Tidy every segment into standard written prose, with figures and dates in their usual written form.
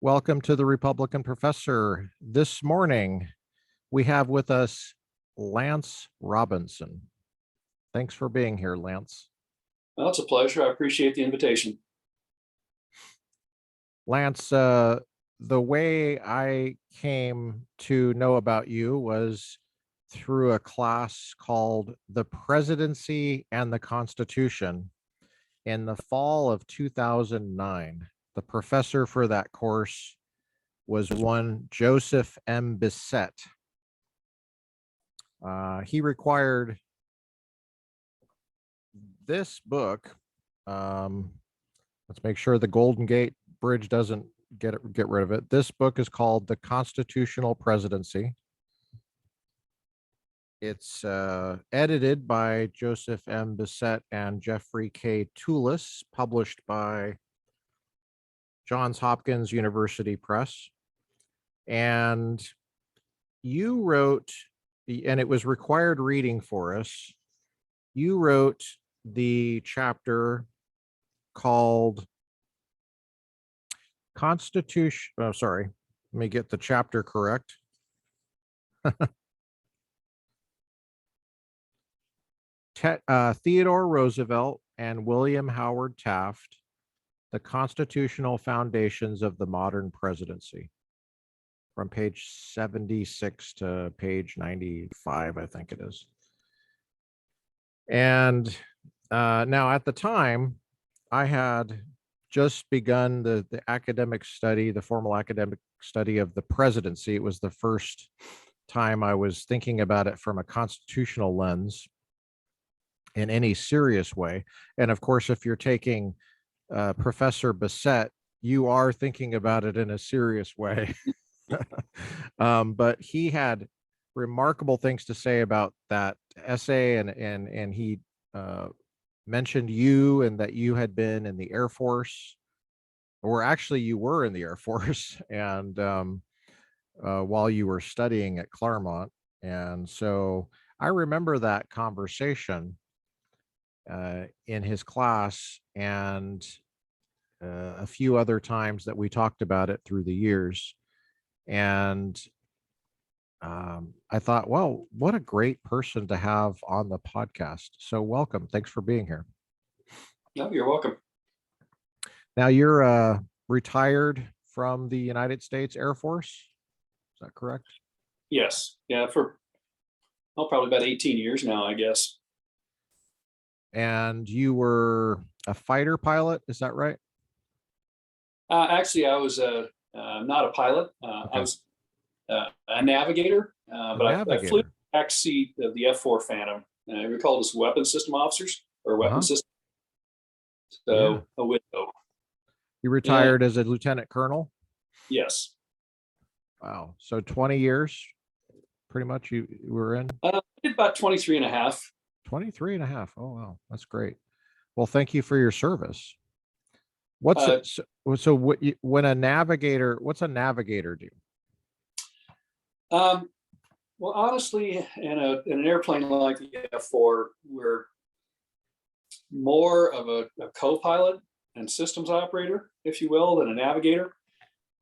Welcome to the Republican Professor. This morning, we have with us Lance Robinson. Thanks for being here, Lance. Well, it's a pleasure. I appreciate the invitation. Lance, the way I came to know about you was through a class called The Presidency and the Constitution in the fall of 2009. The professor for that course was one Joseph M. Bessette. He required this book. Let's make sure the Golden Gate Bridge doesn't get rid of it. This book is called The Constitutional Presidency. It's edited by Joseph M. Bessette and Jeffrey K. Tulis, published by Johns Hopkins University Press. And you wrote, and it was required reading for us, you wrote the chapter called Constitution, oh, sorry, let me get the chapter correct. Theodore Roosevelt and William Howard Taft, The Constitutional Foundations of the Modern Presidency, from page 76 to page 95, I think it is. And now at the time, I had just begun the academic study, the formal academic study of the presidency. It was the first time I was thinking about it from a constitutional lens in any serious way. And of course, if you're taking Professor Bessette, you are thinking about it in a serious way. But he had remarkable things to say about that essay, and he mentioned you and that you had been in the Air Force, or actually you were in the Air Force, and while you were studying at Claremont. And so I remember that conversation in his class, and a few other times that we talked about it through the years. And I thought, well, what a great person to have on the podcast. So welcome. Thanks for being here. No, you're welcome. Now you're retired from the United States Air Force. Is that correct? Yes. Yeah, for probably about 18 years now, I guess. And you were a fighter pilot, is that right? Actually, I was not a pilot. Okay. I was a navigator, but I flew the back seat of the F-4 Phantom. We were called as weapon system officers, or weapon system. So yeah. A widow. You retired as a lieutenant colonel? Yes. Wow. So 20 years, pretty much you were in? I did about 23 and a half. 23 and a half. Oh, wow. That's great. Well, thank you for your service. What's when a navigator, what's a navigator do? Well, honestly, in an airplane like the F-4, we're more of a co-pilot and systems operator, if you will, than a navigator.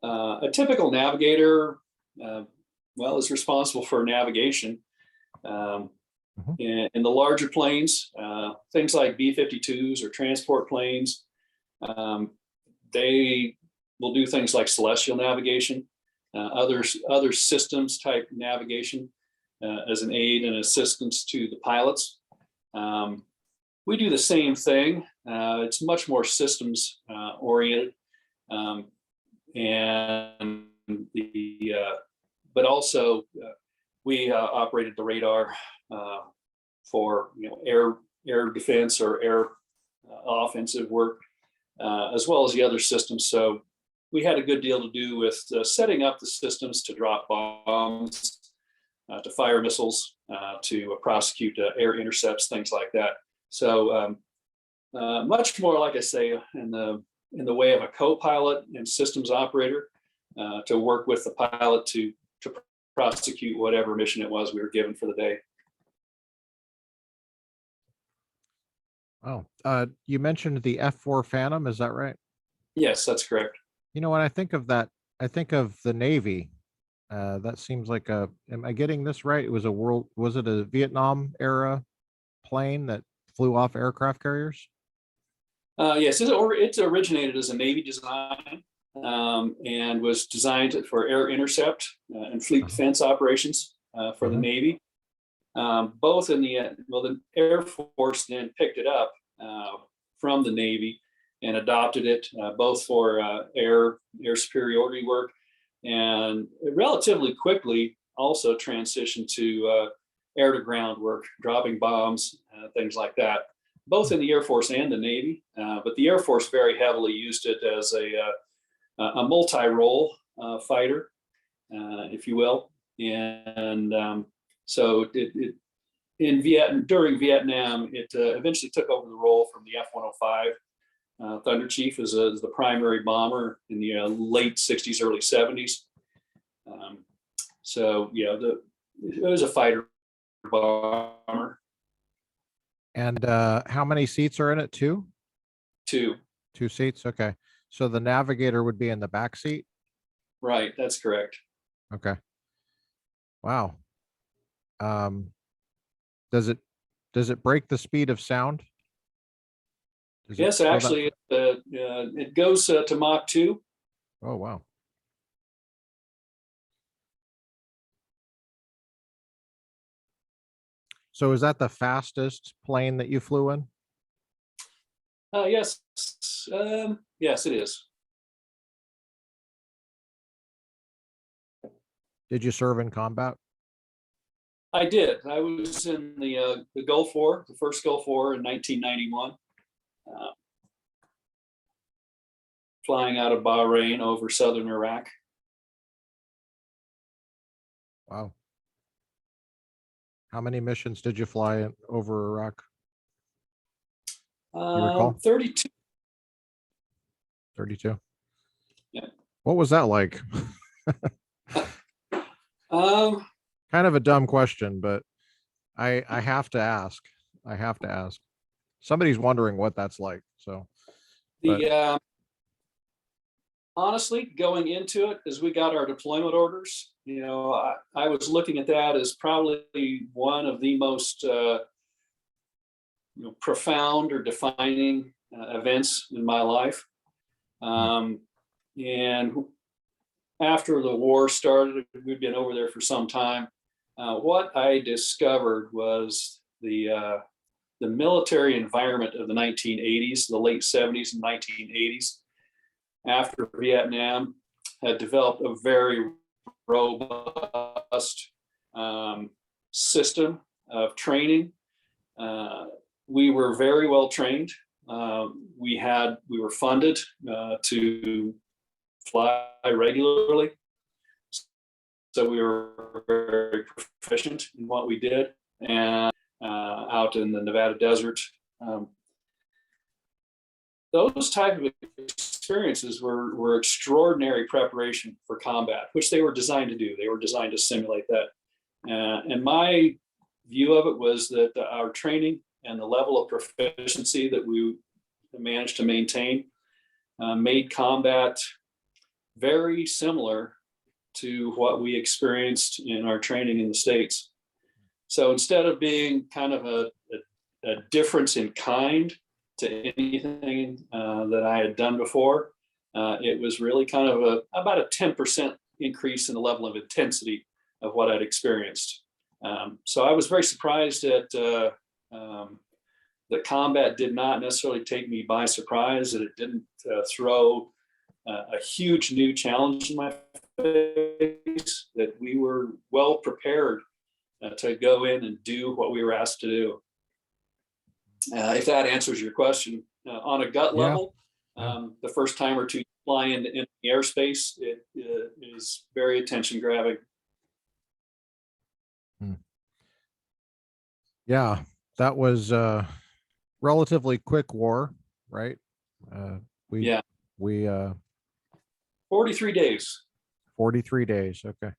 A typical navigator, is responsible for navigation. In the larger planes, things like B-52s or transport planes, they will do things like celestial navigation, other systems type navigation as an aid and assistance to the pilots. We do the same thing. It's much more systems oriented, but also we operated the radar for air defense or air offensive work, as well as the other systems. So we had a good deal to do with setting up the systems to drop bombs, to fire missiles, to prosecute air intercepts, things like that. So much more, like I say, in the way of a co-pilot and systems operator, to work with the pilot to prosecute whatever mission it was we were given for the day. Oh, you mentioned the F-4 Phantom, is that right? Yes, that's correct. You know, when I think of that I think of the Navy. That seems like am I getting this right? It was was it a Vietnam era plane that flew off aircraft carriers? Yes, it's originated as a Navy design and was designed for air intercept and fleet Uh-huh. defense operations for the Uh-huh. Navy. Both in the Air Force then picked it up from the Navy and adopted it both for air superiority work, and it relatively quickly also transitioned to air to ground work, dropping bombs, things like that, both in the Air Force and the Navy. But the Air Force very heavily used it as a multi-role fighter, if you will. And so during Vietnam, it eventually took over the role from the F-105 Thunder Chief as the primary bomber in the late 60s, early 70s. So, it was a fighter bomber And how many seats are in it? Two? too. Two seats. Okay. So the navigator would be in the back seat. Right, that's correct. Okay. Wow. Um, does it does it break the speed of sound? Does it Yes, go that? actually, it goes to Mach 2. Oh, wow. So is that the fastest plane that you flew in? Yes, yes, it is. Did you serve in combat? I did. I was in the Gulf War, the first Gulf War in 1991, flying out of Bahrain over southern Iraq. Wow. How many missions did you fly over Iraq? Do you recall? 32. 32. Yeah. What was that like? Um, Kind of a dumb question, but I have to ask. I have to ask. Somebody's wondering what that's like. So, but the Honestly, going into it, as we got our deployment orders, I was looking at that as probably one of the most profound or defining events in my life. And after the war started, we'd been over there for some time. What I discovered was the military environment of the 1980s, the late 70s and 1980s, after Vietnam, had developed a very robust system of training. We were very well trained. We were funded to fly regularly, so we were very proficient in what we did. And out in the Nevada desert, those type of experiences were extraordinary preparation for combat, which they were designed to do. They were designed to simulate that. And my view of it was that our training and the level of proficiency that we managed to maintain made combat very similar to what we experienced in our training in the States. So instead of being kind of a difference in kind to anything that I had done before, it was really kind of about a 10% increase in the level of intensity of what I'd experienced. So I was very surprised that combat did not necessarily take me by surprise, that it didn't throw a huge new challenge in my face, that we were well prepared to go in and do what we were asked to do. If that answers your question, on a gut level, the first time or two you fly in the airspace, it is very attention grabbing. Yeah, that was relatively quick war, right? We Yeah, we 43 days. 43 days. Okay.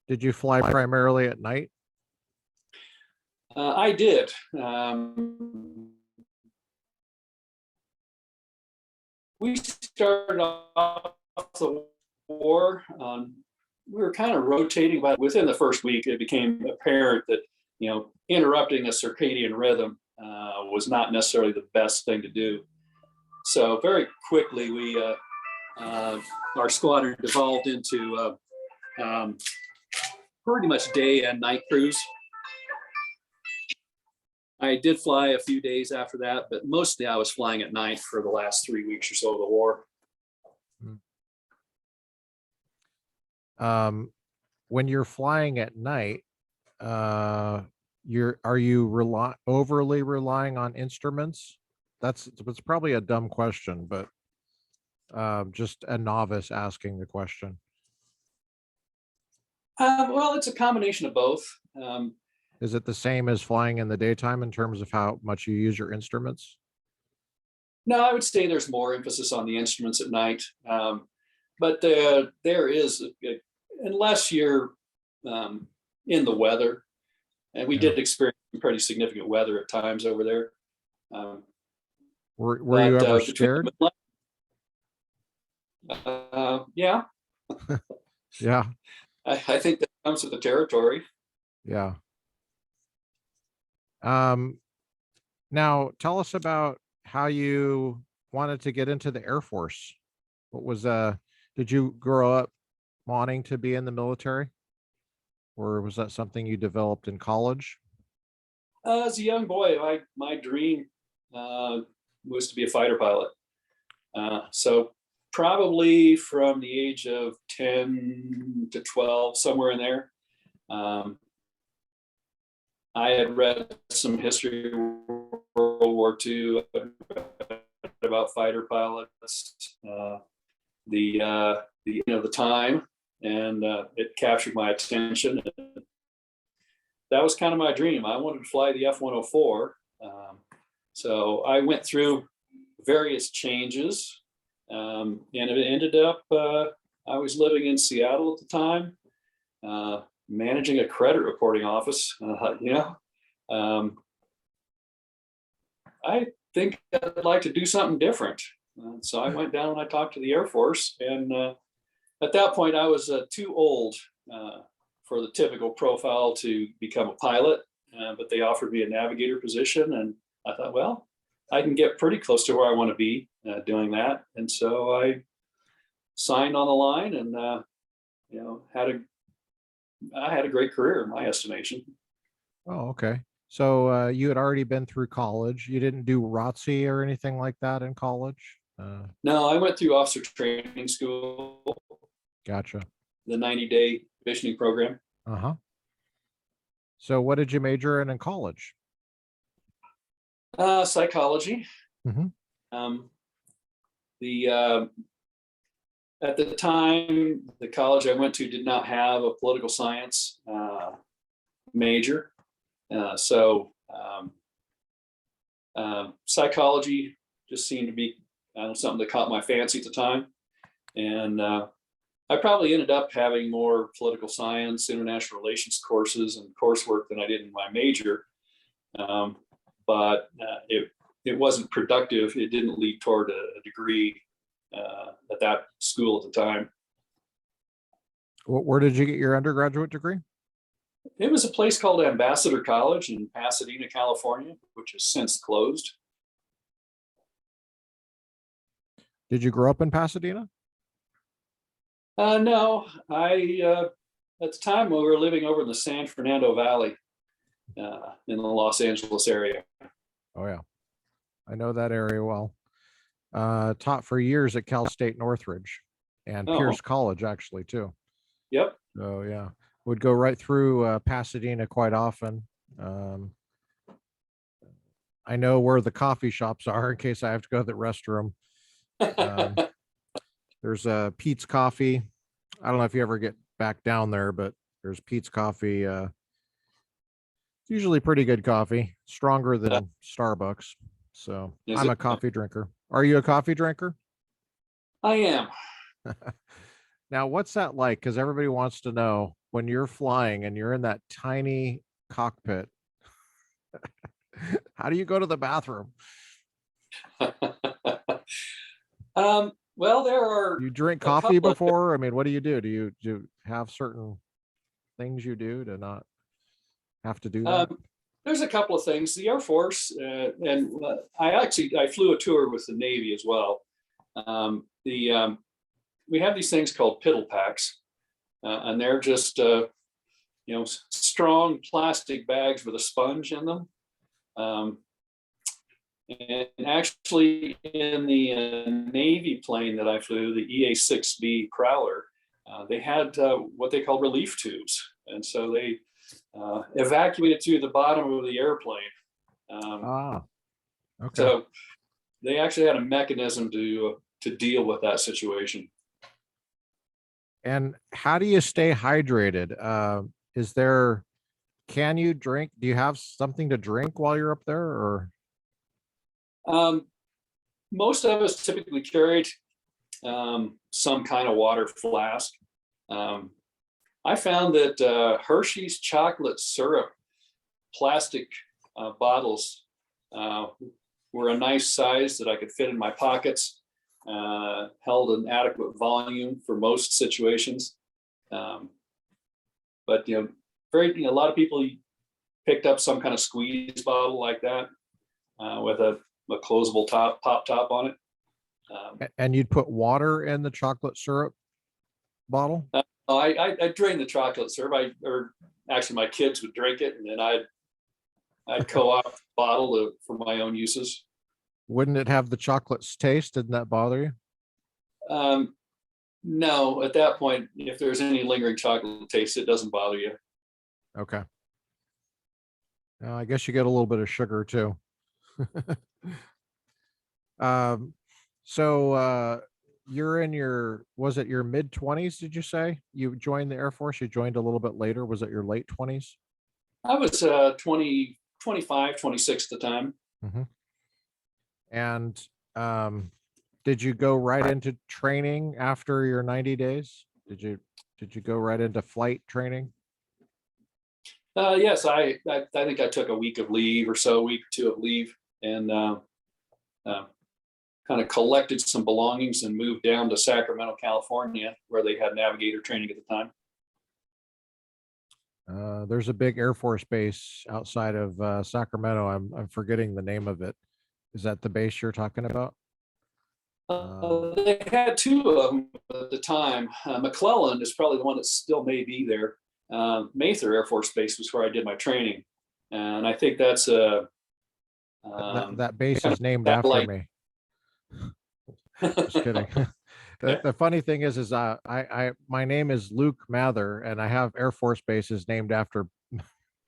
Did you fly primarily at night? I did. We started off the war. We were kind of rotating, but within the first week, it became apparent that, interrupting a circadian rhythm was not necessarily the best thing to do. So very quickly, our squadron devolved into pretty much day and night crews. I did fly a few days after that, but mostly I was flying at night for the last 3 weeks or so of the war. When you're flying at night, are you overly relying on instruments? That's probably a dumb question, but just a novice asking the question. Well, it's a combination of both. Is it the same as flying in the daytime in terms of how much you use your instruments? No, I would say there's more emphasis on the instruments at night. But there is, unless you're in the weather, and we did experience pretty significant weather at times over there. Were you ever scared? Yeah. Yeah. I think that comes with the territory. Yeah. Now tell us about how you wanted to get into the Air Force. What was did you grow up wanting to be in the military, or was that something you developed in college? As a young boy, my dream was to be a fighter pilot. So probably from the age of 10 to 12, somewhere in there. I had read some history of World War II about fighter pilots, the time, and it captured my attention. That was kind of my dream. I wanted to fly the F-104. So I went through various changes, and it ended up, I was living in Seattle at the time, managing a credit reporting office. I think I'd like to do something different. So I went down and I talked to the Air Force, and at that point I was too old for the typical profile to become a pilot, but they offered me a navigator position, and I thought, well, I can get pretty close to where I want to be doing that. And so I signed on the line, and I had a great career in my estimation. Oh, okay. So you had already been through college. You didn't do ROTC or anything like that in college? No, I went through officer training school. Gotcha. The 90-day commissioning program. Uh-huh. So what did you major in college? Psychology. Mm-hmm. At the time, the college I went to did not have a political science major. So psychology just seemed to be something that caught my fancy at the time. And I probably ended up having more political science, international relations courses and coursework than I did in my major. But it wasn't productive. It didn't lead toward a degree at that school at the time. Where did you get your undergraduate degree? It was a place called Ambassador College in Pasadena, California, which has since closed. Did you grow up in Pasadena? No, at the time we were living over in the San Fernando Valley in the Los Angeles area. Oh yeah, I know that area well. Taught for years at Cal State Northridge and Pierce College actually too. Yep. So yeah, would go right through Pasadena quite often. I know where the coffee shops are in case I have to go to the restroom. There's Pete's Coffee. I don't know if you ever get back down there, but there's Pete's Coffee. It's usually pretty good coffee, stronger than Starbucks. So I'm a coffee drinker. Are you a coffee drinker? I am. Now, what's that like? Because everybody wants to know when you're flying and you're in that tiny cockpit. How do you go to the bathroom? Well, there are You drink a coffee couple of before? I mean, what do you do? Do you have certain things you do to not have to do that? um, there's a couple of things. The Air Force, and I flew a tour with the Navy as well. The We have these things called piddle packs, and they're just strong plastic bags with a sponge in them. Um, and actually, in the Navy plane that I flew, the EA-6B Prowler, they had what they call relief tubes, and so they evacuated through the bottom of the airplane. Ah, okay. So they actually had a mechanism to deal with that situation. And how do you stay hydrated? Is there, can you drink? Do you have something to drink while you're up there, or? Um, Most of us typically carried some kind of water flask. Um, I found that Hershey's chocolate syrup plastic bottles were a nice size that I could fit in my pockets, held an adequate volume for most situations. But a lot of people picked up some kind of squeeze bottle like that with a closable pop top on it. And you'd put water in the chocolate syrup bottle? I drained the chocolate syrup. Or actually, my kids would drink it, and then I'd co-op the bottle for my own uses. Wouldn't it have the chocolate's taste? Didn't that bother you? No, at that point, if there's any lingering chocolate taste, it doesn't bother you. Okay. I guess you get a little bit of sugar too. um, so you're in was it your mid-20s, did you say? You joined the Air Force? You joined a little bit later. Was it your late 20s? I was 20, 25, 26 at the time. Mm-hmm. And did you go right into training after your 90 days? Did you go right into flight training? Yes, I think I took a week of leave or so, a week or two of leave, and kind of collected some belongings and moved down to Sacramento, California, where they had navigator training at the time. There's a big Air Force base outside of Sacramento. I'm forgetting the name of it. Is that the base you're talking about? They had two of them at the time. McClellan is probably the one that still may be there. Mather Air Force Base was where I did my training, and I think that's a that base is named after me. Just kidding. The funny thing is my name is Luke Mather, and I have Air Force bases named after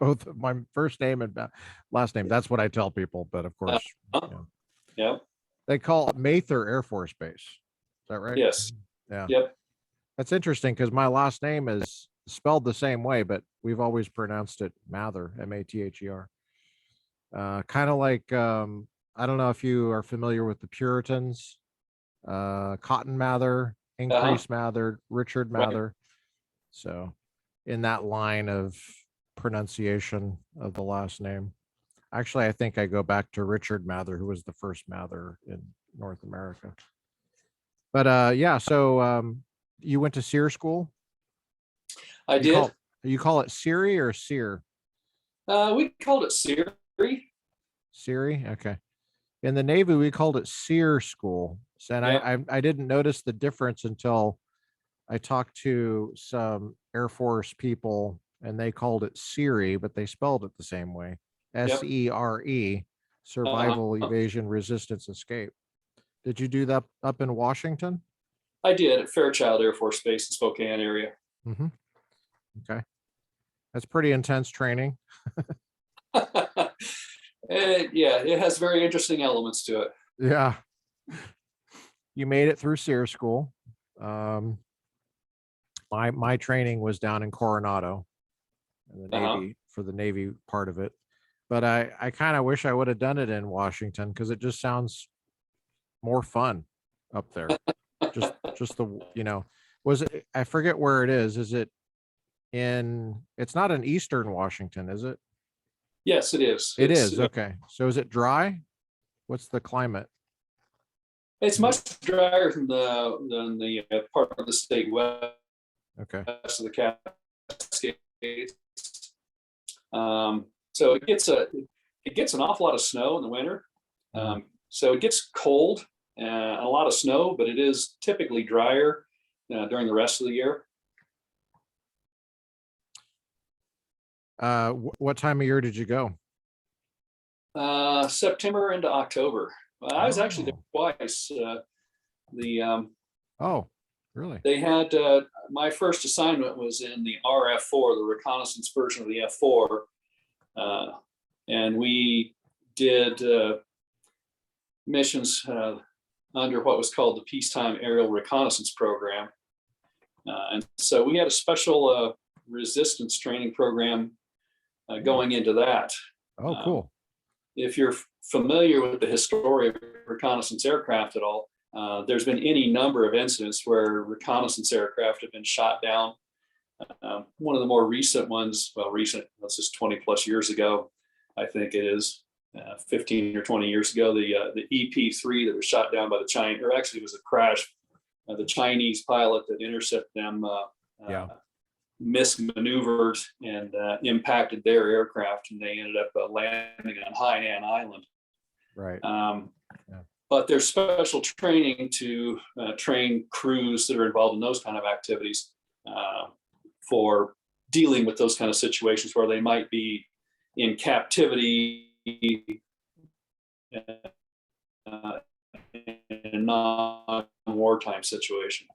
both my first name and last name. That's what I tell people, but of course, yeah, they call it Mather Air Force Base. Is that right? yes, Yeah. yep. That's interesting because my last name is spelled the same way, but we've always pronounced it Mather, Mather. Kind of like I don't know if you are familiar with the Puritans, Cotton Mather, Increase Mather, Richard Mather. Right. So in that line of pronunciation of the last name. Actually, I think I go back to Richard Mather, who was the first Mather in North America. But yeah, so you went to SEER school? I did. You call it SEERI or SEER? We called it SEER. SEERI, okay. In the Navy, we called it SEER school. And yep. I didn't notice the difference until I talked to some Air Force people, and they called it SEERI, but they spelled it the same way. SERE, survival, evasion, resistance, escape. Did you do that up in Washington? I did at Fairchild Air Force Base in Spokane area. Mm-hmm. Okay. That's pretty intense training. Yeah, it has very interesting elements to it. Yeah. You made it through SEER school. My training was down in Coronado in the Navy for the Navy part of it. But I kind of wish I would have done it in Washington because it just sounds more fun up there. just the, was it, I forget where it is. Is it it's not in Eastern Washington, is it? Yes, it is. It is. Okay. So is it dry? What's the climate? It's much drier than the part of the state west Okay. of the Cascades. So it gets an awful lot of snow in the winter. So it gets cold and a lot of snow, but it is typically drier during the rest of the year. What time of year did you go? September into October. I was actually there Oh. twice. Oh, really? They had my first assignment was in the RF-4, the reconnaissance version of the F-4, and we did missions under what was called the Peacetime Aerial Reconnaissance Program. And so we had a special resistance training program going into that. Oh, cool. If you're familiar with the history of reconnaissance aircraft at all, there's been any number of incidents where reconnaissance aircraft have been shot down. One of the more recent ones, that's just 20 plus years ago, I think it is, 15 or 20 years ago, the EP-3 that was shot down by the Chinese, or actually it was a crash. The Chinese pilot that intercepted them mismaneuvered and impacted their aircraft, and they ended up landing on Hainan Island. Right. But there's special training to train crews that are involved in those kind of activities for dealing with those kind of situations where they might be in captivity in a non-wartime situation.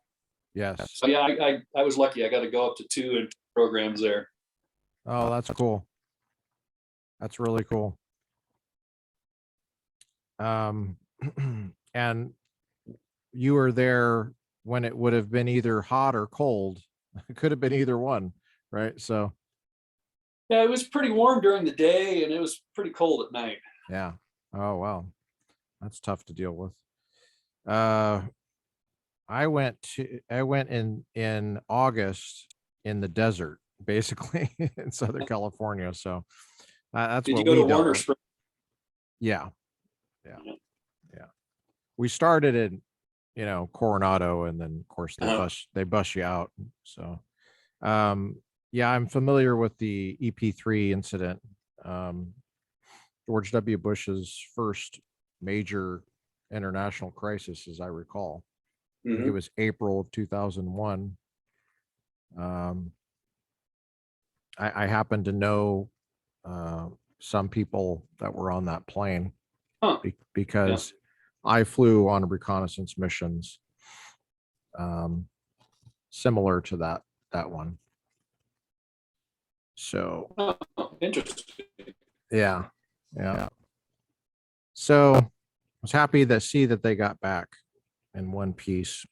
Yes. So yeah, I was lucky. I got to go up to 2 programs there. Oh, that's cool. That's really cool. And you were there when it would have been either hot or cold. It could have been either one, right? So yeah, it was pretty warm during the day and it was pretty cold at night. Yeah. Oh, wow. That's tough to deal with. I went in August in the desert, basically in Southern California. So that's Did what you go we to dealt Warner with. Springs? Yeah. We started in, Coronado, and then of course they bus you out. So, yeah, I'm familiar with the EP-3 incident. George W. Bush's first major international crisis, as I recall. I think it was April of 2001. I happen to know some people that were on that plane because I flew on reconnaissance missions similar to that one. So interesting. Yeah. So I was happy to see that they got back in one piece.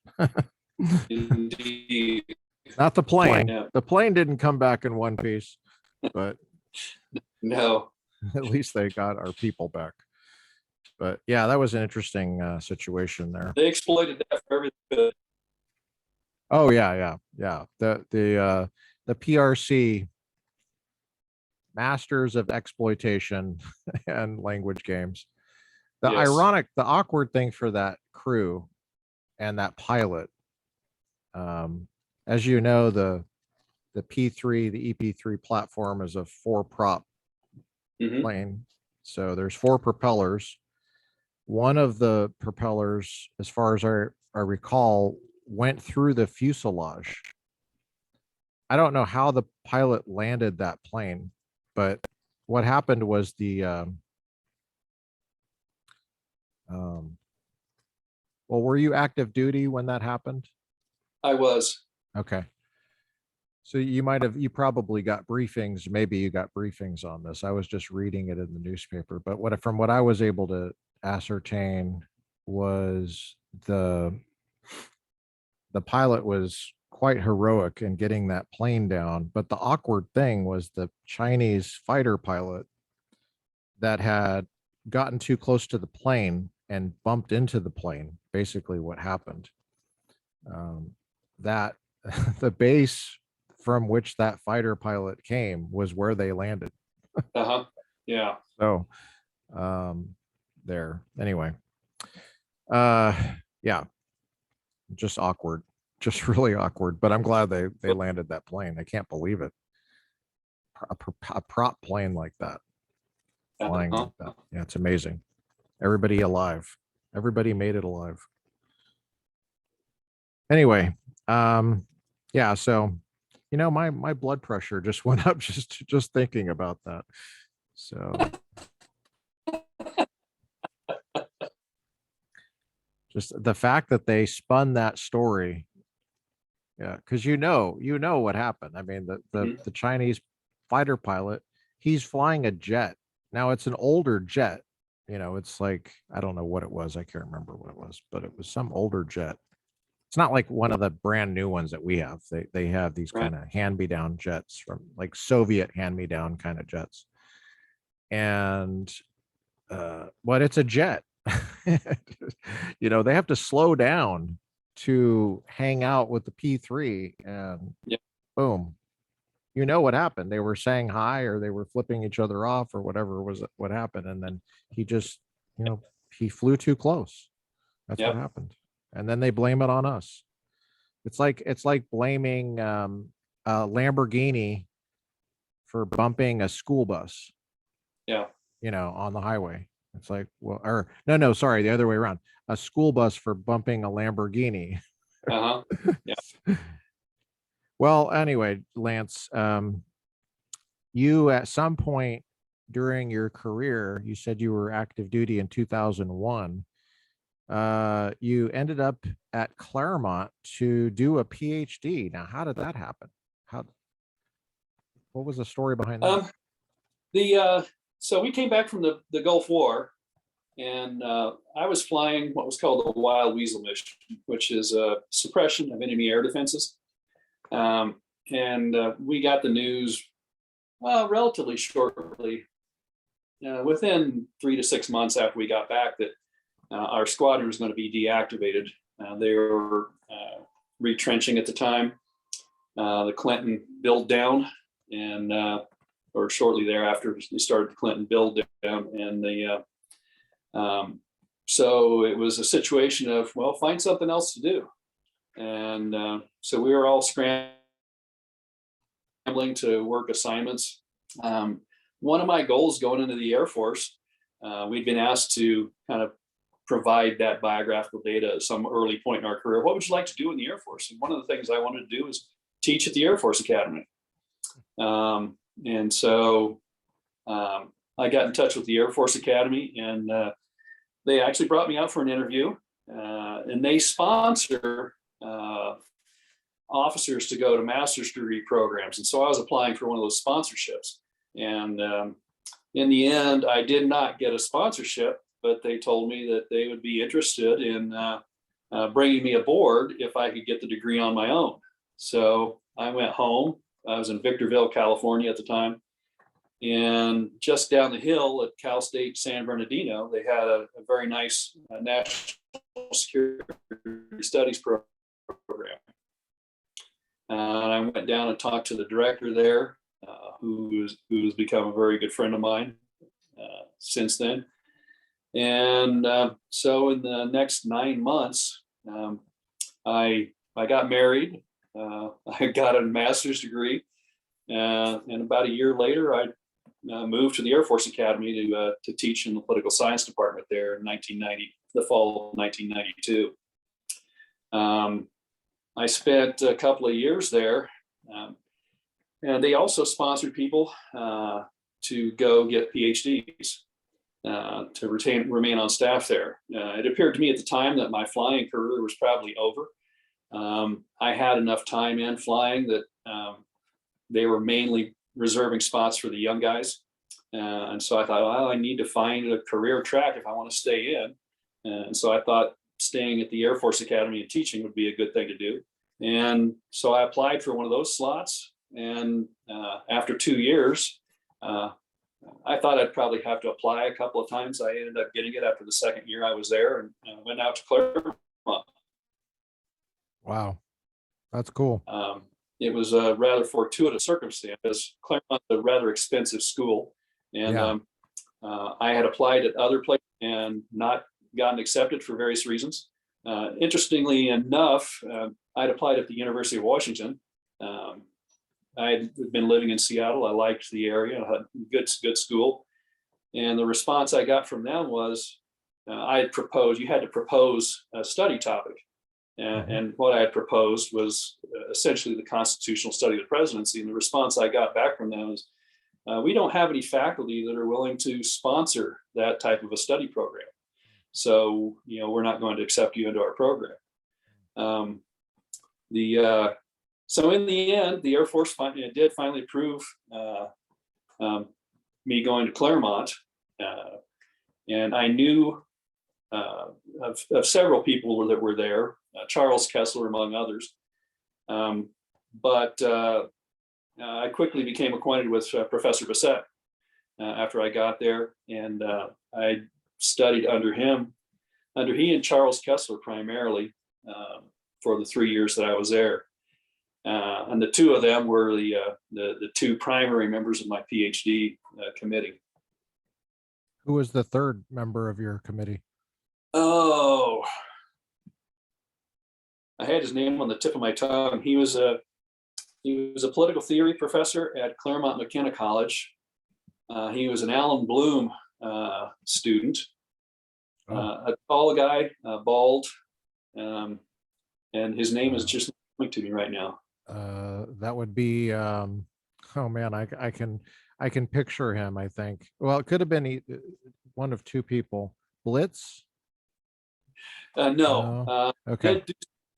Indeed. Not the plane. Yeah. The plane didn't come back in one piece, but no, at least they got our people back. But yeah, that was an interesting situation there. They exploited that for everything. Oh yeah. The PRC, Masters of Exploitation and Language Games. The awkward thing for that crew and that pilot, as you know, the P3, the EP-3 platform is a 4-prop plane. So there's 4 propellers. One of the propellers, as far as I recall, went through the fuselage. I don't know how the pilot landed that plane, but what happened was well, were you active duty when that happened? I was. Okay. So you probably got briefings. Maybe you got briefings on this. I was just reading it in the newspaper, but from what I was able to ascertain was the pilot was quite heroic in getting that plane down. But the awkward thing was the Chinese fighter pilot that had gotten too close to the plane and bumped into the plane. Basically what happened. That the base from which that fighter pilot came was where they landed. Yeah. So there. Anyway. Yeah, just awkward, just really awkward. But I'm glad they landed that plane. I can't believe it. A prop plane like that, flying like that. Yeah, it's amazing. Everybody alive. Everybody made it alive. Anyway, yeah. So, my blood pressure just went up just thinking about that. So, just the fact that they spun that story. Yeah, because what happened. I mean, the Chinese fighter pilot, he's flying a jet. Now it's an older jet. It's like, I don't know what it was. I can't remember what it was, but it was some older jet. It's not like one of the brand new ones that we have. They have these kind of hand-me-down jets, from like Soviet hand-me-down kind of jets. And but it's a jet. They have to slow down to hang out with the P3, and boom, what happened. They were saying hi, or they were flipping each other off, or whatever was what happened. And then he just, he flew too close. That's what happened. And then they blame it on us. It's like blaming a Lamborghini for bumping a school bus. Yeah. On the highway. It's like, well, or no, sorry, the other way around. A school bus for bumping a Lamborghini. Uh-huh. Yeah. Well, anyway, Lance, you at some point during your career, you said you were active duty in 2001. You ended up at Claremont to do a PhD. Now, how did that happen? What was the story behind that? So we came back from the Gulf War, and I was flying what was called the Wild Weasel mission, which is a suppression of enemy air defenses. And we got the news relatively shortly, within 3 to 6 months after we got back, that our squadron was going to be deactivated. They were retrenching at the time. The Clinton build down, and or shortly thereafter, they started the Clinton build down, and so it was a situation of, well, find something else to do. And so we were all scrambling to work assignments. One of my goals going into the Air Force, we'd been asked to kind of provide that biographical data at some early point in our career. What would you like to do in the Air Force? And one of the things I wanted to do is teach at the Air Force Academy. And so I got in touch with the Air Force Academy, and they actually brought me out for an interview, and they sponsor officers to go to master's degree programs. And so I was applying for one of those sponsorships. And in the end, I did not get a sponsorship, but they told me that they would be interested in bringing me aboard if I could get the degree on my own. So I went home. I was in Victorville, California at the time. And just down the hill at Cal State San Bernardino, they had a very nice national security studies program. And I went down and talked to the director there, who's become a very good friend of mine since then. And so in the next 9 months, I got married. I got a master's degree, and about a year later, I moved to the Air Force Academy to teach in the political science department there in the fall of 1992. I spent a couple of years there, and they also sponsored people to go get PhDs to remain on staff there. It appeared to me at the time that my flying career was probably over. I had enough time in flying that they were mainly reserving spots for the young guys. And so I thought, well, I need to find a career track if I want to stay in. And so I thought staying at the Air Force Academy and teaching would be a good thing to do. And so I applied for one of those slots. And after 2 years, I thought I'd probably have to apply a couple of times. I ended up getting it after the second year I was there, and went out to Claremont. Wow, that's cool. It was a rather fortuitous circumstance, because Claremont's a rather expensive school, and I had applied at other places and not gotten accepted for various reasons. Interestingly enough, I'd applied at the University of Washington. I had been living in Seattle. I liked the area. I had good school. And the response I got from them was, I had proposed, you had to propose a study topic. And what I had proposed was essentially the constitutional study of the presidency. And the response I got back from them is, we don't have any faculty that are willing to sponsor that type of a study program. So, we're not going to accept you into our program. So in the end, the Air Force did finally approve me going to Claremont. And I knew of several people that were there, Charles Kessler among others. But I quickly became acquainted with Professor Bessette after I got there, and I studied under him, he and Charles Kessler primarily, for the 3 years that I was there. And the two of them were the two primary members of my PhD committee. Who was the third member of your committee? Oh, I had his name on the tip of my tongue. He was a political theory professor at Claremont McKenna College. He was an Allen Bloom student, a tall guy, bald, and his name is just coming to me right now. That would be, oh man, I can picture him, I think. Well, it could have been one of two people. Blitz? No. Okay.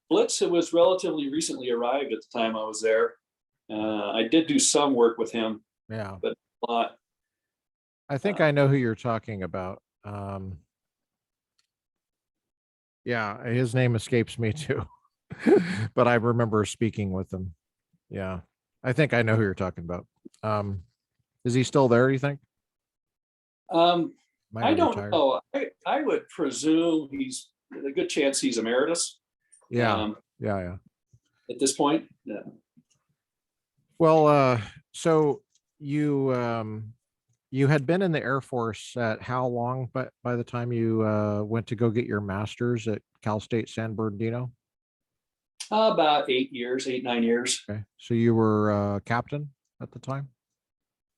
Blitz was relatively recently arrived at the time I was there. I did do some work with him. Yeah. But a lot. I think I know who you're talking about. Yeah, his name escapes me too. But I remember speaking with him. Yeah. I think I know who you're talking about. Is he still there, you think? I don't know. I would presume he's a good chance he's emeritus. Yeah. Yeah. At this point. Yeah. Well, so you had been in the Air Force at how long, but by the time you went to go get your master's at Cal State San Bernardino? About 8 years, 9 years. Okay. So you were captain at the time?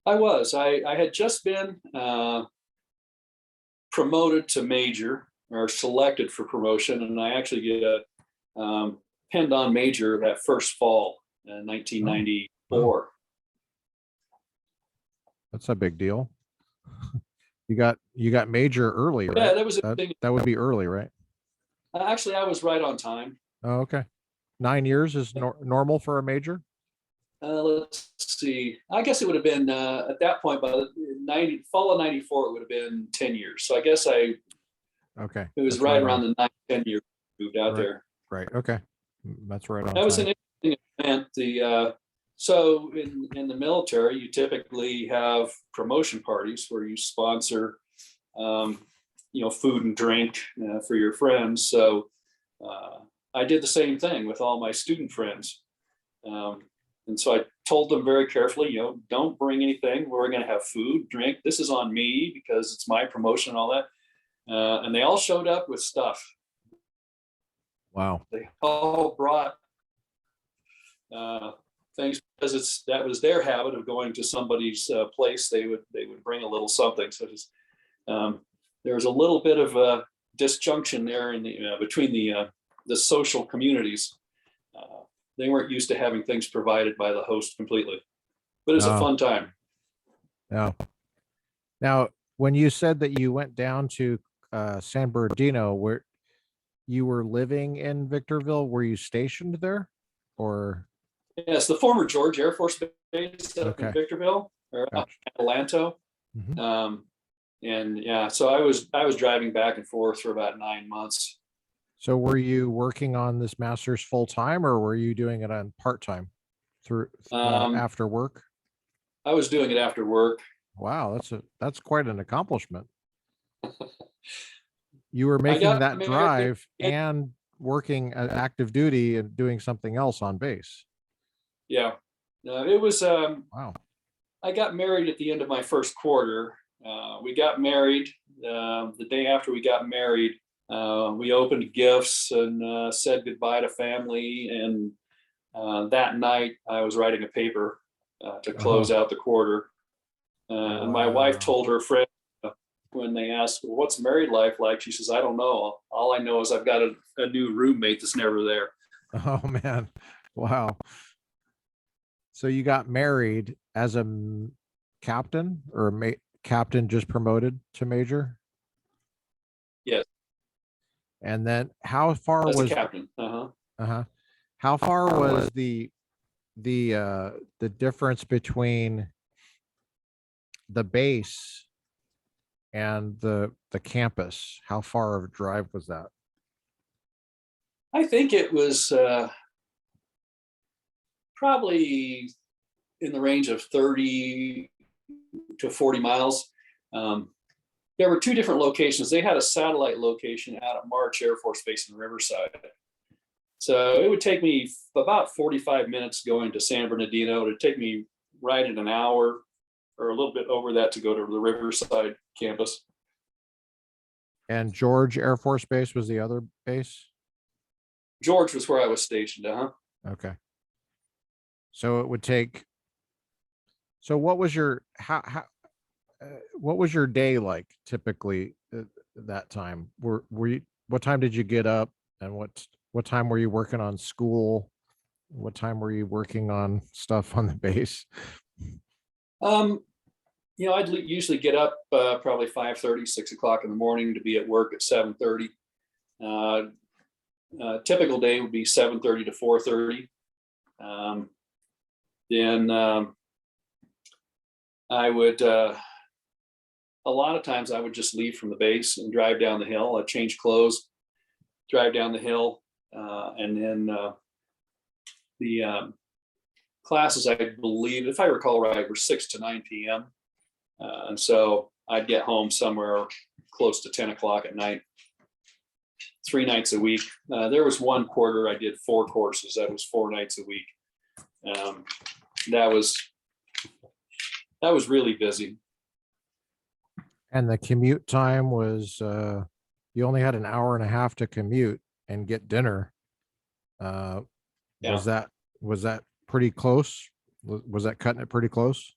I was. I had just been promoted to major, or selected for promotion, and I actually get pinned on major that first fall in 1994. Oh. That's a big deal. You got major early, right? Yeah, that was a thing. That would be early, right? Actually, I was right on time. Oh, okay. 9 years is normal for a major? Let's see. I guess it would have been at that point, by the fall of 94, it would have been 10 years. So I guess it was right around the 9-10 year moved out there. Right. Okay. That's right on. That was an interesting event. So in the military, you typically have promotion parties where you sponsor, food and drink for your friends. So I did the same thing with all my student friends. And so I told them very carefully, don't bring anything. We're going to have food, drink. This is on me because it's my promotion and all that. And they all showed up with stuff. Wow. They all brought things because that was their habit of going to somebody's place. They would bring a little something. So there was a little bit of a disjunction there in between the social communities. They weren't used to having things provided by the host completely, but it was a fun time. Yeah. Now, when you said that you went down to San Bernardino, where you were living in Victorville, were you stationed there, or? Yes, the former George Air Force Base up in Victorville, or Atlanta. Mm-hmm. And yeah, so I was driving back and forth for about 9 months. So were you working on this master's full time, or were you doing it on part time through after work? I was doing it after work. Wow, that's quite an accomplishment. You were making that drive and working at active duty and doing something else on base. Yeah, it was. Wow. I got married at the end of my first quarter. We got married the day after we got married. We opened gifts and said goodbye to family. And that night I was writing a paper to close out the quarter. And my wife told her friend when they asked, well, what's married life like? She says, I don't know. All I know is I've got a new roommate that's never there. Oh man. Wow. So you got married as a captain, or captain just promoted to major? Yes. And then how far As a was captain. how far was the difference between the base and the campus? How far of a drive was that? I think it was probably in the range of 30 to 40 miles. There were two different locations. They had a satellite location out at March Air Force Base in Riverside. So it would take me about 45 minutes going to San Bernardino. It would take me right at an hour or a little bit over that to go to the Riverside campus. And George Air Force Base was the other base? George was where I was stationed. Okay. So it would take. So what was your what was your day like typically at that time? Were you, what time did you get up, and what time were you working on school? What time were you working on stuff on the base? I'd usually get up probably 5:30, 6 o'clock in the morning to be at work at 7:30. Typical day would be 7:30 to 4:30. Then I would, a lot of times I would just leave from the base and drive down the hill. I'd change clothes, drive down the hill, and then the classes, I believe, if I recall right, were 6 to 9 p.m. And so I'd get home somewhere close to 10 o'clock at night, 3 nights a week. There was one quarter I did 4 courses. That was 4 nights a week. That was really busy. And the commute time was you only had an hour and a half to commute and get dinner. Yeah. Was that pretty close? Was that cutting it pretty close?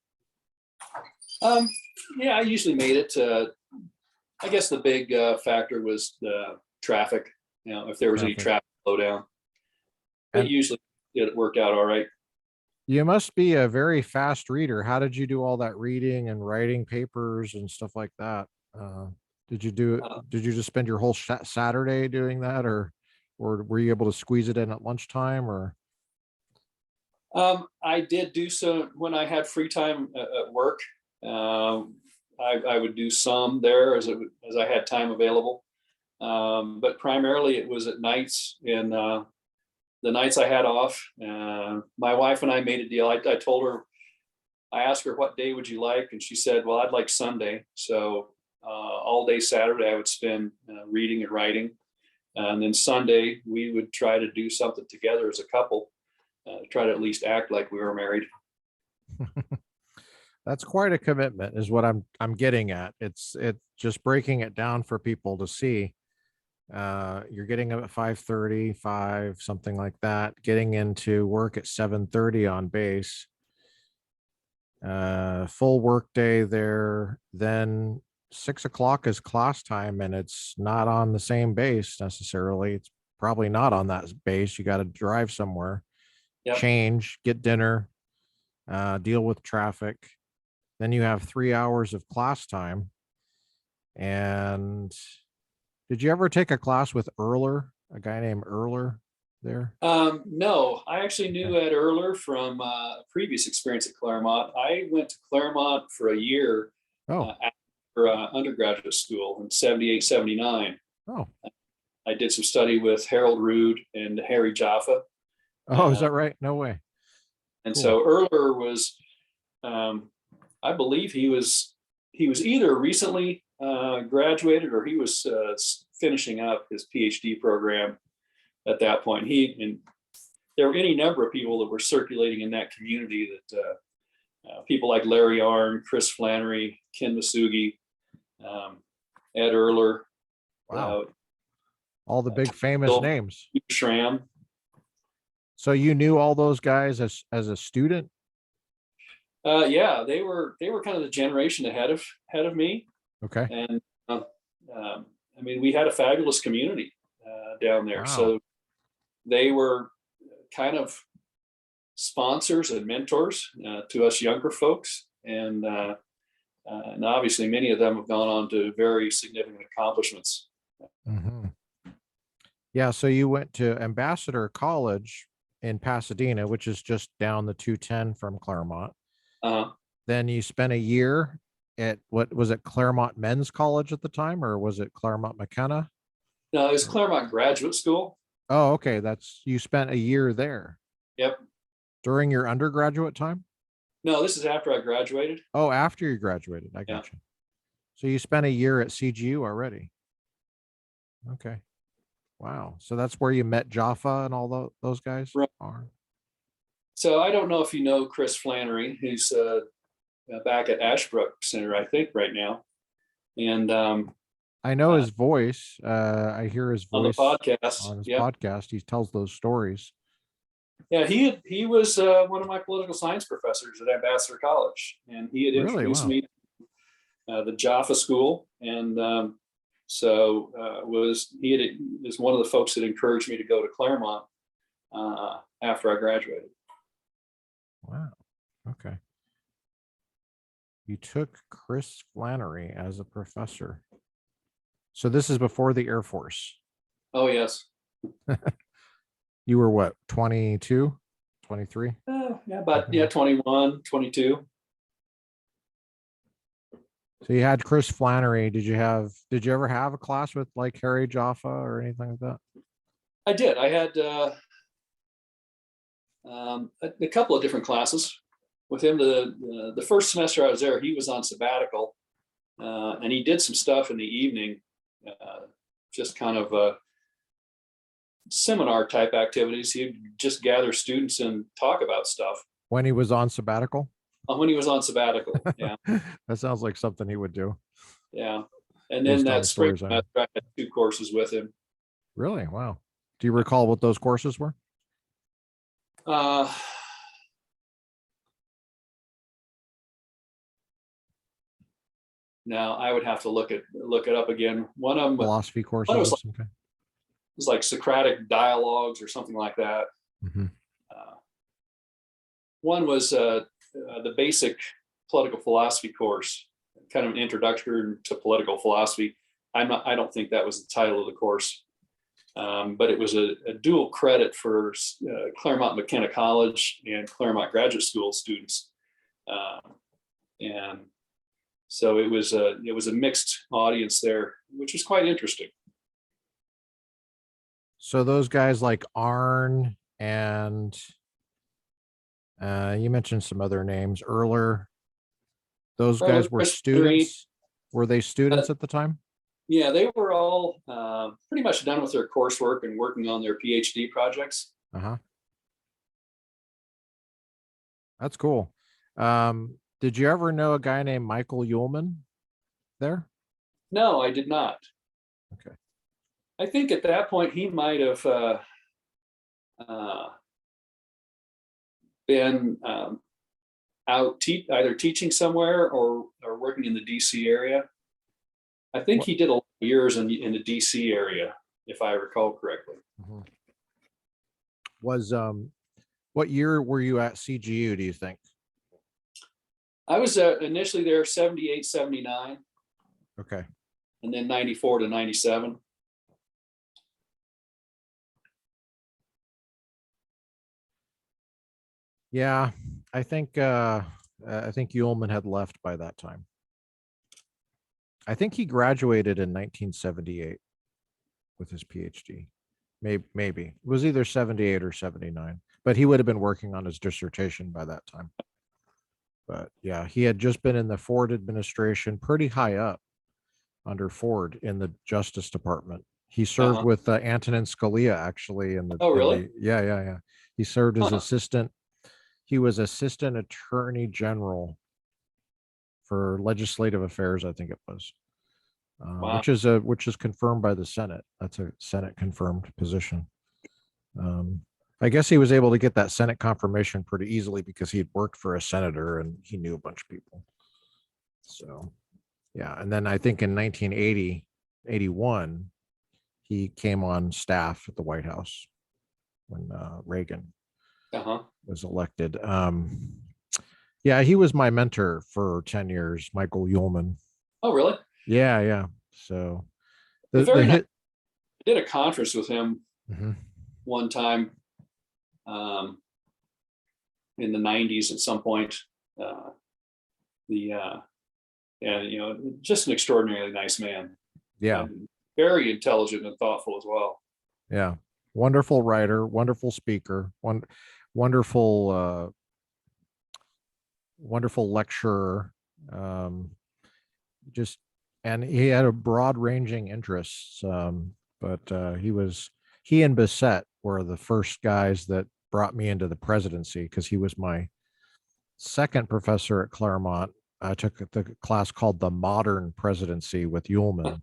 Yeah, I usually made it. I guess the big factor was the traffic. If there was any traffic slowdown, it usually it worked out all right. You must be a very fast reader. How did you do all that reading and writing papers and stuff like that? Did you just spend your whole Saturday doing that, or were you able to squeeze it in at lunchtime, or? I did do so when I had free time at work. I would do some there as I had time available. But primarily it was at nights, and the nights I had off. My wife and I made a deal. I told her, I asked her, what day would you like? And she said, well, I'd like Sunday. So all day Saturday I would spend reading and writing. And then Sunday we would try to do something together as a couple, try to at least act like we were married. That's quite a commitment, is what I'm getting at. It's just breaking it down for people to see. You're getting up at 5:30, 5, something like that, getting into work at 7:30 on base. Full work day there. Then 6 o'clock is class time, and it's not on the same base necessarily. It's probably not on that base. You got to drive somewhere, change, get dinner, deal with traffic. Then you have 3 hours of class time. And did you ever take a class with Erler, a guy named Erler there? No, I actually knew Ed Erler from a previous experience at Claremont. I went to Claremont for a year after undergraduate school in 78, 79. Oh. I did some study with Harold Rood and Harry Jaffa. Oh, is that right? No way. And so Erler was, I believe he was either recently graduated or he was finishing up his PhD program at that point. There were any number of people that were circulating in that community that people like Larry Arnn, Chris Flannery, Ken Masugi, Ed Erler. Wow. All the big famous Bill names. Schramm. So you knew all those guys as a student? Yeah, they were kind of the generation ahead of me, Okay. and I mean, we had a fabulous community down there. Wow. So they were kind of sponsors and mentors to us younger folks, and obviously many of them have gone on to very significant accomplishments. Mm-hmm. Yeah. So you went to Ambassador College in Pasadena, which is just down the 210 from Claremont. Uh, Then you spent a year at, what was it, Claremont Men's College at the time, or was it Claremont McKenna? no, it was Claremont Graduate School. Oh, okay. You spent a year there Yep. during your undergraduate time. No, this is after I graduated. Oh, after you graduated. I Yeah. got you. So you spent a year at CGU already. Okay. Wow. So that's where you met Jaffa and all those guys Right. are. So I don't know if you know Chris Flannery, who's back at Ashbrook Center, I think, right now. And I know his voice. I hear his on the voice podcast. on his Yeah. podcast. He tells those stories. Yeah, he was one of my political science professors at Ambassador College, and he had Really? introduced Wow. me to the Jaffa School, and so is one of the folks that encouraged me to go to Claremont after I graduated. Wow. Okay. You took Chris Flannery as a professor. So this is before the Air Force. Oh yes. You were what, 22, 23? Yeah, about 21, 22. So you had Chris Flannery. Did you ever have a class with like Harry Jaffa or anything like that? I did. I had a couple of different classes with him. The first semester I was there, he was on sabbatical, and he did some stuff in the evening, just kind of seminar type activities. He'd just gather students and talk about stuff. When he was on sabbatical? When he was on sabbatical, yeah. That sounds like something he would do. Yeah. And then that spring semester, I had 2 courses with him. Really? Wow. Do you recall what those courses were? Now I would have to look it up again. One of them Philosophy courses was of some kind? was like Socratic dialogues or something like that. Mm-hmm. One was the basic political philosophy course, kind of an introduction to political philosophy. I don't think that was the title of the course, but it was a dual credit for Claremont McKenna College and Claremont Graduate School students, and so it was a mixed audience there, which was quite interesting. So those guys like Arn and you mentioned some other names earlier. Those guys were students. Were they students at the time? Yeah, they were all pretty much done with their coursework and working on their PhD projects. That's cool. Did you ever know a guy named Michael Ullman there? No, I did not. Okay. I think at that point he might have been out either teaching somewhere or working in the DC area. I think he did a lot of years in the DC area, if I recall correctly. Mm-hmm. Was what year were you at CGU, do you think? I was initially there 78, 79. Okay. And then 94 to 97. Yeah, I think Ullman had left by that time. I think he graduated in 1978 with his PhD. Maybe it was either 78 or 79, but he would have been working on his dissertation by that time. But yeah, he had just been in the Ford administration, pretty high up under Ford in the Justice Department. He served with Antonin Scalia actually in the. Oh, really? Yeah. He served as assistant. He was assistant attorney general for legislative affairs, I think it was. Wow. which is confirmed by the Senate. That's a Senate confirmed position. Um, I guess he was able to get that Senate confirmation pretty easily because he had worked for a senator and he knew a bunch of people. So, yeah. And then I think in 1980, 81, he came on staff at the White House when Reagan Uh-huh. was elected. Yeah, he was my mentor for 10 years, Michael Ullman. Oh, really? Yeah, yeah. So the Very nice. hit. I did a conference with him Mhm. one time um, in the 90s at some point. Uh, the and just an extraordinarily nice man Yeah, and very intelligent and thoughtful as well. yeah. Wonderful writer, wonderful speaker, wonderful, wonderful lecturer. Um, just and he had a broad ranging interests. But he and Bessette were the first guys that brought me into the presidency because he was my second professor at Claremont. I took the class called the Modern Presidency with Ullman.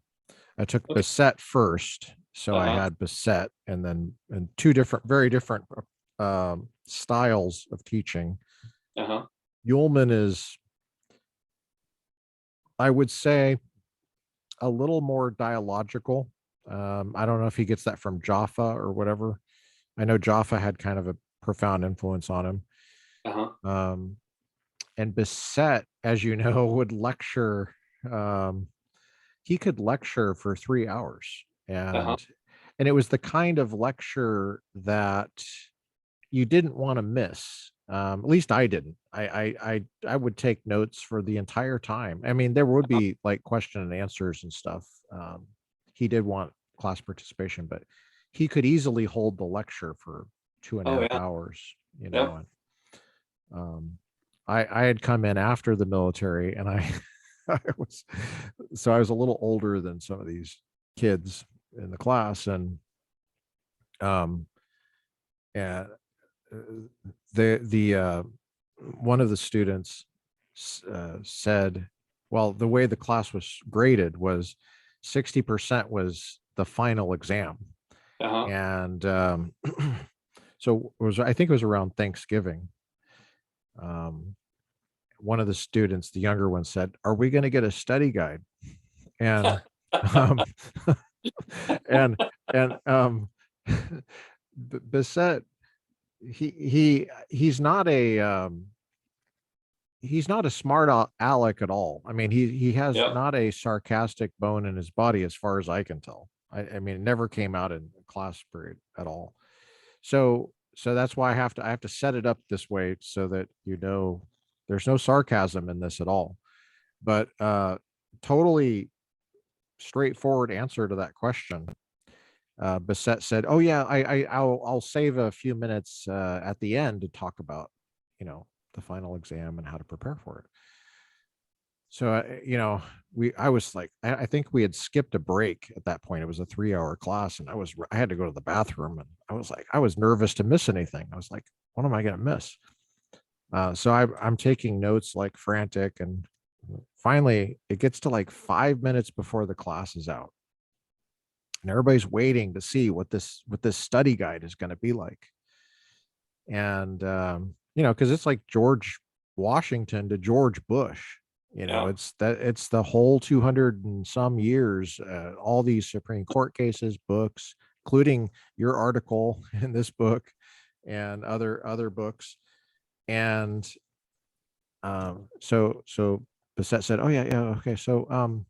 I took Okay. Bessette first, so I Uh-huh. had Bessette, and then and two different, very different styles of teaching. Uh-huh. Ullman is, I would say, a little more dialogical. I don't know if he gets that from Jaffa or whatever. I know Jaffa had kind of a profound influence on him. Uh-huh. Um, and Bessette, as you know, would lecture. Um, he could lecture for 3 hours, Uh-huh. and it was the kind of lecture that you didn't want to miss. At least I didn't. I would take notes for the entire time. I mean, there would be like question and answers and stuff. He did want class participation, but he could easily hold the lecture for two and a Oh, half yeah. hours. You Yep. know, and I had come in after the military, and I was I was a little older than some of these kids in the class, um, and the one of the students said, well, the way the class was graded was 60% was the final exam, Uh-huh. and so it was, I think it was around Thanksgiving. Um, one of the students, the younger one, said, "Are we going to get a study guide?" And um, and and Bissett, he's not a smart aleck at all. I mean, he has Yep. not a sarcastic bone in his body, as far as I can tell. I mean, it never came out in class period at all. So that's why I have to set it up this way so that there's no sarcasm in this at all. But totally straightforward answer to that question. Bissett said, "Oh yeah, I'll save a few minutes at the end to talk about, the final exam and how to prepare for it." So I was like, I think we had skipped a break at that point. It was a 3 hour class, and I had to go to the bathroom, and I was nervous to miss anything. I was like, what am I going to miss? So I'm taking notes like frantic, and finally it gets to like 5 minutes before the class is out, and everybody's waiting to see what this study guide is going to be like. And because it's like George Washington to George Bush. Yeah. It's the whole 200 and some years, all these Supreme Court cases, books, including your article in this book and other books. And so Bissett said, "Oh yeah, yeah, okay. So um,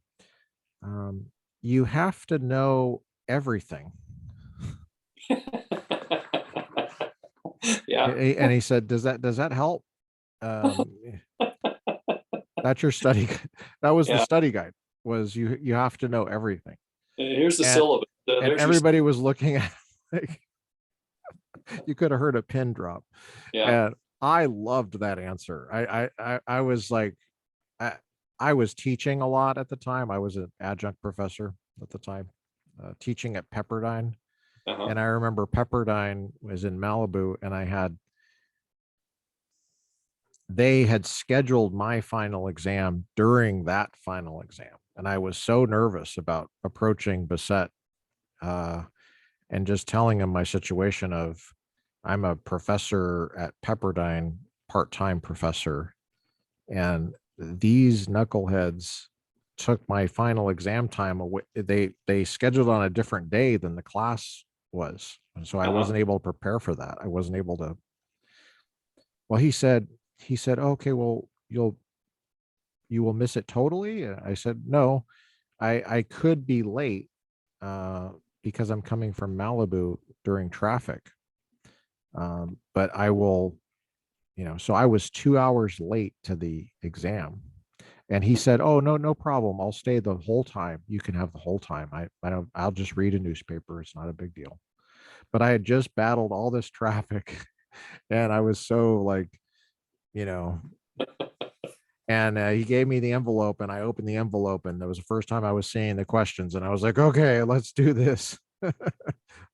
you have to know everything." Yeah. And he said, does that help? Um, that's your study. That was the Yeah. study guide, was you have to know everything. Here's the And syllabus. There's your. everybody was looking at like, you could have heard a pin drop. Yeah. And I loved that answer. I was like, I, I was teaching a lot at the time. I was an adjunct professor at the time, teaching at Pepperdine. Uh-huh. And I remember Pepperdine was in Malibu, and they had scheduled my final exam during that final exam. And I was so nervous about approaching Bessette and just telling him my situation of I'm a professor at Pepperdine, part-time professor, and these knuckleheads took my final exam time away. They scheduled on a different day than the class was. And so I wasn't able to prepare for that. I wasn't able to. Well, he said, okay, well, you will miss it totally. And I said, no, I could be late because I'm coming from Malibu during traffic. But I will, so I was 2 hours late to the exam. And he said, oh, no problem. I'll stay the whole time. You can have the whole time. I'll just read a newspaper. It's not a big deal. But I had just battled all this traffic and I was so like, you know, and he gave me the envelope and I opened the envelope and that was the first time I was seeing the questions and I was like, okay, let's do this.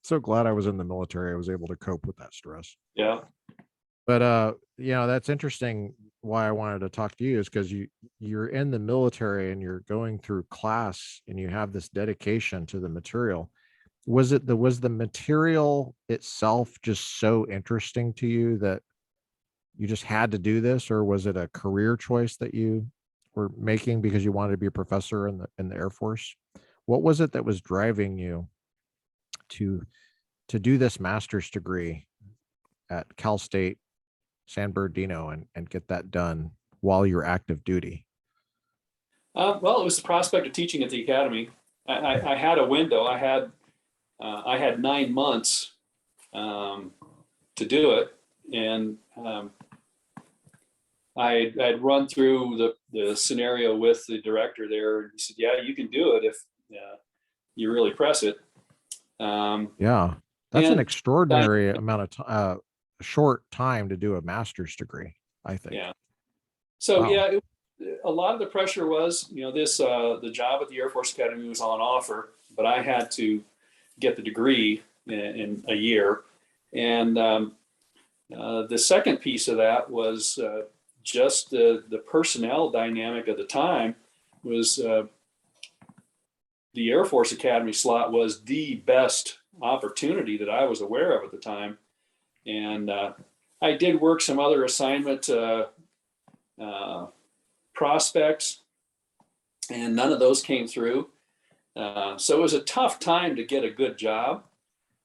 So glad I was in the military. I was able to cope with that stress. Yeah. But that's interesting. Why I wanted to talk to you is because you're in the military and you're going through class and you have this dedication to the material. Was the material itself just so interesting to you that you just had to do this, or was it a career choice that you were making because you wanted to be a professor in the Air Force? What was it that was driving you to do this master's degree at Cal State San Bernardino and get that done while you're active duty? Well, it was the prospect of teaching at the academy. I had a window. I had 9 months to do it, and I'd run through the scenario with the director there. He said, "Yeah, you can do it if you really press it." Yeah, that's an And extraordinary amount of short time to do a master's degree, I think. yeah, so Wow. yeah, a lot of the pressure was, this the job at the Air Force Academy was on offer, but I had to get the degree in a year, and the second piece of that was just the personnel dynamic of the time was the Air Force Academy slot was the best opportunity that I was aware of at the time. And I did work some other assignment prospects, and none of those came through. So it was a tough time to get a good job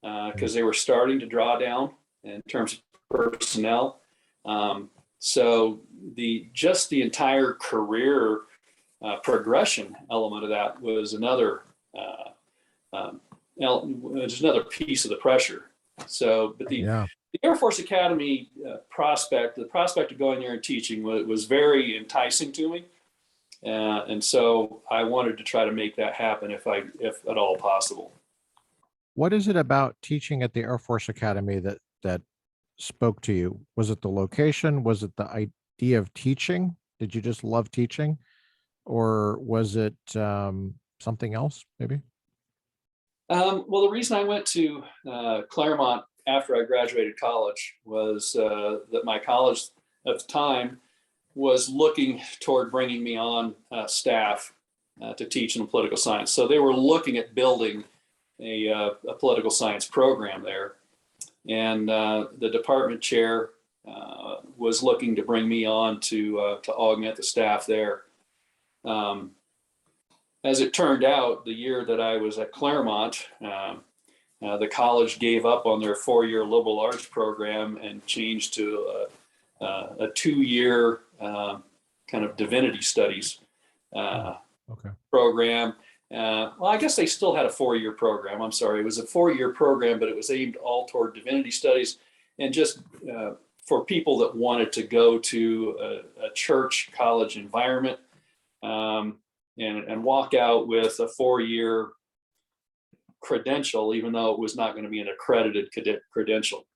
because they were starting to draw down in terms of personnel. So the entire career progression element of that was another piece of the pressure. So, but the Air Force Academy the prospect of going there and teaching was very enticing to me, and so I wanted to try to make that happen if at all possible. What is it about teaching at the Air Force Academy that spoke to you? Was it the location? Was it the idea of teaching? Did you just love teaching, or was it something else maybe? Well, the reason I went to Claremont after I graduated college was that my college at the time was looking toward bringing me on staff to teach in political science. So they were looking at building a political science program there. And the department chair was looking to bring me on to augment the staff there. As it turned out, the year that I was at Claremont, the college gave up on their 4-year liberal arts program and changed to a 2-year kind of divinity studies program. Well, I guess they still had a 4-year program. I'm sorry, it was a 4-year program, but it was aimed all toward divinity studies and just for people that wanted to go to a church college environment and walk out with a 4-year credential, even though it was not going to be an accredited credential.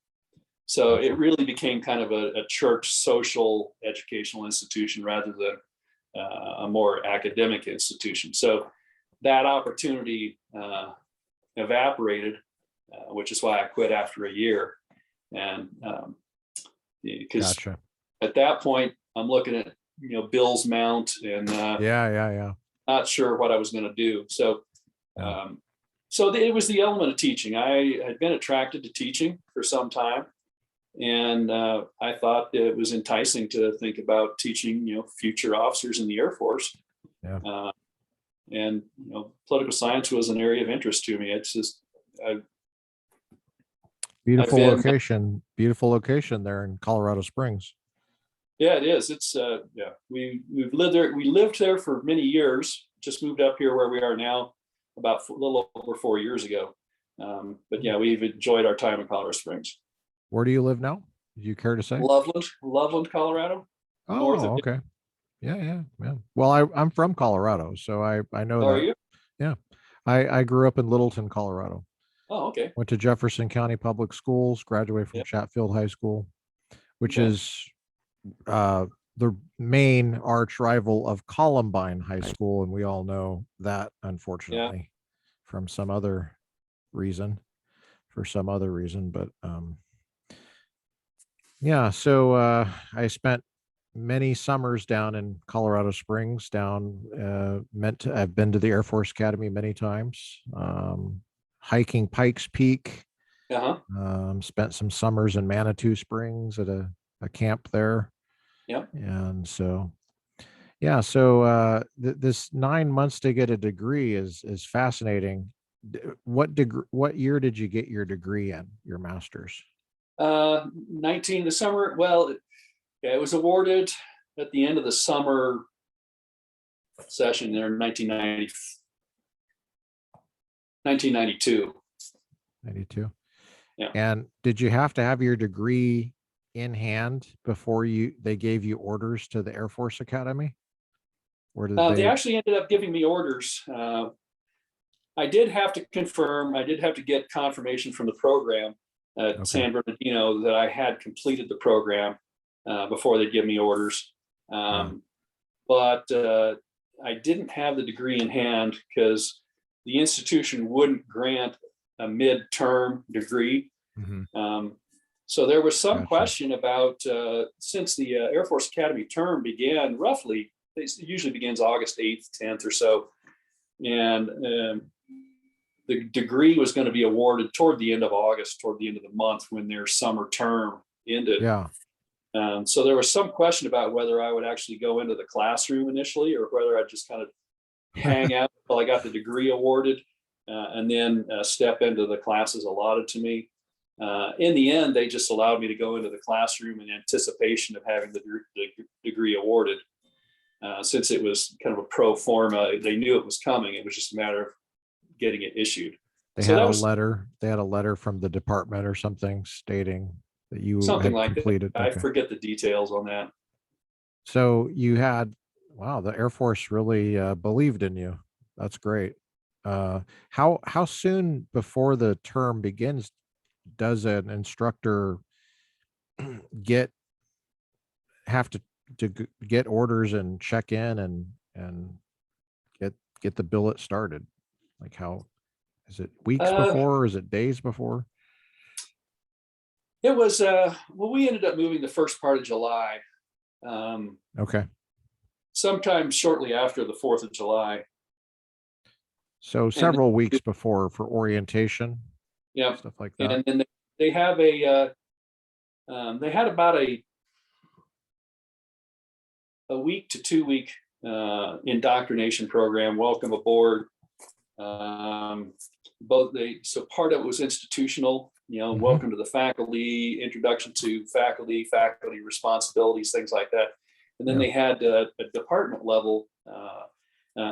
So it really became kind of a church social educational institution rather than a more academic institution. So that opportunity evaporated, which is why I quit after a year. And because at that point, I'm looking at Bill's Mount and Yeah. not sure what I was going to do. So, it was the element of teaching. I had been attracted to teaching for some time, and I thought it was enticing to think about teaching, future officers in the Air Force. Yeah. And political science was an area of interest to me. It's just Beautiful location there in Colorado Springs. Yeah, it is. It's we've lived there. We lived there for many years. Just moved up here where we are now about a little over 4 years ago. But yeah, we've enjoyed our time in Colorado Springs. Where do you live now? Do you care to say? Loveland, Colorado. Oh, okay. Yeah. Well, I'm from Colorado, so I know How that. are you? Yeah. I grew up in Littleton, Colorado. Oh, okay. Went to Jefferson County Public Schools, graduated from Chatfield High School, which is the main arch rival of Columbine High School. And we all know that, unfortunately, for some other reason. But so I spent many summers down in Colorado Springs, I've been to the Air Force Academy many times, hiking Pikes Peak, spent some summers in Manitou Springs at a camp there. And so, this 9 months to get a degree is fascinating. What year did you get your degree in, your master's? 19 the summer. Well, it was awarded at the end of the summer session there in 1992. 92. Yeah. And did you have to have your degree in hand before they gave you orders to the Air Force Academy? Or did they actually ended up giving me orders. I did have to get confirmation from the program at San Bernardino that I had completed the program before they'd give me orders. But I didn't have the degree in hand because the institution wouldn't grant a mid-term degree. So there was some question about, since the Air Force Academy term began roughly, it usually begins August 8th, 10th or so. And the degree was going to be awarded toward the end of August, toward the end of the month when their summer term ended. So there was some question about whether I would actually go into the classroom initially or whether I'd just kind of hang out until I got the degree awarded and then step into the classes allotted to me. In the end, they just allowed me to go into the classroom in anticipation of having the degree awarded. Since it was kind of a pro forma, they knew it was coming. It was just a matter of getting it issued. They had a letter from the department or something stating that you something had like completed. That. I forget the details on that. So you had, the Air Force really believed in you. That's great. How soon before the term begins does an instructor have to get orders and check in and get the billet started? Like, how is it, weeks before, or is it days before? It was we ended up moving the first part of July. Sometime shortly after the 4th of July. So several weeks before for orientation. Stuff like that. And then they have they had about a week to 2 week indoctrination program, welcome aboard. So part of it was institutional, welcome to the faculty, introduction to faculty responsibilities, things like that. And then they had a department level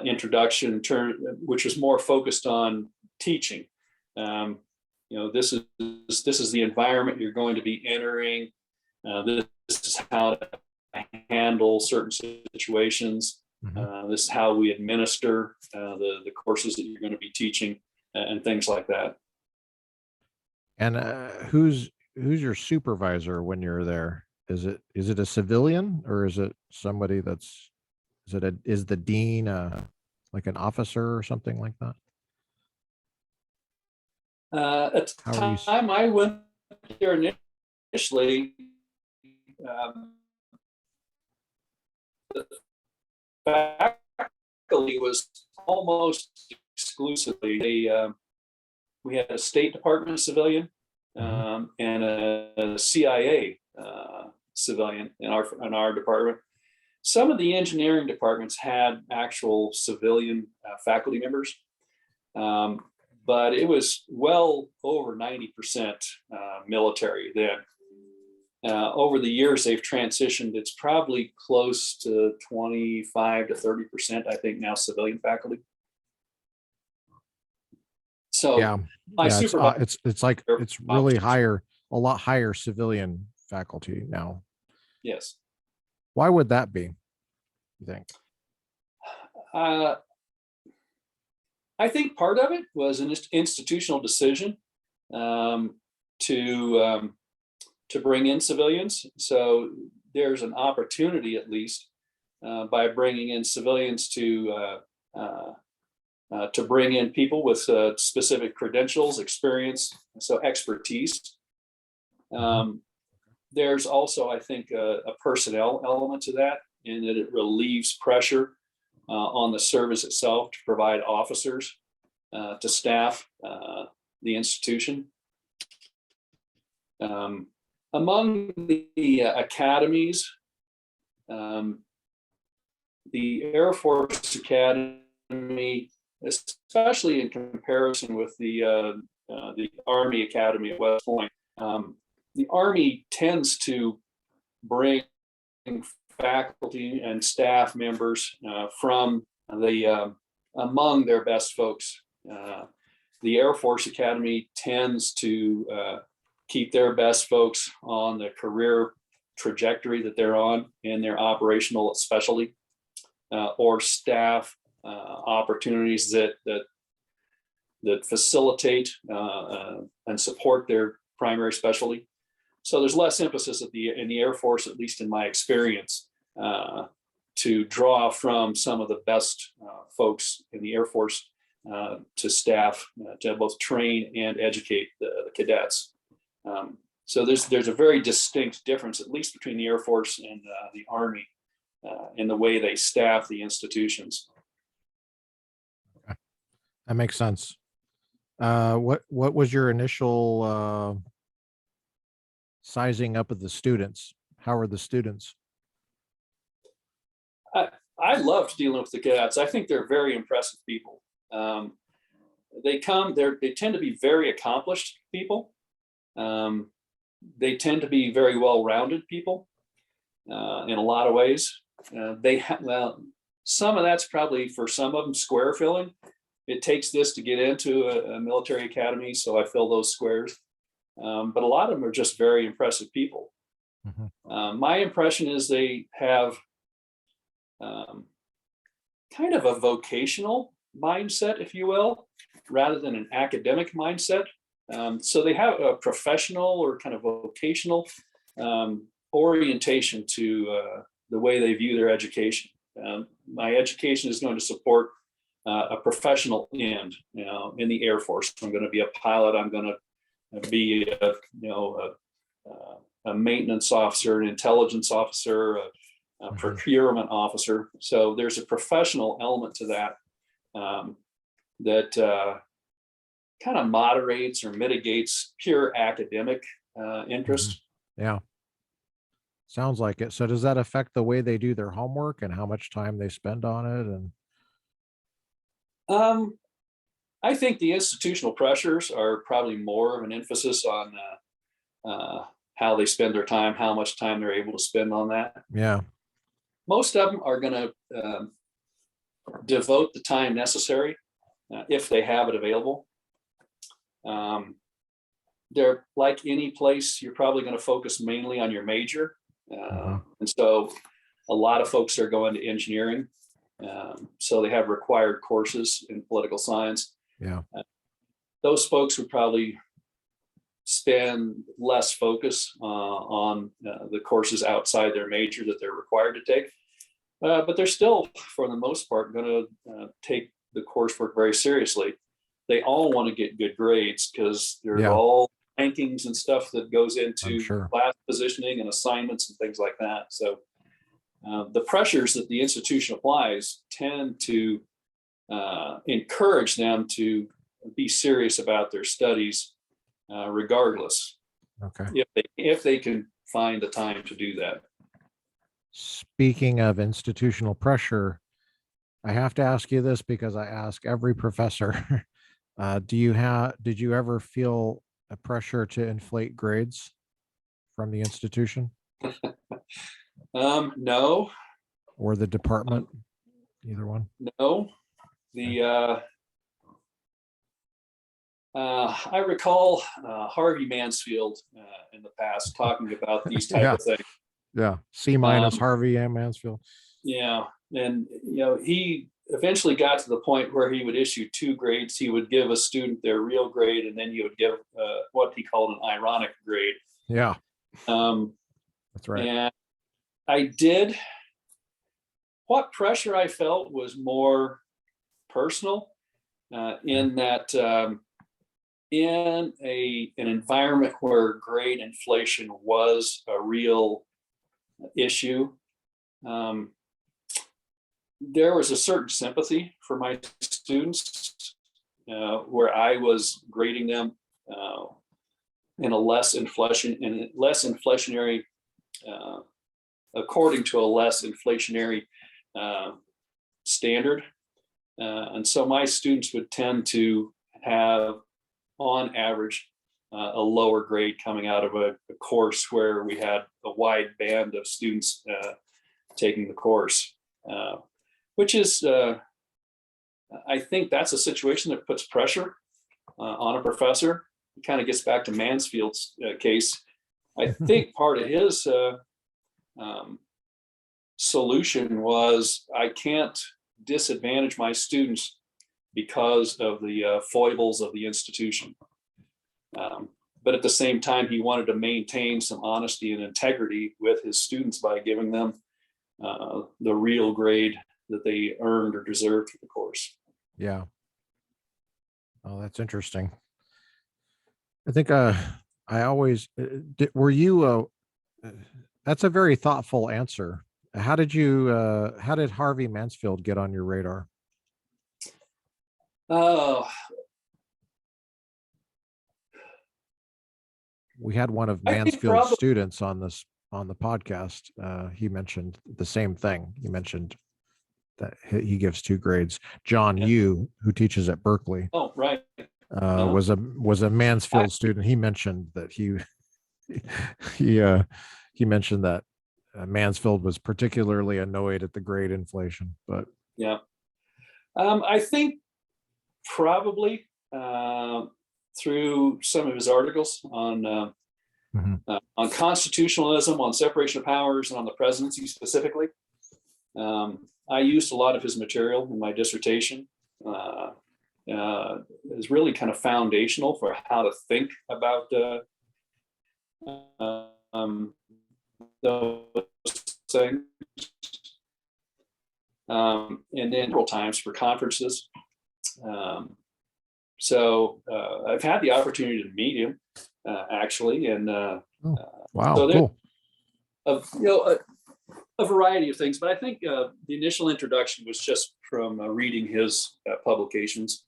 introduction, which was more focused on teaching. This is the environment you're going to be entering. This is how to handle certain situations. This is how we administer the courses that you're going to be teaching and things like that. And who's your supervisor when you're there? Is it a civilian, or is it somebody is the dean like an officer or something like that? At the time I went there initially, the faculty was almost exclusively we had a State Department civilian and a CIA civilian in our department. Some of the engineering departments had actual civilian faculty members, but it was well over 90% military then. Over the years, they've transitioned. It's probably close to 25 to 30%, I think, now civilian faculty. So Yeah, it's like it's really higher, a lot higher civilian faculty now. Yes. Why would that be, you think? I think part of it was an institutional decision to bring in civilians. So there's an opportunity, at least, by bringing in civilians to bring in people with specific credentials, experience, so expertise. There's also, I think, a personnel element to that, in that it relieves pressure on the service itself to provide officers to staff the institution. Among the academies, the Air Force Academy, especially in comparison with the Army Academy at West Point, the Army tends to bring faculty and staff members from among their best folks. The Air Force Academy tends to keep their best folks on the career trajectory that they're on in their operational specialty, or staff opportunities that facilitate and support their primary specialty. So there's less emphasis in the Air Force, at least in my experience, to draw from some of the best folks in the Air Force to staff, to both train and educate the cadets. So there's a very distinct difference, at least between the Air Force and the Army, in the way they staff the institutions. Okay. That makes sense. What was your initial sizing up of the students? How are the students? I loved dealing with the cadets. I think they're very impressive people. They tend to be very accomplished people. They tend to be very well-rounded people in a lot of ways. Some of that's probably, for some of them, square filling. It takes this to get into a military academy, so I fill those squares. But a lot of them are just very impressive people. My impression is they have kind of a vocational mindset, if you will, rather than an academic mindset. So they have a professional or kind of vocational orientation to the way they view their education. My education is going to support a professional end, in the Air Force. I'm going to be a pilot. I'm going to be a maintenance officer, an intelligence officer, a procurement officer. So there's a professional element to that that kind of moderates or mitigates pure academic interest. Yeah. Sounds like it. So does that affect the way they do their homework and how much time they spend on it? And I think the institutional pressures are probably more of an emphasis on how they spend their time, how much time they're able to spend on that. Yeah. Most of them are going to devote the time necessary if they have it available. They're like any place, you're probably going to focus mainly on your major. And so a lot of folks are going to engineering. So they have required courses in political science. Yeah. Those folks would probably spend less focus on the courses outside their major that they're required to take. But they're still, for the most part, going to take the coursework very seriously. They all want to get good grades because there's all rankings and stuff that goes into class positioning and assignments and things like that. So the pressures that the institution applies tend to encourage them to be serious about their studies, regardless, Okay. if they can find the time to do that. Speaking of institutional pressure, I have to ask you this because I ask every professor. Did you ever feel a pressure to inflate grades from the institution No, or the department? Either one. no. The I recall Harvey Mansfield in the past talking about these type Yeah. of things. Yeah. C minus Um, Harvey and Mansfield. Yeah, and he eventually got to the point where he would issue 2 grades. He would give a student their real grade, and then he would give what he called an ironic grade. Yeah, Um, that's right. and I did. What pressure I felt was more personal, in that in an environment where grade inflation was a real issue. There was a certain sympathy for my students, where I was grading them in a less inflationary, according to a less inflationary standard. And so my students would tend to have, on average, a lower grade coming out of a course where we had a wide band of students taking the course. Which is, I think that's a situation that puts pressure on a professor. It kind of gets back to Mansfield's case. I think part of his solution was, I can't disadvantage my students because of the foibles of the institution. But at the same time, he wanted to maintain some honesty and integrity with his students by giving them the real grade that they earned or deserved for the course. Yeah. Oh, that's interesting. I think I always were you that's a very thoughtful answer. How did Harvey Mansfield get on your radar? Oh, We had one of I think Mansfield's probably, students on the podcast. He mentioned the same thing. He mentioned that he gives 2 grades. John yeah. Yu, who teaches at Berkeley, Oh, right. was a Mansfield student. He mentioned that he mentioned that Mansfield was particularly annoyed at the grade inflation. But Yeah. I think probably through some of his articles on constitutionalism, on separation of powers, and on the presidency specifically. I used a lot of his material in my dissertation. Is really kind of foundational for how to think about those things. And then several times for conferences. So I've had the opportunity to meet him actually, and wow, so cool. A variety of things. But I think the initial introduction was just from reading his publications.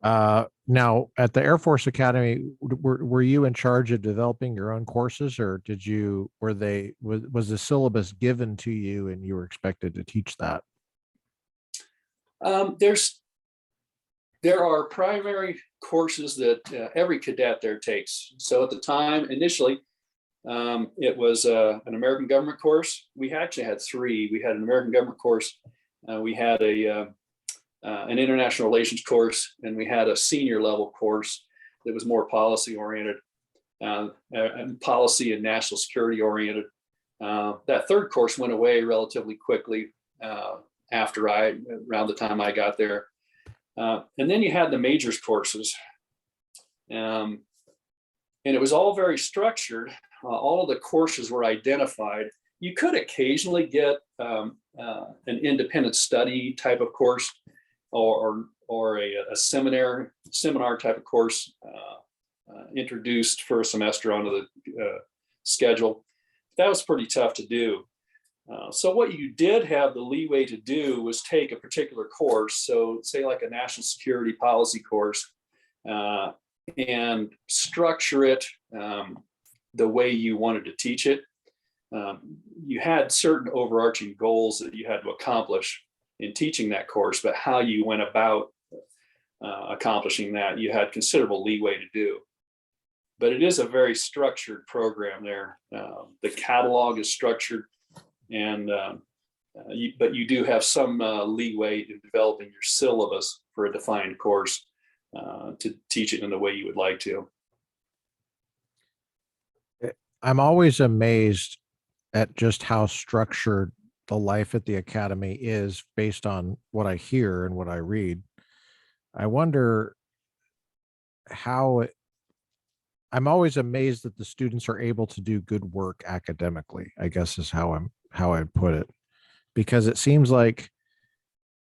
Now at the Air Force Academy, were you in charge of developing your own courses, or was the syllabus given to you and you were expected to teach that? There are primary courses that every cadet there takes. So at the time, initially, it was an American government course. We actually had 3. We had an American government course. We had an international relations course, and we had a senior level course that was more policy oriented, and policy and national security oriented. That third course went away relatively quickly around the time I got there. And then you had the majors courses. And it was all very structured. All of the courses were identified. You could occasionally get an independent study type of course, or a seminar type of course introduced for a semester onto the schedule. that was pretty tough to do. So what you did have the leeway to do was take a particular course. So say like a national security policy course, and structure it the way you wanted to teach it. You had certain overarching goals that you had to accomplish in teaching that course, but how you went about accomplishing that, you had considerable leeway to do. But it is a very structured program there. The catalog is structured, and but you do have some leeway in developing your syllabus for a defined course to teach it in the way you would like to. I'm always amazed at just how structured the life at the academy is based on what I hear and what I read. I wonder how I'm always amazed that the students are able to do good work academically, I guess is how I'd put it, because it seems like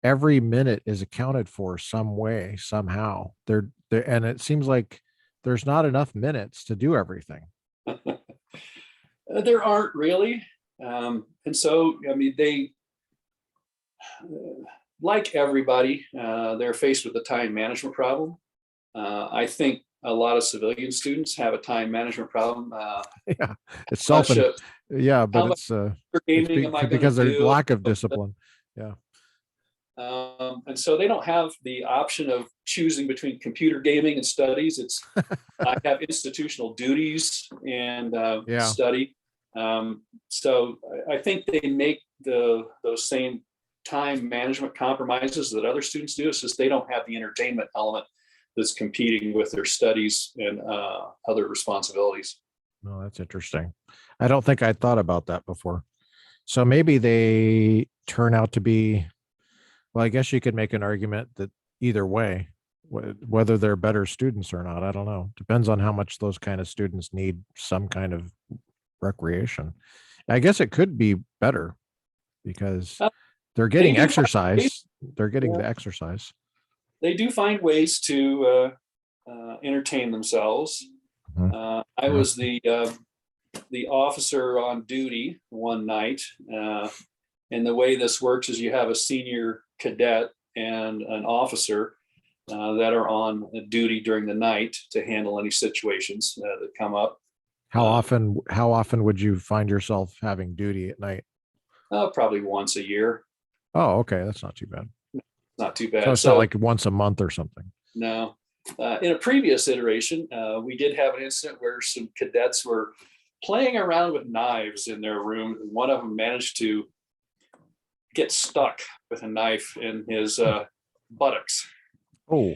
every minute is accounted for some way, somehow. And it seems like there's not enough minutes to do everything. There aren't really. And so, I mean, they, like everybody, they're faced with a time management problem. I think a lot of civilian students have a time management problem. Yeah, it's self, yeah, but it's because there's lack of discipline. Yeah. And so they don't have the option of choosing between computer gaming and studies. It's I have institutional duties and study. So I think they make those same time management compromises that other students do. It's just they don't have the entertainment element that's competing with their studies and other responsibilities. No, that's interesting. I don't think I'd thought about that before. So maybe they turn out to be, well, I guess you could make an argument that either way, whether they're better students or not, I don't know. Depends on how much those kind of students need some kind of recreation. I guess it could be better because they're getting exercise. They're getting the exercise. They do find ways to entertain themselves. I was the officer on duty one night, and the way this works is you have a senior cadet and an officer that are on duty during the night to handle any situations that come up. How often would you find yourself having duty at night? Probably once a year. Oh, okay, that's not too bad. Not too bad. So it's not like once a month or something. No. In a previous iteration, we did have an incident where some cadets were playing around with knives in their room. And one of them managed to get stuck with a knife in his buttocks. Oh.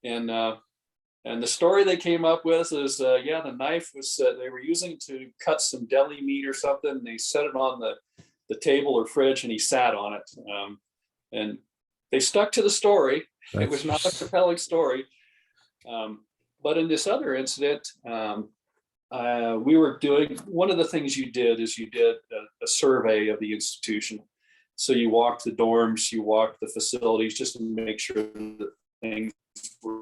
And the story they came up with is, the knife was they were using to cut some deli meat or something. And they set it on the table or fridge, and he sat on it. And they stuck to the story. It was not a compelling story. But in this other incident, we were doing, one of the things you did is you did a survey of the institution. So you walked the dorms, you walked the facilities just to make sure that things were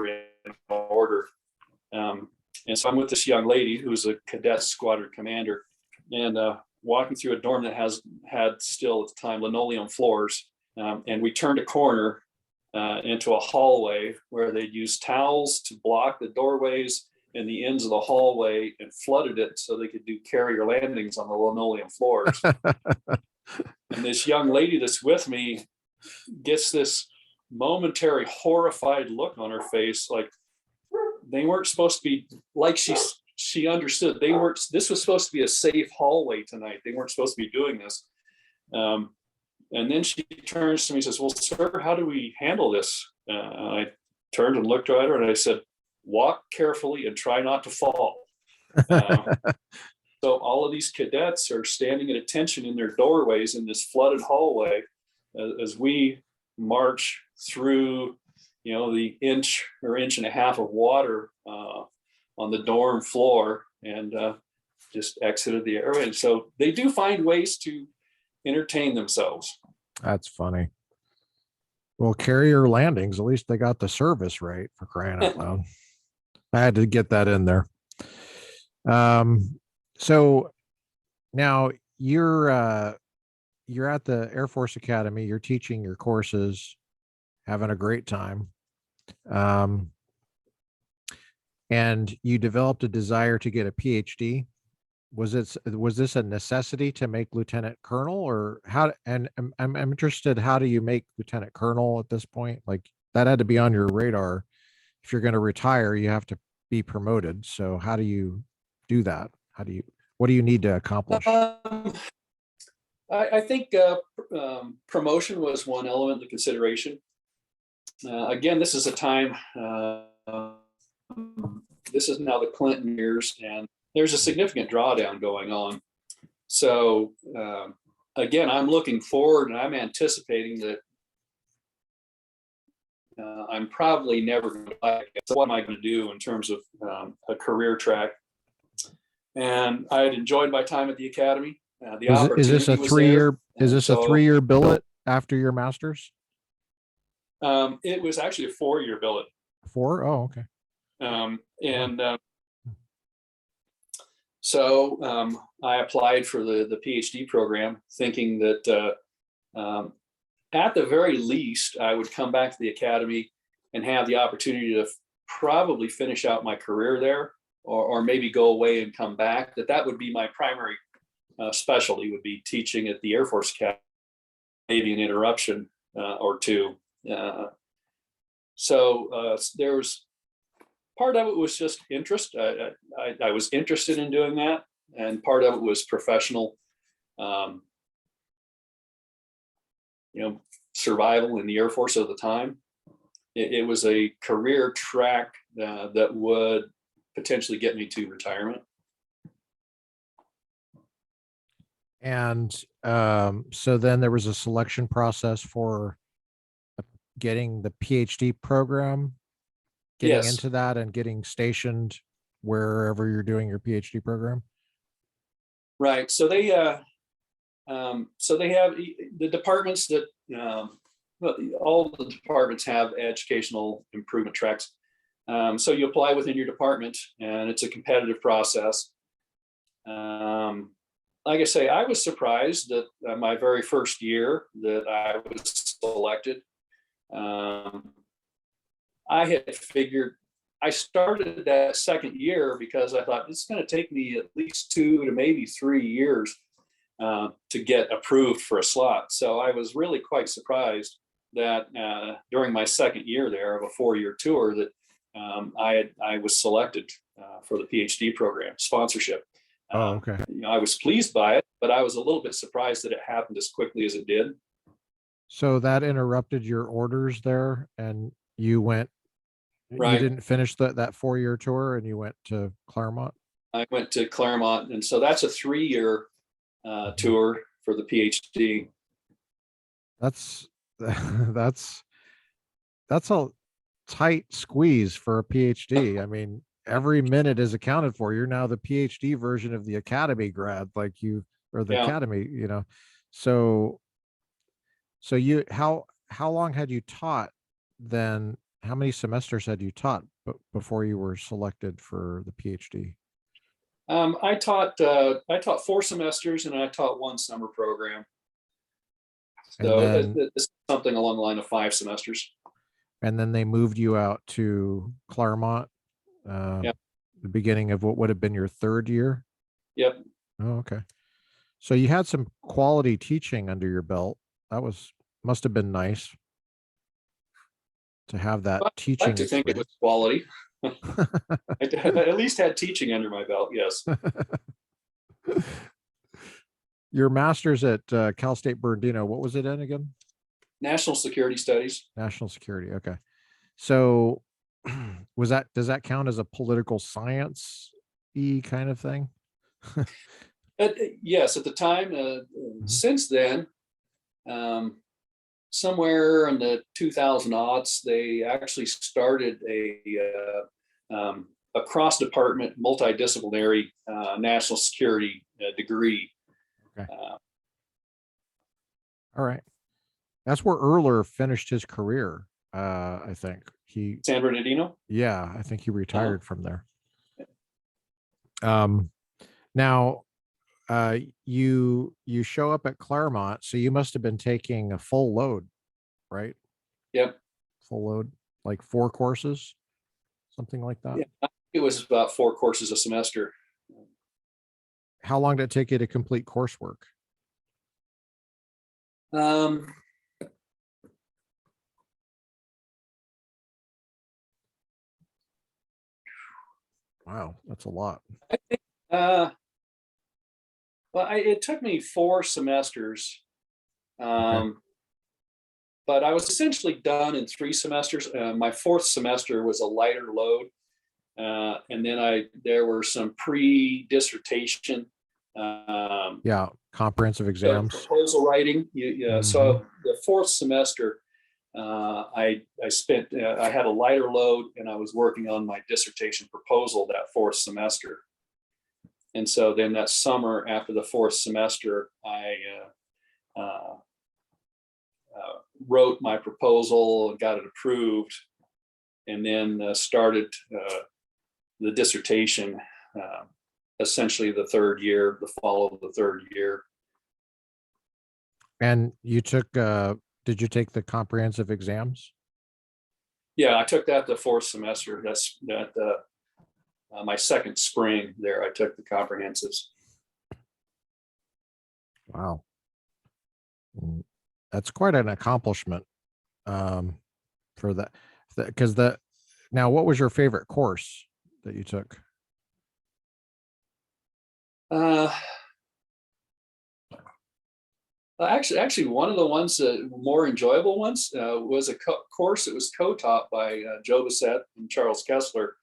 in order. And so I'm with this young lady who's a cadet squadron commander, and walking through a dorm that had still at the time linoleum floors. And we turned a corner into a hallway where they'd used towels to block the doorways and the ends of the hallway and flooded it so they could do carrier landings on the linoleum floors. And this young lady that's with me gets this momentary horrified look on her face, like they weren't supposed to be, like she understood this was supposed to be a safe hallway tonight. They weren't supposed to be doing this. And then she turns to me and says, "Well, sir, how do we handle this?" I turned and looked at her and I said, "Walk carefully and try not to fall." So all of these cadets are standing at attention in their doorways in this flooded hallway as we march through, the inch or inch and a half of water on the dorm floor, and just exited the area. And so they do find ways to entertain themselves. That's funny. Well, carrier landings, at least they got the service right, for crying out loud. I had to get that in there. So Now you're at the Air Force Academy, you're teaching your courses, having a great time. And you developed a desire to get a PhD. Was this a necessity to make lieutenant colonel, or how? And I'm interested, how do you make lieutenant colonel at this point? Like, that had to be on your radar. If you're going to retire, you have to be promoted. So how do you do that? What do you need to accomplish? Um, I think promotion was one element of consideration. Again, this is a time, this is now the Clinton years, and there's a significant drawdown going on. So again, I'm looking forward and I'm anticipating that I'm probably never going to buy it. So what am I going to do in terms of a career track? And I had enjoyed my time at the academy. The Is this opportunity a was there. 3 year? Is this a So 3 year billet after your master's? it was actually a 4-year billet. 4? Oh, okay. And so I applied for the PhD program, thinking that at the very least, I would come back to the academy and have the opportunity to probably finish out my career there, or maybe go away and come back. That would be my primary specialty, would be teaching at the Air Force Academy, maybe an interruption or two. So there was part of it was just interest. I was interested in doing that, and part of it was professional, survival in the Air Force at the time. It was a career track that would potentially get me to retirement. And so then there was a selection process for getting the PhD program, getting Yes, into that and getting stationed wherever you're doing your PhD program. right. So they have the departments that all the departments have educational improvement tracks. So you apply within your department, and it's a competitive process. Like I say, I was surprised that my very first year that I was selected. I had figured, I started that second year because I thought it's going to take me at least 2 to maybe 3 years to get approved for a slot. So I was really quite surprised that during my second year there of a 4-year tour that I was selected for the PhD program sponsorship. Oh, okay. I was pleased by it, but I was a little bit surprised that it happened as quickly as it did. So that interrupted your orders there, and you Right. didn't finish that 4-year tour, and you went to Claremont. I went to Claremont, and so that's a 3-year tour for the PhD. That's that's a tight squeeze for a PhD. I mean, every minute is accounted for. You're now the PhD version of the academy grad, or the Yeah. academy, So how long had you taught then? How many semesters had you taught before you were selected for the PhD? I taught 4 semesters, and I taught 1 summer program. And So then it's something along the line of 5 semesters. they moved you out to Claremont, Yeah. the beginning of what would have been your 3rd year. Yep. Oh, okay. So you had some quality teaching under your belt. That must have been nice to have that Well, I teaching like to think it was experience. quality. I at least had teaching under my belt. Yes. Your master's at Cal State Bernardino, what was it in again? National Security Studies. National Security. Okay. So does that count as a political science-y kind of thing? Yes, at the time. Since then, somewhere in the 2000 aughts, they actually started a cross-department, multidisciplinary national security degree. Okay. All right. That's where Erler finished his career. I think San Bernardino. Yeah, I think he retired from there. Now, you show up at Claremont, so you must have been taking a full load, right? Yep. Full load, like 4 courses, something like that. Yeah. It was about 4 courses a semester. How long did it take you to complete coursework? Um, Wow, that's a lot. I think, it took me 4 semesters, Okay. but I was essentially done in 3 semesters. My 4th semester was a lighter load, and then there were some pre-dissertation Yeah, comprehensive exams. proposal writing. Mhm. So the 4th semester, I spent I had a lighter load, and I was working on my dissertation proposal that 4th semester. And so then that summer after the 4th semester, I wrote my proposal and got it approved, and then started the dissertation essentially the 3rd year, the fall of the 3rd year. And you took, did you take the comprehensive exams? Yeah, I took that the 4th semester. That's my 2nd spring there. I took the comprehensives. Wow. That's quite an accomplishment for that. Because now, what was your favorite course that you took? Actually, one of the ones more enjoyable ones was a course that was co-taught by Joe Bessette and Charles Kessler.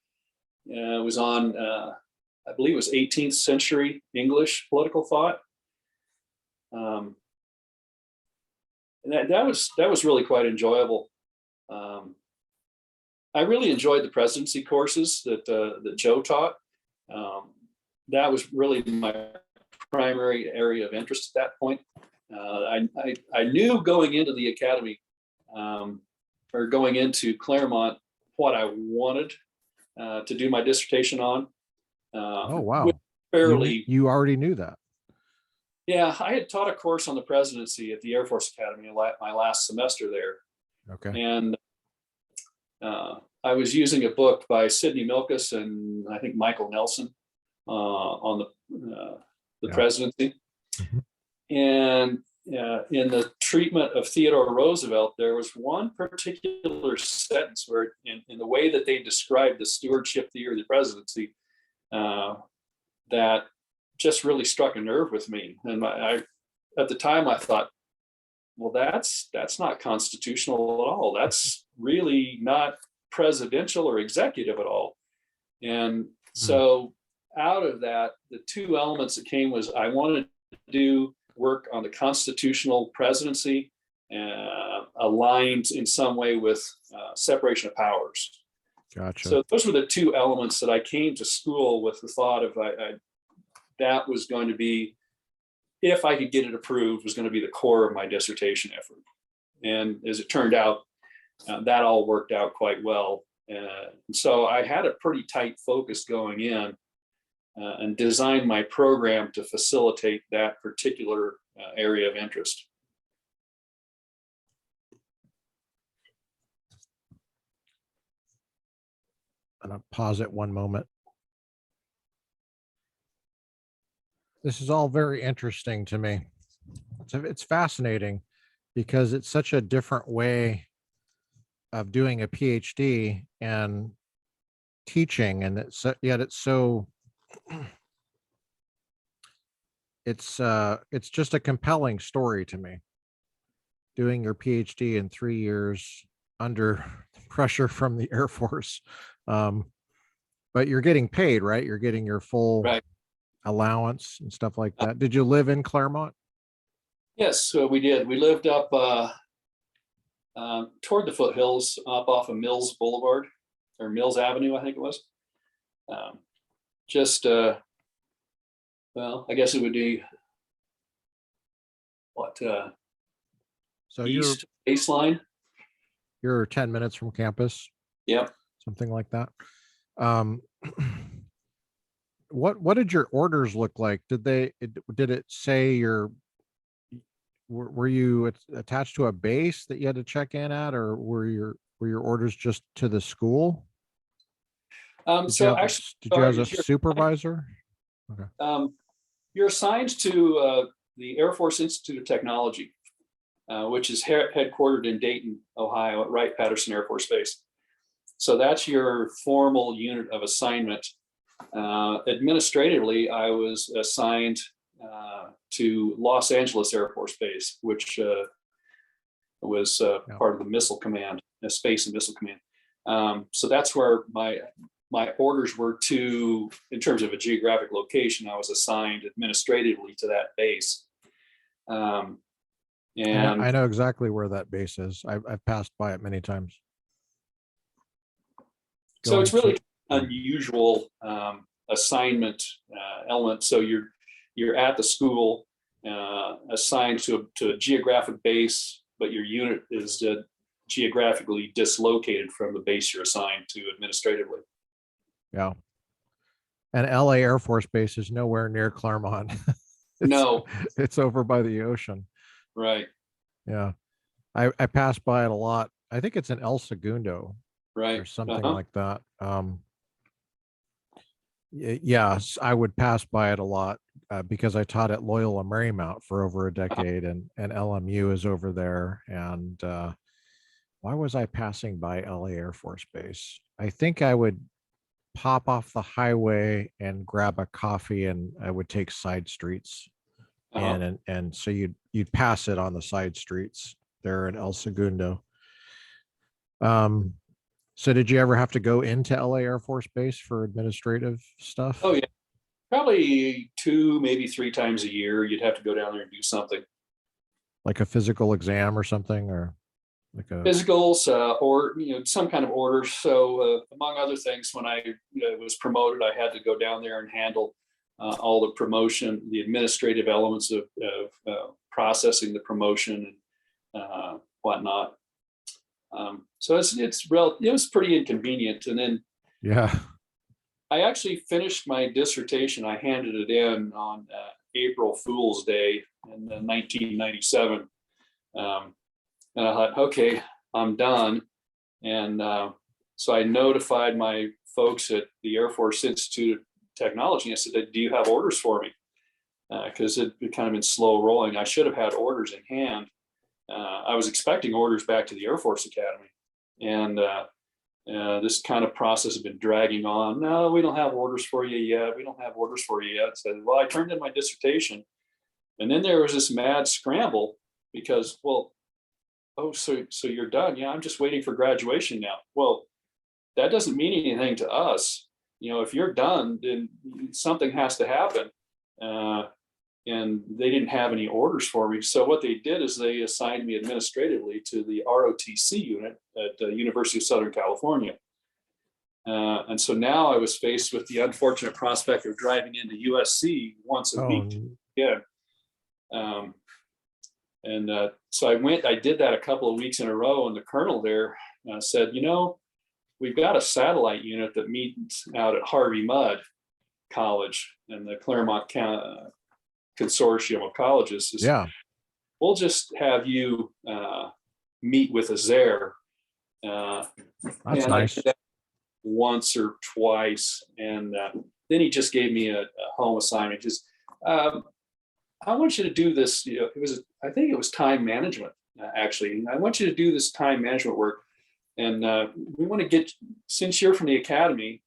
It was on, I believe it was 18th century English political thought. And that was really quite enjoyable. I really enjoyed the presidency courses that Joe taught. That was really my primary area of interest at that point. I knew going into the academy or going into Claremont what I wanted to do my dissertation on. Oh, wow. Fairly. You already knew that. Yeah, I had taught a course on the presidency at the Air Force Academy my last semester there. Okay. And I was using a book by Sidney Milkus and I think Michael Nelson on the presidency. Mm-hmm. And in the treatment of Theodore Roosevelt, there was one particular sentence where, in the way that they described the stewardship theory of the presidency, that just really struck a nerve with me. And at the time, I thought, well, that's not constitutional at all. That's really not presidential or executive at all. And so out of that, the 2 elements that came was I wanted to do work on the constitutional presidency aligned in some way with separation of powers. Gotcha. So those were the 2 elements that I came to school with the thought of that was going to be, if I could get it approved, was going to be the core of my dissertation effort. And as it turned out, that all worked out quite well. So I had a pretty tight focus going in and designed my program to facilitate that particular area of interest. I'm going to pause it one moment. This is all very interesting to me. It's fascinating because it's such a different way of doing a PhD and teaching, and yet it's so it's just a compelling story to me. Doing your PhD in 3 years under pressure from the Air Force, but you're getting paid, right? You're getting your full allowance and stuff like that. Did you live in Claremont? Yes, so we did. We lived up toward the foothills, up off of Mills Boulevard or Mills Avenue, I think it was. Well, I guess it would be what So east baseline. You're 10 minutes from campus. Yep. Something like that. what did your orders look like? Did it say were you attached to a base that you had to check in at, or were your orders just to the school? So actually, Did you have sorry, a supervisor? Okay. you're assigned to the Air Force Institute of Technology, which is headquartered in Dayton, Ohio, at Wright-Patterson Air Force Base. So that's your formal unit of assignment. Administratively, I was assigned to Los Angeles Air Force Base, which was part of the Missile Command, Space and Missile Command. So that's where my orders were to, in terms of a geographic location. I was assigned administratively to that base. And I know exactly where that base is. I've passed by it many times. So it's really unusual assignment element. So you're at the school, assigned to a geographic base, but your unit is geographically dislocated from the base you're assigned to administratively. Yeah. And LA Air Force Base is nowhere near Claremont. No, it's over by the ocean. Right. Yeah. I pass by it a lot. I think it's in El Segundo. Right. Or something like that. Yes, I would pass by it a lot because I taught at Loyola Marymount for over a decade, and LMU is over there. And why was I passing by LA Air Force Base? I think I would pop off the highway and grab a coffee, and I would take side streets. And so you'd pass it on the side streets there in El Segundo. So did you ever have to go into LA Air Force Base for administrative stuff? Oh, yeah. Probably 2, maybe 3 times a year. You'd have to go down there and do something. Like a physical exam or something, or like a physicals or some kind of orders. So among other things, when I was promoted, I had to go down there and handle all the promotion, the administrative elements of processing the promotion and whatnot. So it was pretty inconvenient. And then I actually finished my dissertation. I handed it in on April Fool's Day in 1997. And I thought, okay, I'm done. And so I notified my folks at the Air Force Institute of Technology. I said, do you have orders for me? Because it kind of been slow rolling. I should have had orders in hand. I was expecting orders back to the Air Force Academy. And this kind of process has been dragging on. No, we don't have orders for you yet. We don't have orders for you yet. So, well, I turned in my dissertation. And then there was this mad scramble because, well, oh, so you're done. Yeah, I'm just waiting for graduation now. Well, that doesn't mean anything to us. If you're done, then something has to happen. And they didn't have any orders for me. So what they did is they assigned me administratively to the ROTC unit at the University of Southern California. And so now I was faced with the unfortunate prospect of driving into USC once a week. Yeah. So I did that a couple of weeks in a row, and the colonel there said, we've got a satellite unit that meets out at Harvey Mudd College and the Claremont Consortium of colleges. We'll just have you meet with us there. That's nice. Once or twice, and then he just gave me a home assignment. Just I want you to do this. I think it was time management actually. I want you to do this time management work, and we want to get, since you're from the academy,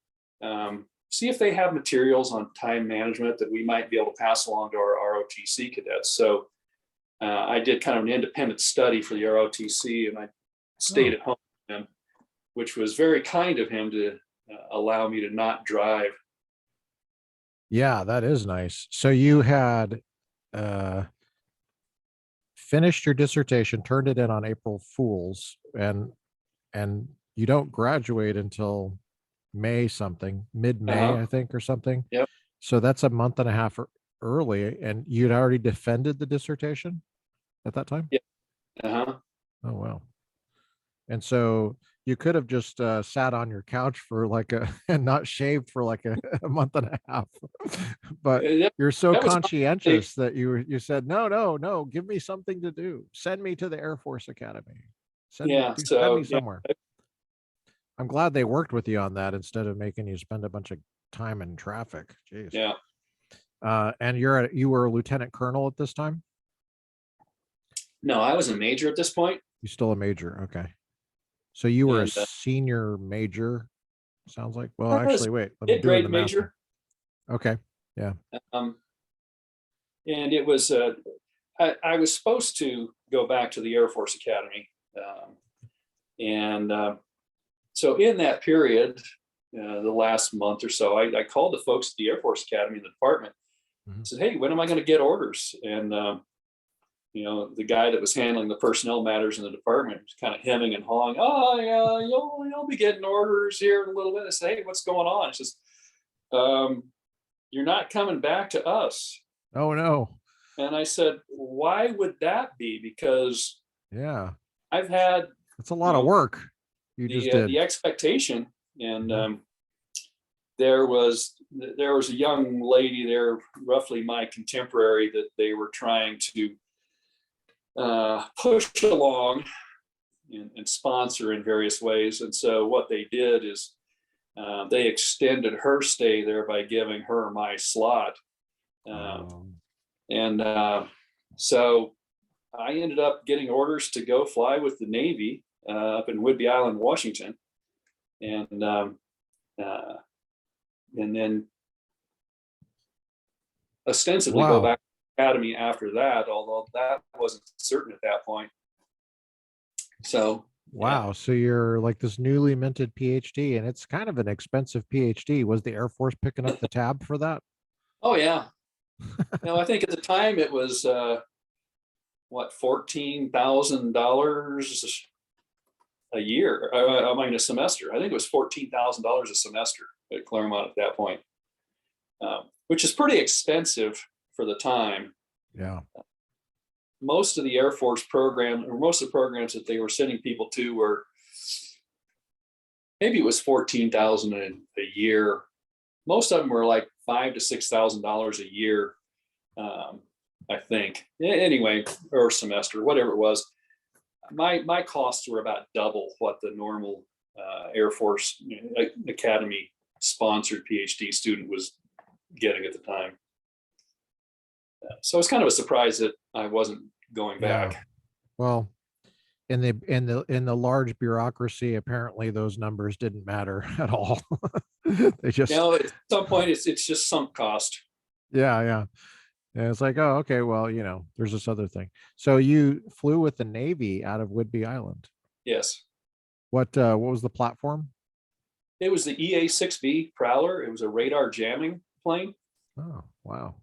see if they have materials on time management that we might be able to pass along to our ROTC cadets. So I did kind of an independent study for the ROTC, and I stayed at home with him, which was very kind of him to allow me to not drive. Yeah, that is nice. So you had finished your dissertation, turned it in on April Fool's, and you don't graduate until mid-May, I think, or something. Yep. So that's a month and a half early, and you'd already defended the dissertation at that time? Yeah. Oh, wow. And so you could have just sat on your couch for like and not shaved for like a month and a half. But That, you're so that was my mistake. conscientious that you said, no, no, no, give me something to do. Send me to the Air Force Academy. Yeah. Send me So yeah, somewhere. I'm glad they worked with you on that instead of making you spend a bunch of time in traffic. Jeez. yeah. And you were a lieutenant colonel at this time? No, I was a major at this point, You still a major? Okay. So you were a and senior major, sounds like. Well, I was actually, wait, I'm doing the mid-grade math. major. Okay. Yeah. Um, and it was I was supposed to go back to the Air Force Academy, and so in that period, the last month or so, I called the folks at the Air Force Academy in the department. Mhm. Said, "Hey, when am I going to get orders?" And the guy that was handling the personnel matters in the department was kind of hemming and hawing. "Oh, yeah, you'll be getting orders here in a little bit." I said, "Hey, what's going on?" It's just, "You're not coming back to us." Oh no. And I said, "Why would that be? Because Yeah. I've had, It's a you lot of know, work you just did. the expectation, and Mhm. there was a young lady there, roughly my contemporary, that they were trying to push along and sponsor in various ways. And so what they did is they extended her stay there by giving her my slot. Um, Um, and so I ended up getting orders to go fly with the Navy up in Whidbey Island, Washington, and uh, and then ostensibly go wow. back to the academy after that, although that wasn't certain at that point. So yeah. Wow. So you're like this newly minted PhD, and it's kind of an expensive PhD. Was the Air Force picking up the tab for that? Oh yeah. I think at the time it was what, $14,000 a year. I mean a semester. I think it was $14,000 a semester at Claremont at that point, which is pretty expensive for the time. Yeah. Most of the Air Force program, or most of the programs that they were sending people to, were maybe it was 14,000 a year. Most of them were like $5,000 to $6,000 a year, I think. Anyway, or semester, whatever it was. My costs were about double what the normal Air Force Academy sponsored PhD student was getting at the time. So it's kind of a surprise that I wasn't going Yeah. back. Well, in the large bureaucracy, apparently those numbers didn't matter at all. They just At some point, it's just sunk cost. yeah, yeah. And it's like, oh, okay, well, there's this other thing. So you flew with the Navy out of Whidbey Island. Yes, What was the platform? it was the EA-6B Prowler. It was a radar jamming plane. Oh, wow.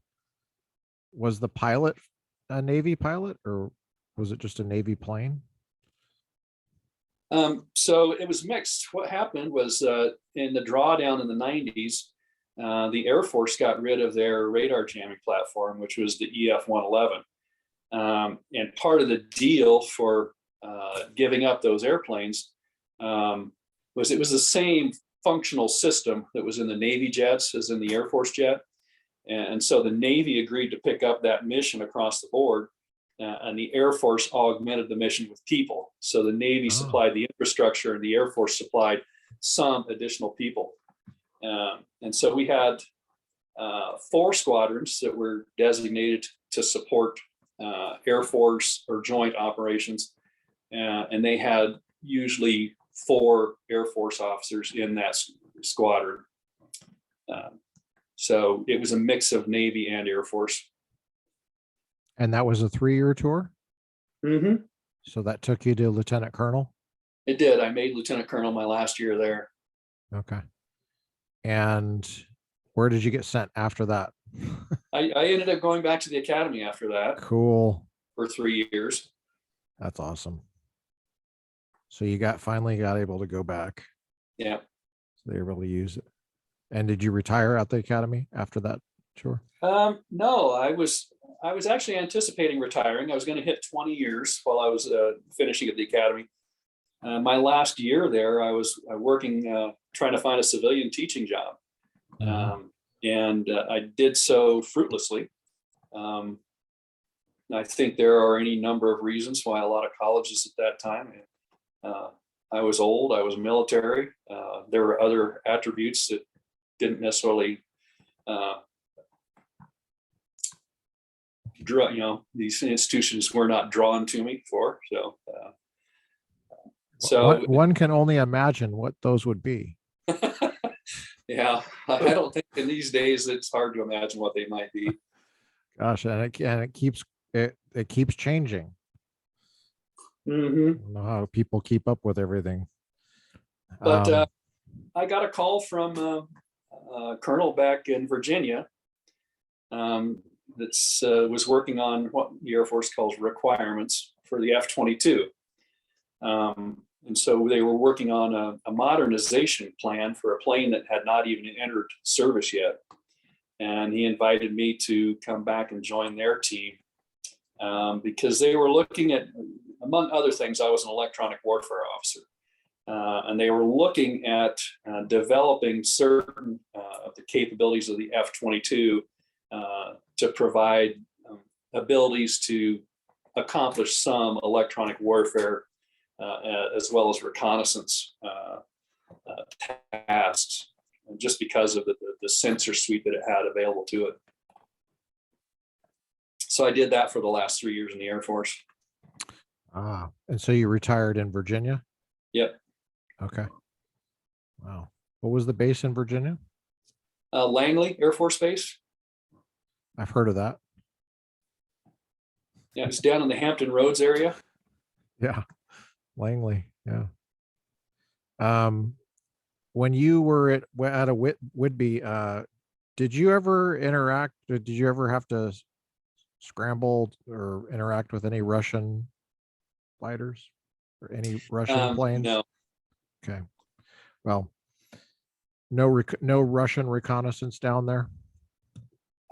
Was the pilot a Navy pilot, or was it just a Navy plane? So it was mixed. What happened was in the drawdown in the 90s, the Air Force got rid of their radar jamming platform, which was the EF-111. And part of the deal for giving up those airplanes was it was the same functional system that was in the Navy jets as in the Air Force jet. And so the Navy agreed to pick up that mission across the board. And the Air Force augmented the mission with people. So the Navy Oh, supplied the infrastructure and the Air Force supplied some additional people. And so we had 4 squadrons that were designated to support Air Force or joint operations. And they had usually 4 Air Force officers in that squadron. So it was a mix of Navy and Air Force. and that was a 3-year tour. Mm-hmm. So that took you to lieutenant colonel. It did. I made lieutenant colonel my last year there. Okay. And where did you get sent after that? I ended up going back to the academy after that Cool. for 3 years. That's awesome. So you finally got able to go back. Yeah. So they were able to use it. And did you retire at the academy after that? Sure. No, I was actually anticipating retiring. I was going to hit 20 years while I was finishing at the academy. My last year there, I was working, trying to find a civilian teaching job. And I did so fruitlessly. I think there are any number of reasons why a lot of colleges at that time. I was old, I was military. There were other attributes that didn't necessarily draw, these institutions were not drawn to me for. So one can only imagine what those would be. yeah, I don't think in these days it's hard to imagine what they might be. Gosh, and it keeps changing. I don't know how people keep up with everything. But I got a call from a colonel back in Virginia that was working on what the Air Force calls requirements for the F-22. And so they were working on a modernization plan for a plane that had not even entered service yet. And he invited me to come back and join their team because they were looking at, among other things, I was an electronic warfare officer. And they were looking at developing certain of the capabilities of the F-22 to provide abilities to accomplish some electronic warfare as well as reconnaissance tasks, just because of the sensor suite that it had available to it. So I did that for the last 3 years in the Air Force. And so you retired in Virginia? Yep. Okay. Wow. What was the base in Virginia? Langley Air Force Base. I've heard of that. Yeah, it's down in the Hampton Roads area. Yeah. Langley. Yeah. When you were at a Whitby, did you ever interact? Did you ever have to scramble or interact with any Russian fighters or any Russian planes? No. Okay. Well, no Russian reconnaissance down there.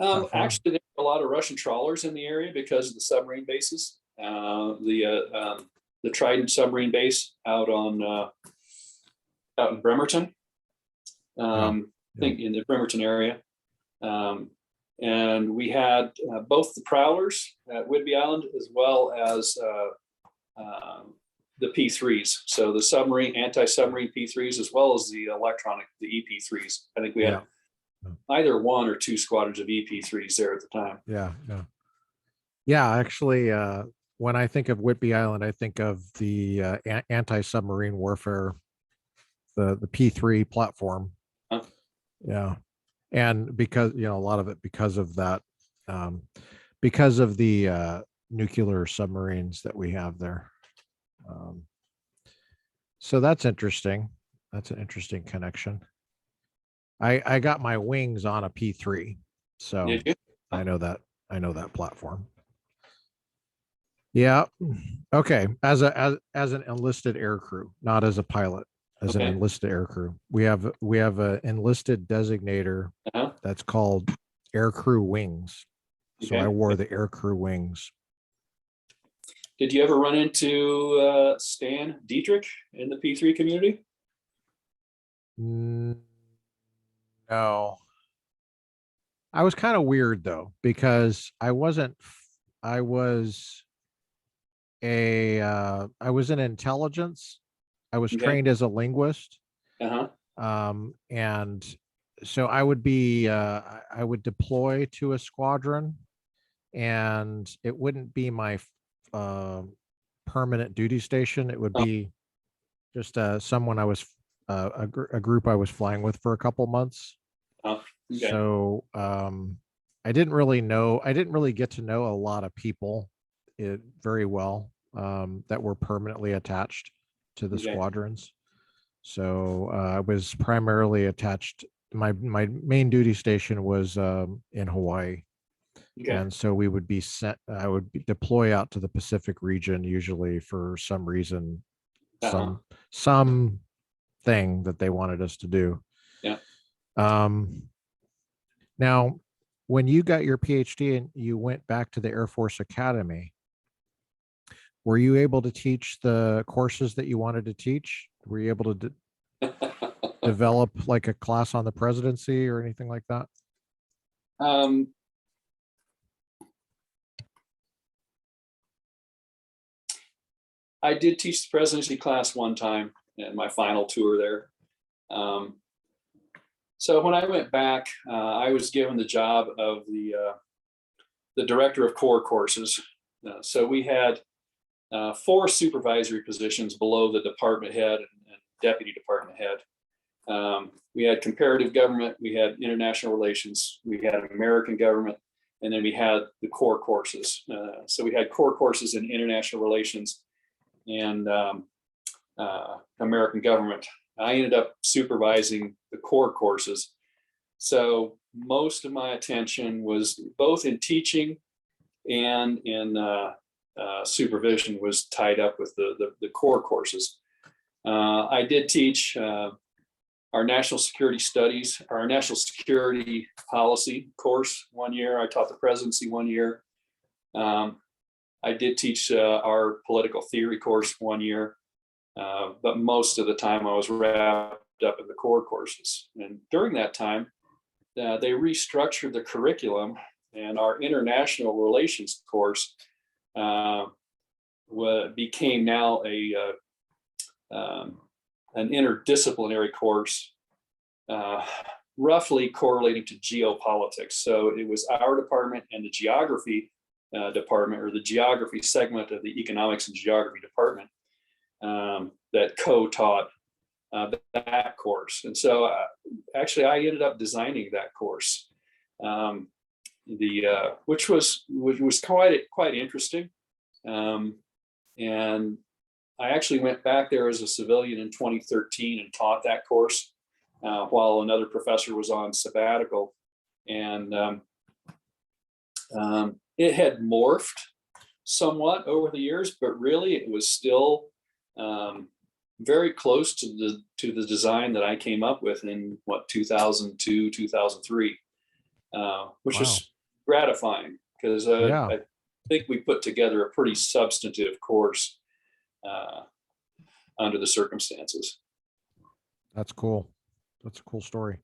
Actually, there are a lot of Russian trawlers in the area because of the submarine bases. The Trident submarine base out in Bremerton, I think in the Bremerton area. And we had both the prowlers at Whidbey Island as well as the P3s. So the submarine, anti-submarine P3s, as well as the EP3s. I think we had either one or two squadrons of EP3s there at the time. Yeah. Actually, when I think of Whidbey Island, I think of the anti-submarine warfare, the P3 platform. Yeah. And because, a lot of it because of that, because of the nuclear submarines that we have there. So that's interesting. That's an interesting connection. I got my wings on a P3, so I know that platform. Yeah. Okay. As an enlisted air crew, not as a pilot, as an enlisted air crew. We have an enlisted designator that's called air crew wings. So I wore the air crew wings. Did you ever run into Stan Dietrich in the P3 community? No. I was kind of weird though, because I was in intelligence. I was trained as a linguist. And so I would deploy to a squadron, and it wouldn't be my permanent duty station. It would be just someone I was a group I was flying with for a couple months. So I didn't really get to know a lot of people very well that were permanently attached to the squadrons. So I was primarily attached. My main duty station was in Hawaii. And so we would be I would deploy out to the Pacific region, usually for some reason, some thing that they wanted us to do. Now, when you got your PhD and you went back to the Air Force Academy, Were you able to teach the courses that you wanted to teach? Were you able to develop like a class on the presidency or anything like that? Um, I did teach the presidency class one time in my final tour there. So when I went back, I was given the job of the director of core courses. So we had 4 supervisory positions below the department head and deputy department head. We had comparative government, we had international relations, we had American government, and then we had the core courses. So we had core courses in international relations and American government. I ended up supervising the core courses. So most of my attention was both in teaching and in supervision was tied up with the core courses. I did teach our national security studies, our national security policy course one year. I taught the presidency one year. I did teach our political theory course one year, but most of the time I was wrapped up in the core courses. And during that time, they restructured the curriculum, and our international relations course became now an interdisciplinary course, roughly correlating to geopolitics. So it was our department and the geography department, or the geography segment of the economics and geography department, that co-taught that course. And so actually I ended up designing that course, which was quite interesting. And I actually went back there as a civilian in 2013 and taught that course while another professor was on sabbatical. And it had morphed somewhat over the years, but really it was still very close to the design that I came up with in 2002, 2003, which was gratifying because I think we put together a pretty substantive course under the circumstances. That's cool. That's a cool story.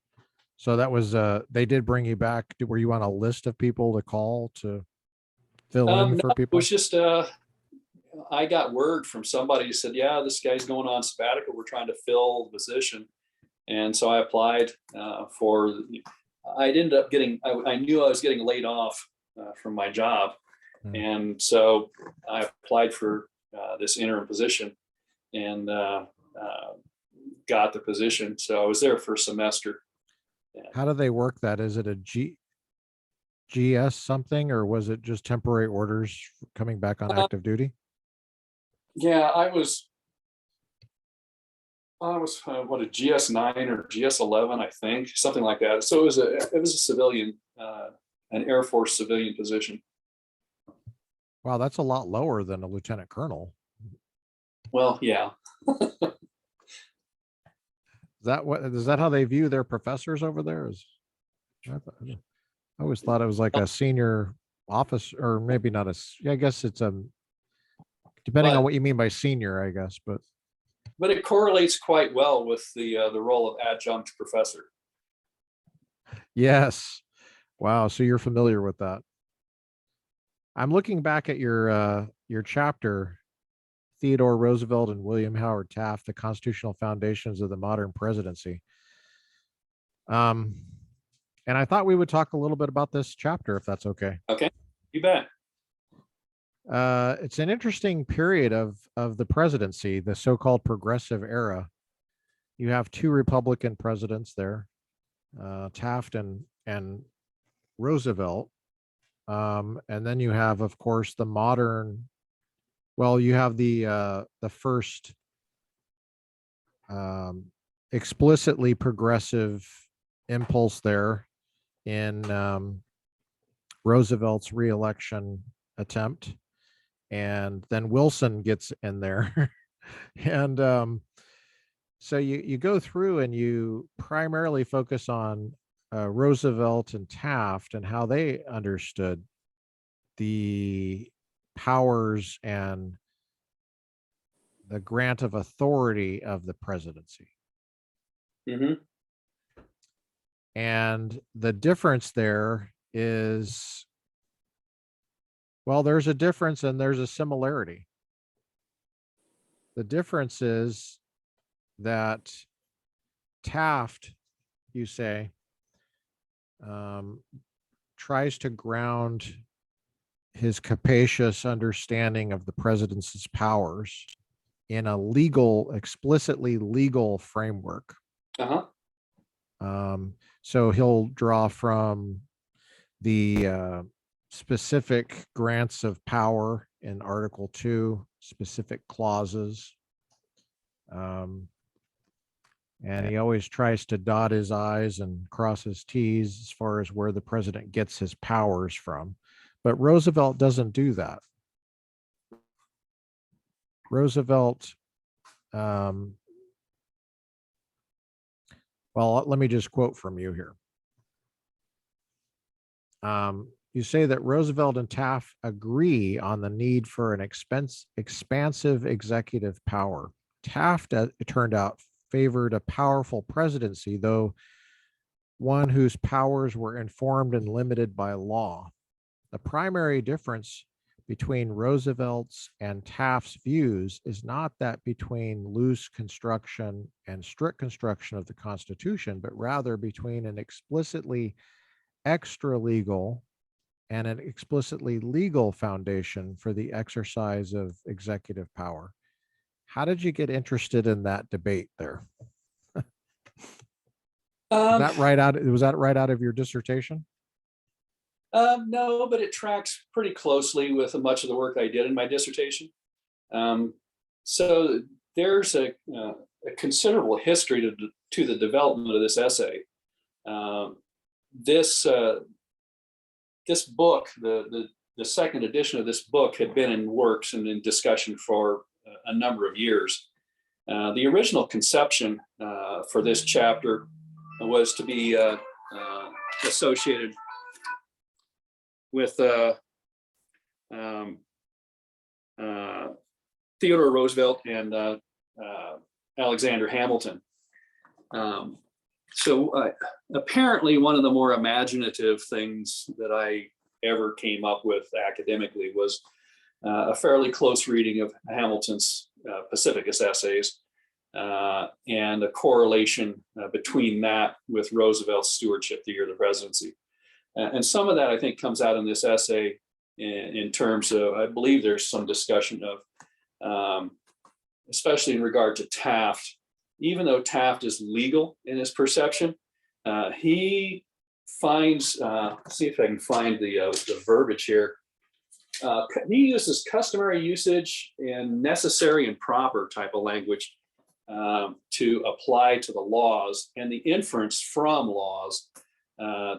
So that was they did bring you back. Were you on a list of people to call to fill in for people? It was just I got word from somebody who said, yeah, this guy's going on sabbatical. We're trying to fill the position. And so I applied I ended up getting, I knew I was getting laid off from my job. And so I applied for this interim position and got the position. So I was there for a semester. How do they work that? Is it a GS something, or was it just temporary orders coming back on active duty? Yeah, I was what, a GS9 or GS11, I think, something like that. So it was a civilian, an Air Force civilian position. Wow, that's a lot lower than a lieutenant colonel. Well, yeah. Is that how they view their professors over there? I always thought it was like a senior officer, or maybe not I guess it's depending on what you mean by senior, I guess, but it correlates quite well with the role of adjunct professor. Yes. Wow. So you're familiar with that. I'm looking back at your chapter, Theodore Roosevelt and William Howard Taft, the Constitutional Foundations of the Modern Presidency. And I thought we would talk a little bit about this chapter, if that's okay. Okay, you bet. It's an interesting period of the presidency, the so-called progressive era. You have 2 Republican presidents there, Taft and Roosevelt. And then you have, of course, the modern, you have the first explicitly progressive impulse there in Roosevelt's reelection attempt. And then Wilson gets in there. And so you go through and you primarily focus on Roosevelt and Taft and how they understood the powers and the grant of authority of the presidency. Mhm. And the difference there is, well, there's a difference and there's a similarity. The difference is that Taft, you say, tries to ground his capacious understanding of the presidency's powers in a legal, explicitly legal framework. Uh-huh. So he'll draw from the specific grants of power in Article 2, specific clauses. And he always tries to dot his I's and cross his T's as far as where the president gets his powers from. But Roosevelt doesn't do that. Roosevelt, well, let me just quote from you here. You say that Roosevelt and Taft agree on the need for an expansive executive power. Taft, it turned out, favored a powerful presidency, though one whose powers were informed and limited by law. The primary difference between Roosevelt's and Taft's views is not that between loose construction and strict construction of the Constitution, but rather between an explicitly extra-legal and an explicitly legal foundation for the exercise of executive power. How did you get interested in that debate there? Was that right out of your dissertation? No, but it tracks pretty closely with much of the work I did in my dissertation. So there's a considerable history to the development of this essay. This book, the second edition of this book, had been in works and in discussion for a number of years. The original conception for this chapter was to be associated with Theodore Roosevelt and Alexander Hamilton. So apparently one of the more imaginative things that I ever came up with academically was a fairly close reading of Hamilton's Pacificus essays and a correlation between that with Roosevelt's stewardship the year of the presidency. And some of that, I think, comes out in this essay in terms of, I believe there's some discussion of, especially in regard to Taft, even though Taft is legal in his perception, he finds, see if I can find the verbiage here. He uses customary usage and necessary and proper type of language to apply to the laws and the inference from laws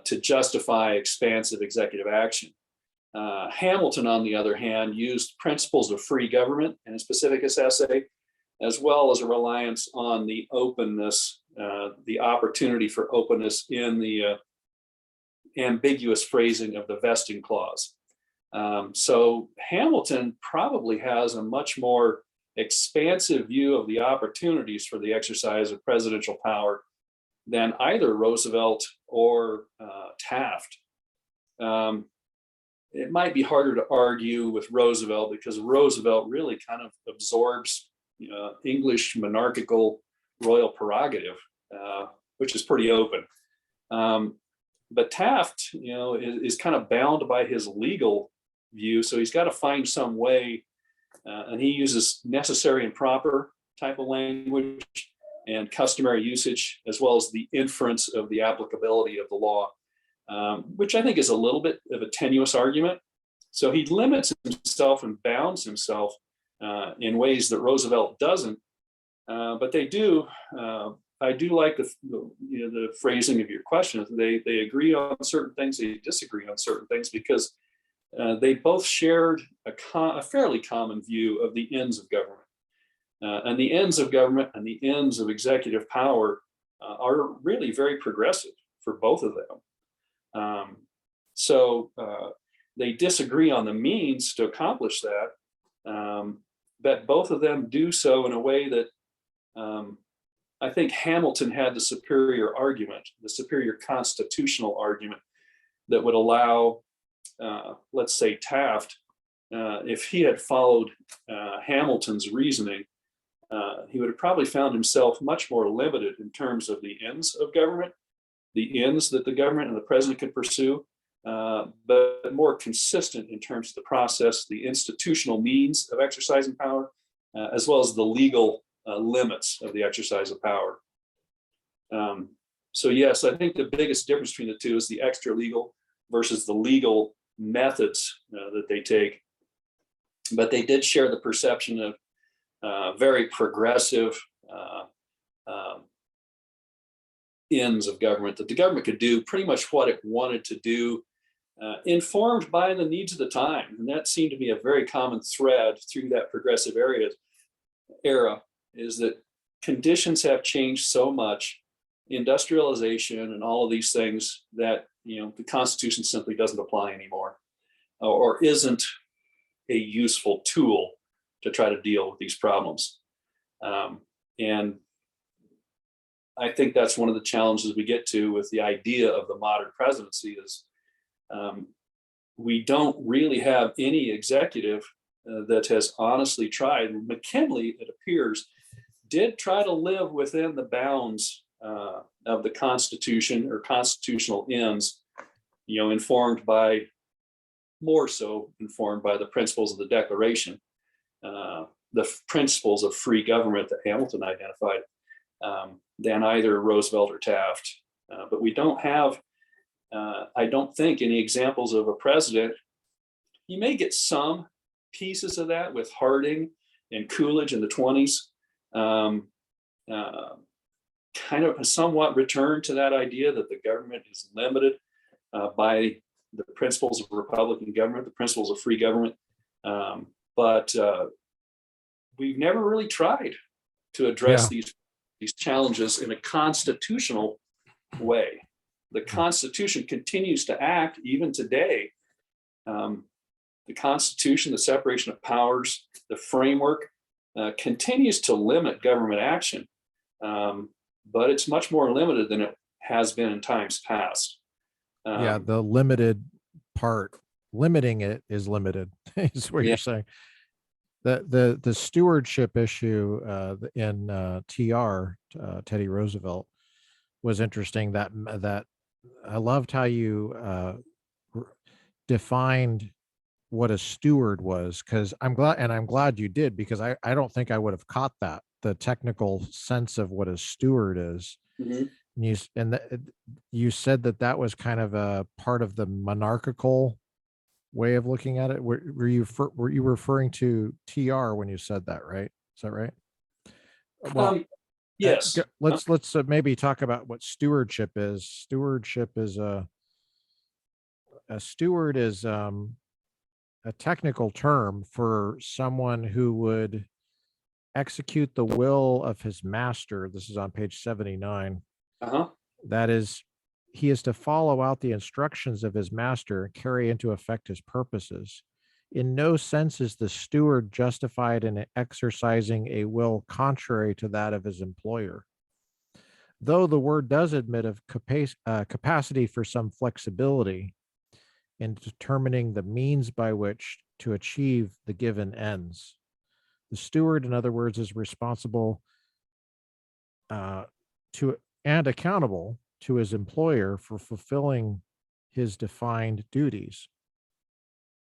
to justify expansive executive action. Hamilton, on the other hand, used principles of free government in his Pacificus essay, as well as a reliance on the openness, the opportunity for openness in the ambiguous phrasing of the vesting clause. So Hamilton probably has a much more expansive view of the opportunities for the exercise of presidential power than either Roosevelt or Taft. It might be harder to argue with Roosevelt because Roosevelt really kind of absorbs English monarchical royal prerogative, which is pretty open. But Taft, is kind of bound by his legal view, so he's got to find some way, and he uses necessary and proper type of language and customary usage, as well as the inference of the applicability of the law, which I think is a little bit of a tenuous argument. So he limits himself and bounds himself in ways that Roosevelt doesn't, but they do. I do like the phrasing of your question. They agree on certain things, they disagree on certain things, because they both shared a fairly common view of the ends of government. And the ends of government and the ends of executive power are really very progressive for both of them. So they disagree on the means to accomplish that. but both of them do so in a way that I think Hamilton had the superior argument, the superior constitutional argument that would allow, let's say, Taft, if he had followed Hamilton's reasoning, he would have probably found himself much more limited in terms of the ends of government, the ends that the government and the president could pursue, but more consistent in terms of the process, the institutional means of exercising power, as well as the legal limits of the exercise of power. So yes, I think the biggest difference between the two is the extra legal versus the legal methods that they take. But they did share the perception of very progressive ends of government, that the government could do pretty much what it wanted to do, informed by the needs of the time. And that seemed to be a very common thread through that progressive era, is that conditions have changed so much, industrialization and all of these things, that the Constitution simply doesn't apply anymore, or isn't a useful tool to try to deal with these problems. And I think that's one of the challenges we get to with the idea of the modern presidency is we don't really have any executive that has honestly tried. McKinley, it appears, did try to live within the bounds of the Constitution or constitutional ends, more so informed by the principles of the Declaration, the principles of free government that Hamilton identified, than either Roosevelt or Taft. But we don't have, I don't think, any examples of a president. You may get some pieces of that with Harding and Coolidge in the 20s, kind of somewhat return to that idea that the government is limited by the principles of Republican government, the principles of free government. But we've never really tried to address these challenges in a constitutional way. The Constitution continues to act even today. The Constitution, the separation of powers, the framework continues to limit government action, but it's much more limited than it has been in times past. The limited part, limiting it is limited, is what you're saying. The stewardship issue in TR, Teddy Roosevelt, was interesting. That I loved how you defined what a steward was, because I'm glad you did, because I don't think I would have caught that, the technical sense of what a steward is. Mm-hmm. You said that was kind of a part of the monarchical way of looking at it. Were you referring to TR when you said that, right? Is that right? Well, yes. Let's maybe talk about what stewardship is. Stewardship is a steward is a technical term for someone who would execute the will of his master. This is on page 79. That is, he is to follow out the instructions of his master and carry into effect his purposes. In no sense is the steward justified in exercising a will contrary to that of his employer. Though the word does admit of capacity for some flexibility in determining the means by which to achieve the given ends. The steward, in other words, is responsible to and accountable to his employer for fulfilling his defined duties.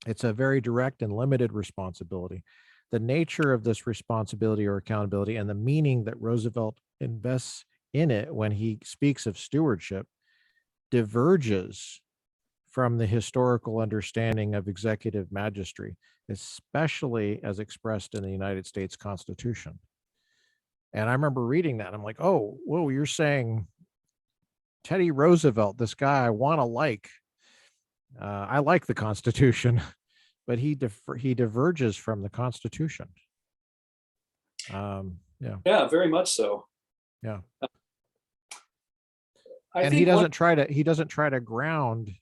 It's a very direct and limited responsibility. The nature of this responsibility or accountability and the meaning that Roosevelt invests in it when he speaks of stewardship diverges from the historical understanding of executive magistracy, especially as expressed in the United States Constitution. And I remember reading that. I'm like, oh, whoa, you're saying Teddy Roosevelt, this guy I want to like. I like the Constitution, but he diverges from the Constitution. Yeah, very much so. Yeah. I and think he doesn't try to ground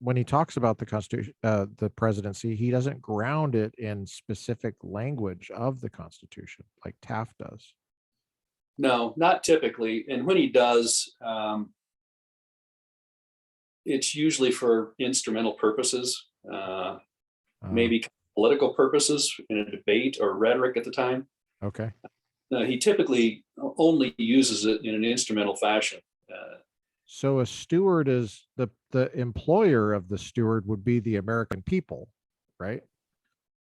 when he talks about the Constitution, the presidency, he doesn't ground it in specific language of the Constitution like Taft does. No, not typically. And when he does, it's usually for instrumental purposes, maybe political purposes in a debate or rhetoric at the time. Okay. He typically only uses it in an instrumental fashion. So a steward is the employer of the steward would be the American people, right?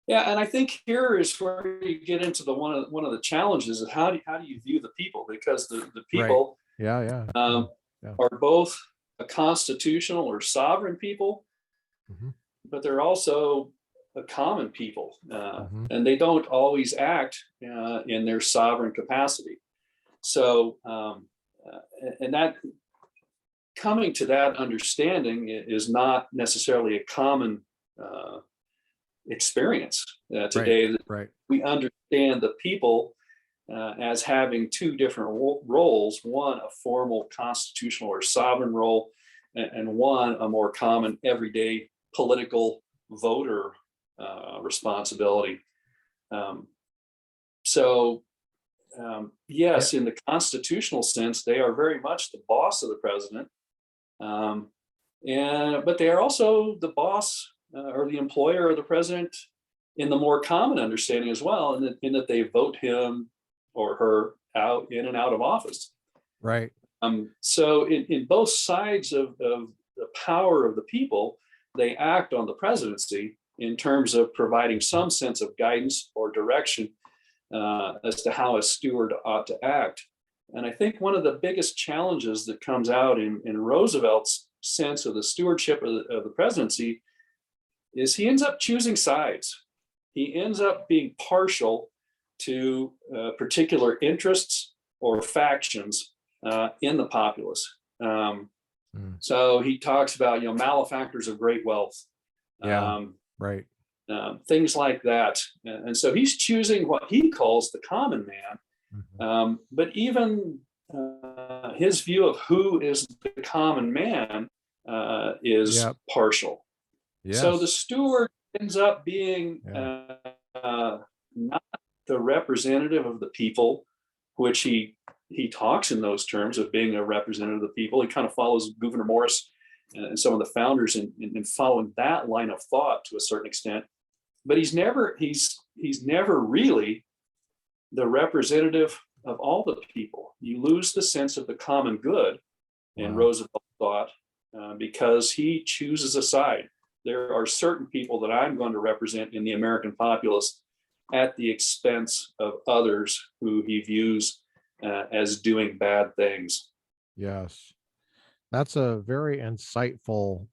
Yeah, and I think here is where you get into the one of the challenges of how do you view the people, because the people Yeah. are both a constitutional or sovereign people, but they're also a common people, and they don't always act in their sovereign capacity. So, and that coming to that understanding is not necessarily a common experience today. Right. We understand the people as having two different roles: one a formal constitutional or sovereign role, and one a more common everyday political voter responsibility. Yes, in the constitutional sense, they are very much the boss of the president, but they are also the boss or the employer of the president in the more common understanding as well, in that they vote him or her out in and out of office. Right. So in both sides of the power of the people, they act on the presidency in terms of providing some sense of guidance or direction as to how a steward ought to act. And I think one of the biggest challenges that comes out in Roosevelt's sense of the stewardship of the presidency is he ends up choosing sides. He ends up being partial to particular interests or factions in the populace. So he talks about, malefactors of great wealth. Right. Things like that. And so he's choosing what he calls the common man. But even his view of who is the common man is partial. Yes. So the steward ends up being not the representative of the people, which he talks in those terms of being a representative of the people. He kind of follows Gouverneur Morris and some of the founders in following that line of thought to a certain extent. But he's never really the representative of all the people. You lose the sense of the common good in Roosevelt thought because he chooses a side. There are certain people that I'm going to represent in the American populace at the expense of others who he views as doing bad things. Yes. That's a very insightful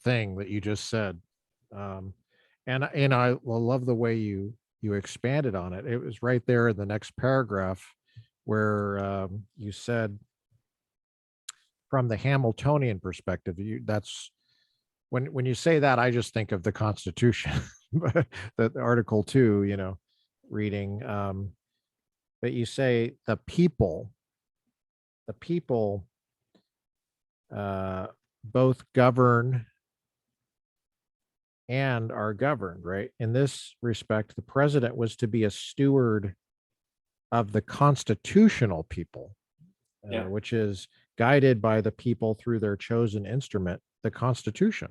thing that you just said. And I love the way you expanded on it. It was right there in the next paragraph where you said, from the Hamiltonian perspective, that's when you say that, I just think of the Constitution, the Article 2, reading. But you say the people both govern and are governed, right? In this respect, the president was to be a steward of the constitutional people, which is guided by the people through their chosen instrument, the Constitution,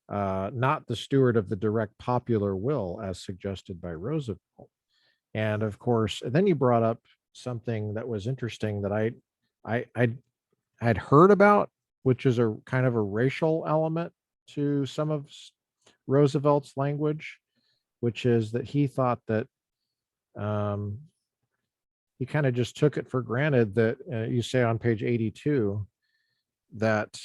not the steward of the direct popular will as suggested by Roosevelt. And of course, then you brought up something that was interesting that I had heard about, which is a kind of a racial element to some of Roosevelt's language, which is that he thought that he kind of just took it for granted that you say on page 82 that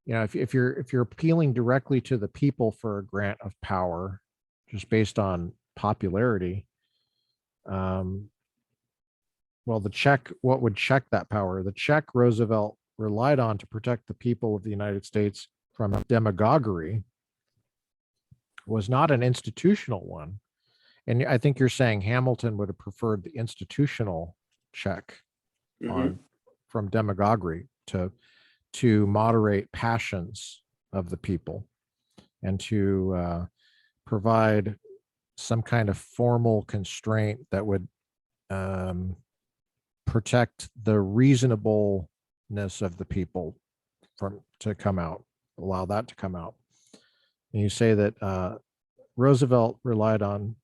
if you're appealing directly to the people for a grant of power just based on popularity, what would check that power? The check Roosevelt relied on to protect the people of the United States from demagoguery was not an institutional one. And I think you're saying Hamilton would have preferred the institutional check from demagoguery to to moderate passions of the people and to provide some kind of formal constraint that would protect the reasonableness of the people to come out, allow that to come out. And you say that Roosevelt relied on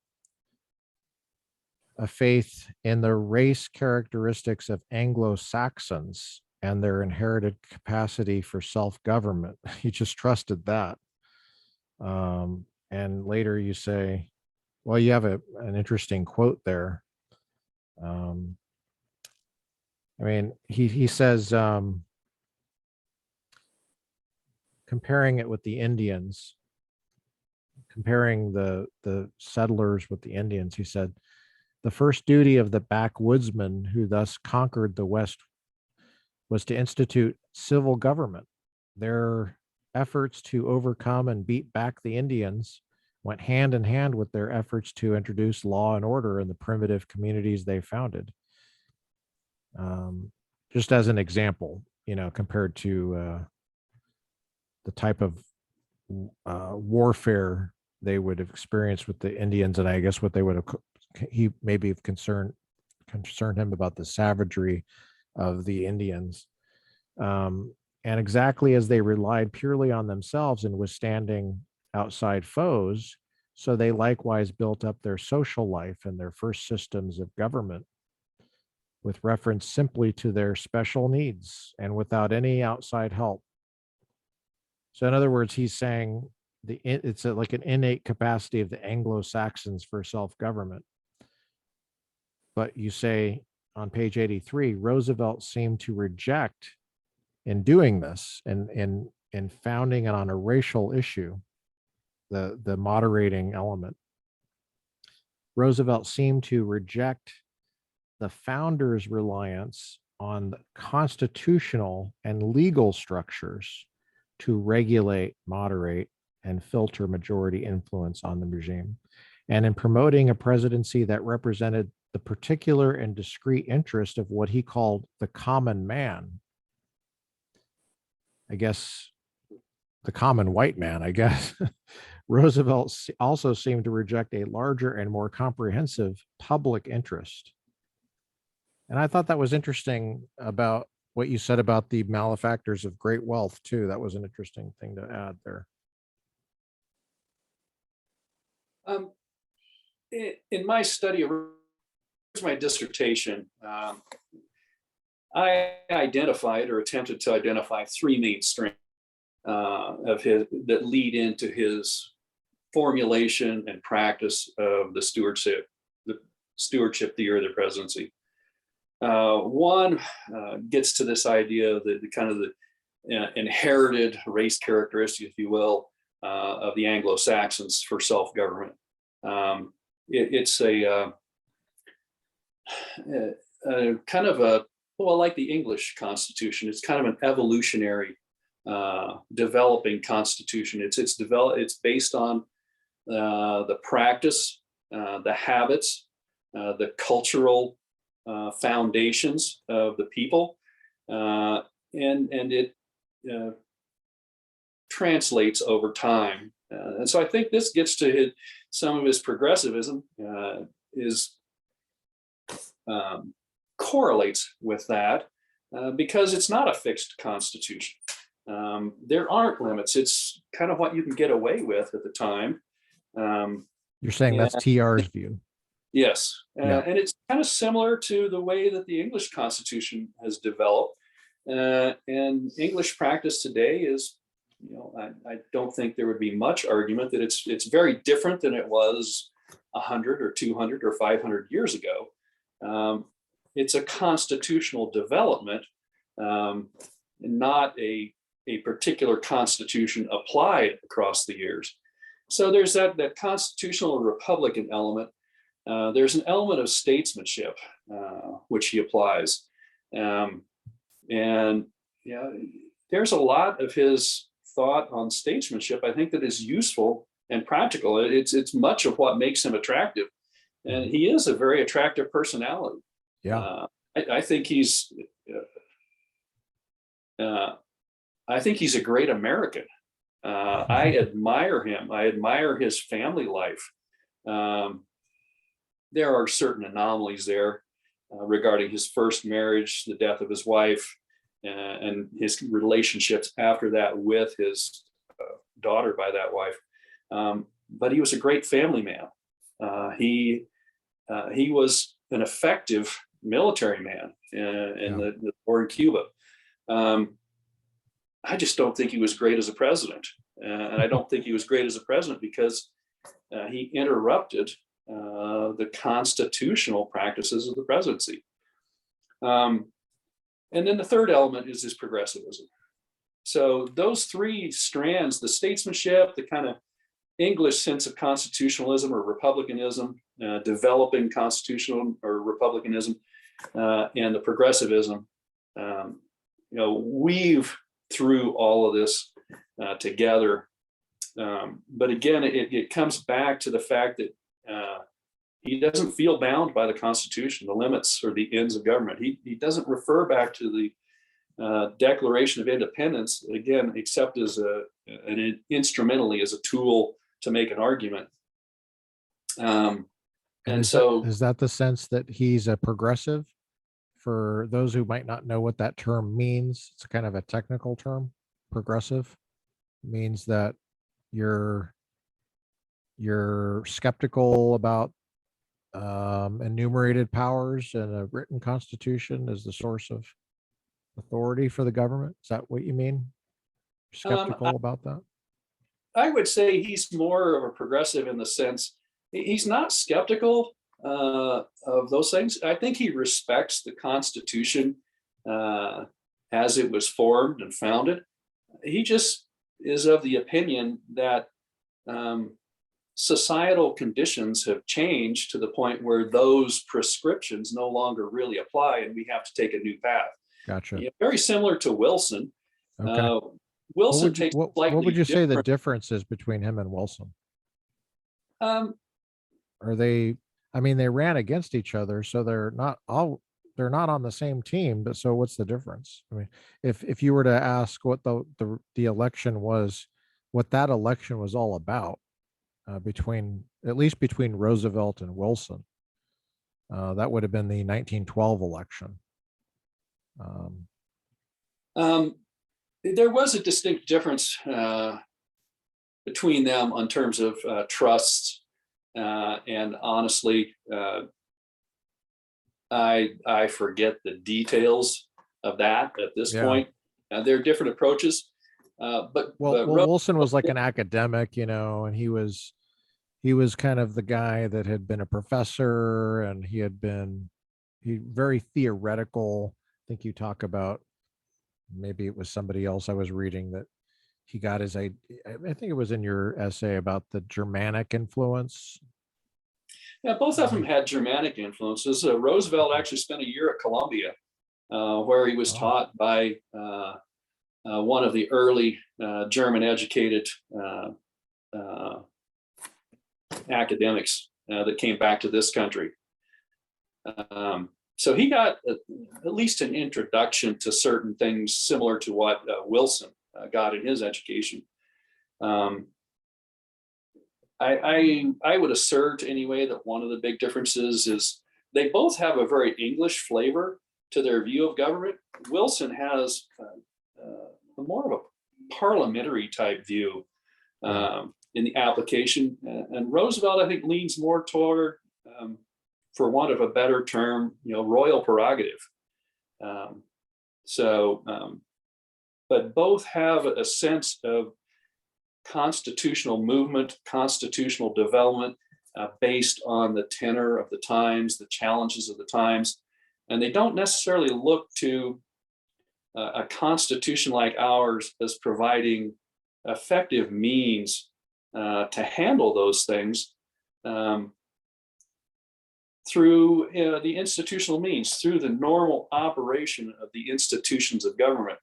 a faith in the race characteristics of Anglo-Saxons and their inherited capacity for self-government. He just trusted that. And later you say, well, you have an interesting quote there. I mean, he says, comparing it with the Indians, comparing the settlers with the Indians, he said, the first duty of the backwoodsmen who thus conquered the West was to institute civil government. Their efforts to overcome and beat back the Indians went hand in hand with their efforts to introduce law and order in the primitive communities they founded. Just as an example, compared to the type of warfare they would have experienced with the Indians, and I guess what they would have, he maybe have concerned him about the savagery of the Indians. And exactly as they relied purely on themselves in withstanding outside foes, so they likewise built up their social life and their first systems of government with reference simply to their special needs and without any outside help. So in other words, he's saying it's like an innate capacity of the Anglo-Saxons for self-government. But you say on page 83, Roosevelt seemed to reject in doing this and in founding it on a racial issue, the moderating element. Roosevelt seemed to reject the founders' reliance on the constitutional and legal structures to regulate, moderate, and filter majority influence on the regime. And in promoting a presidency that represented the particular and discrete interest of what he called the common man, I guess the common white man, I guess, Roosevelt also seemed to reject a larger and more comprehensive public interest. And I thought that was interesting about what you said about the malefactors of great wealth too. That was an interesting thing to add there. In my study of my dissertation, I identified or attempted to identify three main strengths of his that lead into his formulation and practice of the stewardship theory of the presidency. One gets to this idea of the kind of the inherited race characteristic, if you will, of the Anglo-Saxons for self-government. It's a kind of a, well, like the English Constitution, it's kind of an evolutionary developing constitution. It's based on the practice, the habits, the cultural foundations of the people, and it translates over time. And so I think this gets to some of his progressivism correlates with that because it's not a fixed constitution. There aren't limits. It's kind of what you can get away with at the time. You're saying that's TR's view. Yes. Yeah. And it's kind of similar to the way that the English Constitution has developed. And English practice today is, I don't think there would be much argument that it's very different than it was 100 or 200 or 500 years ago. It's a constitutional development, not a particular constitution applied across the years. So there's that constitutional and Republican element. There's an element of statesmanship, which he applies. And there's a lot of his thought on statesmanship, I think, that is useful and practical. It's much of what makes him attractive. And he is a very attractive personality. Yeah. I think he's I think he's a great American. I admire him. I admire his family life. There are certain anomalies there regarding his first marriage, the death of his wife, and his relationships after that with his daughter by that wife. But he was a great family man. He was an effective military man in the war in Cuba. I just don't think he was great as a president. And I don't think he was great as a president because he interrupted the constitutional practices of the presidency. And then the third element is his progressivism. So those three strands, the statesmanship, the kind of English sense of constitutionalism or republicanism, developing constitutional or republicanism, and the progressivism, weave through all of this together. But again, it comes back to the fact that he doesn't feel bound by the Constitution, the limits or the ends of government. He doesn't refer back to the Declaration of Independence, again, except as instrumentally as a tool to make an argument. And so is that the sense that he's a progressive? For those who might not know what that term means, it's kind of a technical term. Progressive means that you're skeptical about enumerated powers and a written constitution as the source of authority for the government. Is that what you mean? Skeptical about that? I would say he's more of a progressive in the sense he's not skeptical of those things. I think he respects the Constitution as it was formed and founded. He just is of the opinion that societal conditions have changed to the point where those prescriptions no longer really apply, and we have to take a new path. Gotcha. Yeah, very similar to Wilson. Okay. Wilson what would you say the difference is between him and Wilson? Are they? I mean, they ran against each other, so they're not on the same team. But so, what's the difference? I mean, if you were to ask what the election was, what that election was all about, between Roosevelt and Wilson, that would have been the 1912 election. There was a distinct difference between them in terms of trusts. And honestly, I forget the details of that at this point. There are different approaches. But Wilson was like an academic, and he was kind of the guy that had been a professor, and he very theoretical. I think you talk about, maybe it was somebody else I was reading, that he got his, I think it was in your essay about the Germanic influence. Yeah, both of them had Germanic influences. Roosevelt actually spent a year at Columbia, where he was taught by one of the early German-educated academics that came back to this country. So he got at least an introduction to certain things similar to what Wilson got in his education. I would assert anyway that one of the big differences is they both have a very English flavor to their view of government. Wilson has more of a parliamentary type view in the application, and Roosevelt, I think, leans more toward, for want of a better term, royal prerogative. But both have a sense of constitutional movement, constitutional development based on the tenor of the times, the challenges of the times. And they don't necessarily look to a constitution like ours as providing effective means to handle those things through the institutional means, through the normal operation of the institutions of government.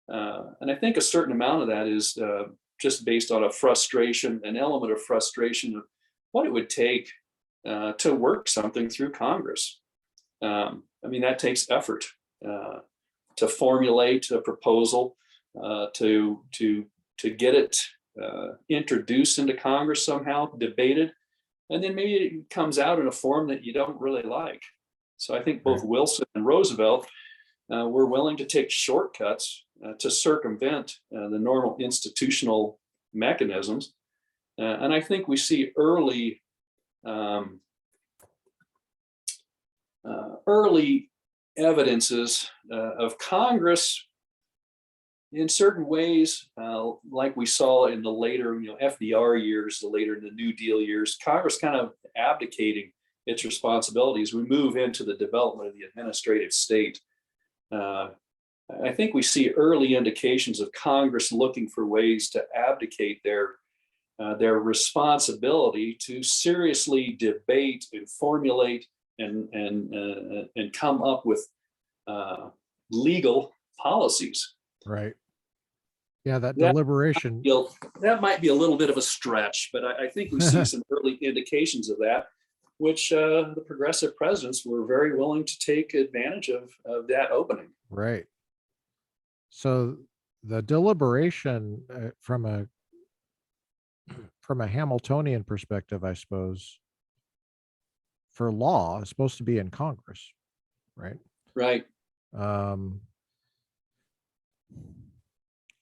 And I think a certain amount of that is just based on an element of frustration of what it would take to work something through Congress. I mean, that takes effort to formulate a proposal, to get it introduced into Congress somehow, debated, and then maybe it comes out in a form that you don't really like. So I think both Wilson and Roosevelt were willing to take shortcuts to circumvent the normal institutional mechanisms. And I think we see early evidences of Congress in certain ways, like we saw in the later, FDR years, the later in the New Deal years, Congress kind of abdicating its responsibilities. We move into the development of the administrative state. I think we see early indications of Congress looking for ways to abdicate their responsibility to seriously debate and formulate and come up with legal policies. Right. Yeah, that deliberation. That might be a little bit of a stretch, but I think we see some early indications of that, which the progressive presidents were very willing to take advantage of that opening. Right. So the deliberation from a Hamiltonian perspective, I suppose, for law is supposed to be in Congress, right? Right.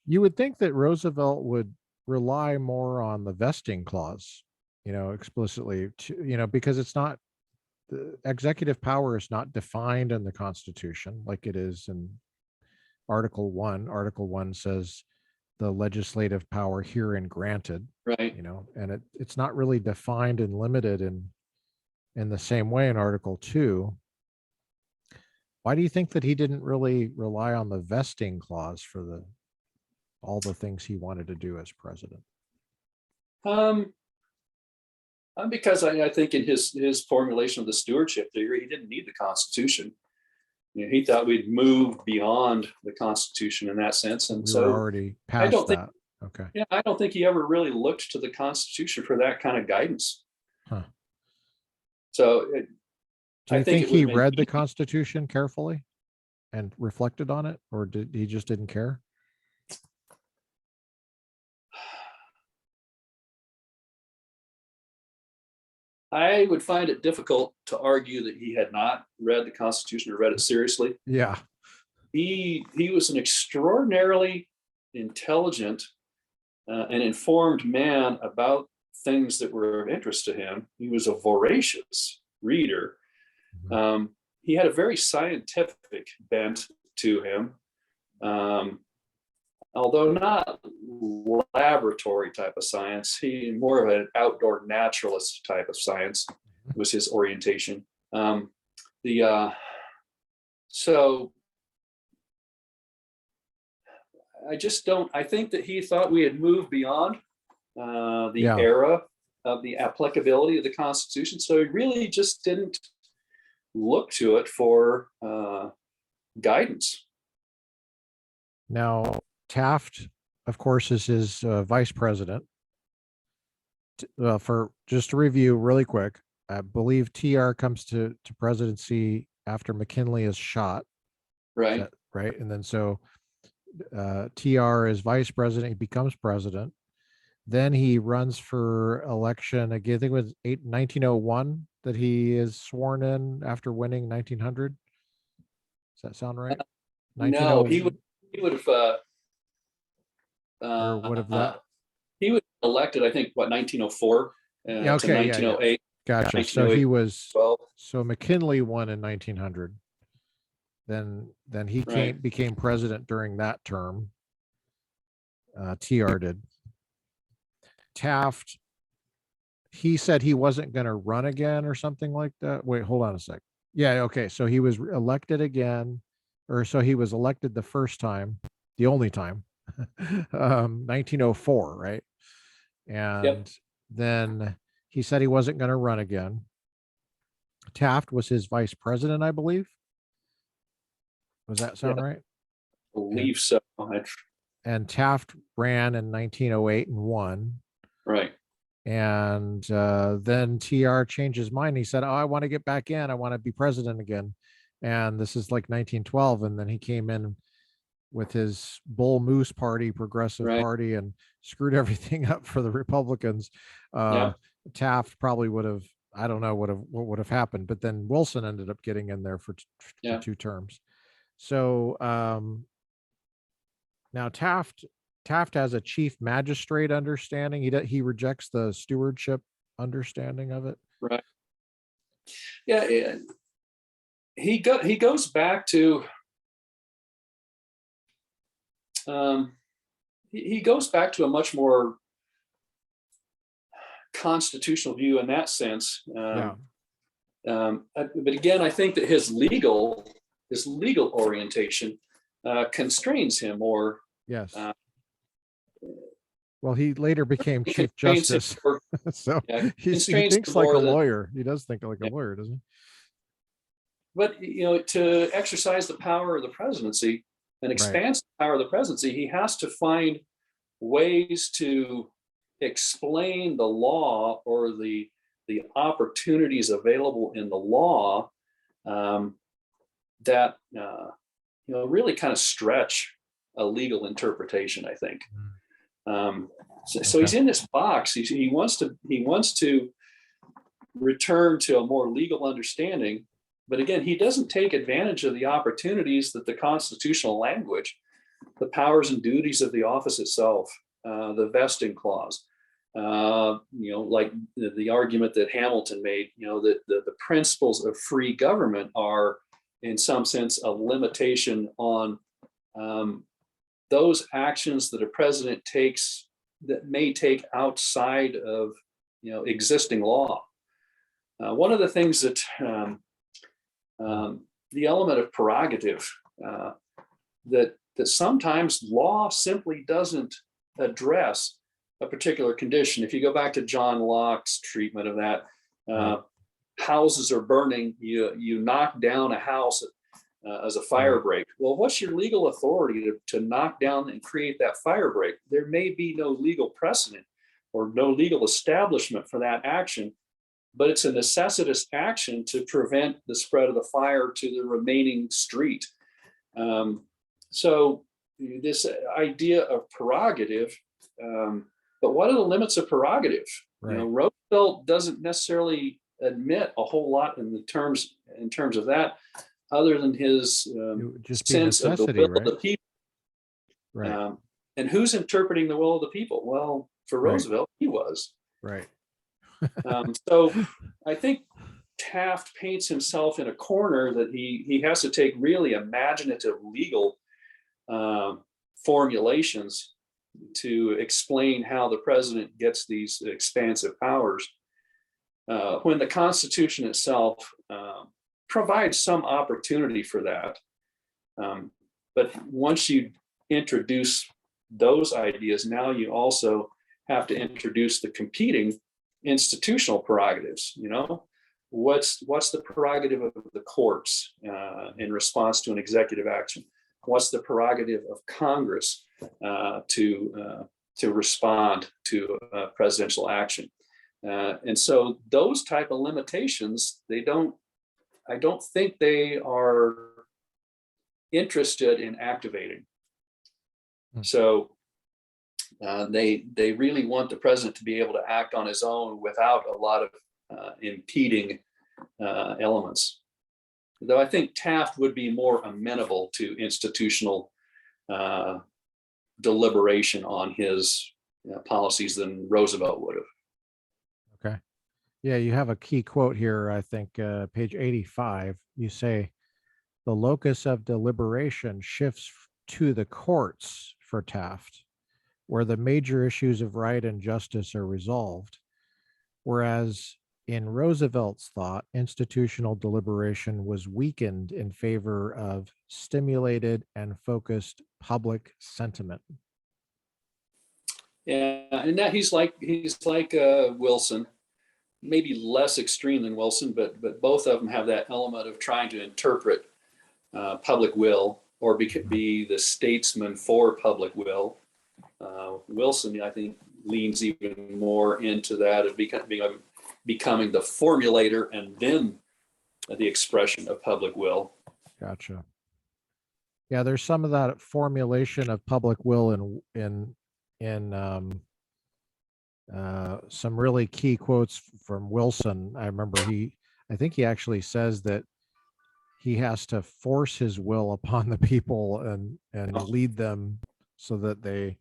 You would think that Roosevelt would rely more on the vesting clause, explicitly, because it's not, the executive power is not defined in the Constitution like it is in Article 1. Article 1 says the legislative power herein granted, right? And it's not really defined and limited in the same way in Article 2. Why do you think that he didn't really rely on the vesting clause for all the things he wanted to do as president? Because I think in his formulation of the stewardship theory, he didn't need the Constitution. He thought we'd moved beyond the Constitution in that sense, and we were already past that. Okay. Yeah, I don't think he ever really looked to the Constitution for that kind of guidance. Huh. So, do you think he read the Constitution carefully and reflected on it, or did he just didn't care? I would find it difficult to argue that he had not read the Constitution or read it seriously. Yeah. He was an extraordinarily intelligent and informed man about things that were of interest to him. He was a voracious reader. Mm-hmm. He had a very scientific bent to him, although not laboratory type of science. He more of an outdoor naturalist type of science was his orientation. So I think that he thought we had moved beyond the era of the applicability of the Constitution. So he really just didn't look to it for guidance. Now, Taft, of course, is his vice president. For just to review really quick, I believe TR comes to presidency after McKinley is shot. Right. Right. And then so TR is vice president. He becomes president. Then he runs for election again. I think it was 1901 that he is sworn in after winning 1900. Does that sound right? No, he would have. Or would have that? He was elected, I think, 1904 to 1908. Gotcha. So he was. So McKinley won in 1900. Then he became president during that term. TR did. Taft, he said he wasn't going to run again or something like that. Wait, hold on a sec. Yeah, okay. So he was elected again, or so he was elected the first time, the only time, 1904, right? And then he said he wasn't going to run again. Taft was his vice president, I believe. Does that sound right? I believe so. And Taft ran in 1908 and won. Right. And then TR changed his mind. He said, "Oh, I want to get back in. I want to be president again." And this is like 1912. And then he came in with his bull moose party, progressive Right. party, and screwed everything up for the Republicans. Yeah. Taft probably would have, I don't know what would have happened, but then Wilson ended up getting in there for Yeah. 2 terms. So now Taft has a chief magistrate understanding. He rejects the stewardship understanding of it. Right. Yeah. He goes back to he goes back to a much more constitutional view in that sense. But again, I think that his legal orientation constrains him, or yes. Well, he later became Chief constrains him, Justice, or, so yeah, he constrains thinks him like a more than, lawyer. He does think like a yeah. lawyer, doesn't he? But to exercise the power of the presidency and expanse the power of the presidency, he has to find ways to explain the law, or the opportunities available in the law that really kind of stretch a legal interpretation, I think. So he's in this box. He wants to return to a more legal understanding, but again, he doesn't take advantage of the opportunities that the constitutional language, the powers and duties of the office itself, the vesting clause, like the argument that Hamilton made, that the principles of free government are, in some sense, a limitation on those actions that a president takes that may take outside of existing law. One of the things that the element of prerogative, that sometimes law simply doesn't address a particular condition. If you go back to John Locke's treatment of that, houses are burning, you knock down a house as a fire break. Well, what's your legal authority to knock down and create that fire break? There may be no legal precedent or no legal establishment for that action, but it's a necessitous action to prevent the spread of the fire to the remaining street. So this idea of prerogative, but what are the limits of prerogative? Right. Roosevelt doesn't necessarily admit a whole lot in terms of that, other than his sense of the will of the people. Right. And who's interpreting the will of the people? Well, for Roosevelt, he was. Right. So I think Taft paints himself in a corner that he has to take really imaginative legal formulations to explain how the president gets these expansive powers, when the Constitution itself provides some opportunity for that. But once you introduce those ideas, now you also have to introduce the competing institutional prerogatives. What's the prerogative of the courts in response to an executive action? What's the prerogative of Congress to respond to presidential action? And so those type of limitations, I don't think they are interested in activating. So they really want the president to be able to act on his own without a lot of impeding elements. Though I think Taft would be more amenable to institutional deliberation on his policies than Roosevelt would have. Okay. Yeah, you have a key quote here, I think, page 85. You say, the locus of deliberation shifts to the courts for Taft, where the major issues of right and justice are resolved. Whereas in Roosevelt's thought, institutional deliberation was weakened in favor of stimulated and focused public sentiment. Yeah, and that he's like Wilson, maybe less extreme than Wilson, but both of them have that element of trying to interpret public will, or be the statesman for public will. Wilson, I think, leans even more into that of becoming the formulator and then the expression of public will. Gotcha. Yeah, there's some of that formulation of public will in some really key quotes from Wilson. I remember I think he actually says that he has to force his will upon the people and lead them so that they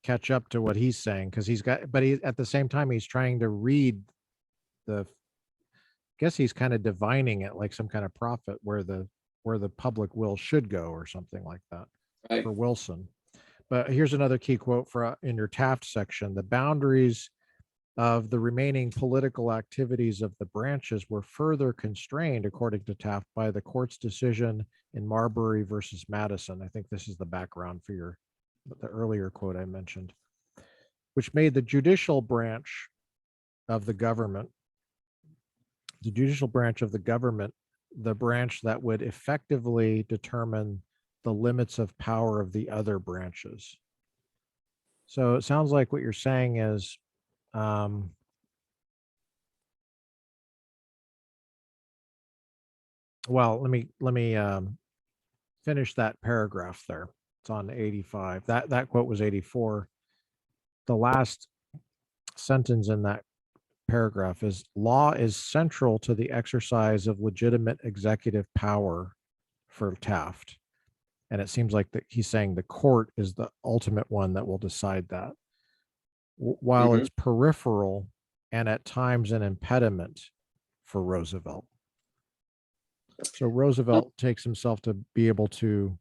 catch up to what he's saying, because but at the same time he's trying to read the, guess he's kind of divining it like some kind of prophet where the public will should go or something like that Right. for Wilson. But here's another key quote for in your Taft section: the boundaries of the remaining political activities of the branches were further constrained, according to Taft, by the court's decision in Marbury versus Madison. I think this is the background for the earlier quote I mentioned, which made the judicial branch of the government, the branch that would effectively determine the limits of power of the other branches. So it sounds like what you're saying is, well, let me finish that paragraph there. It's on 85. That quote was 84. The last sentence in that paragraph is: law is central to the exercise of legitimate executive power for Taft. And it seems like that he's saying the court is the ultimate one that will decide that, while it's peripheral and at times an impediment for Roosevelt. So Roosevelt takes himself to be able to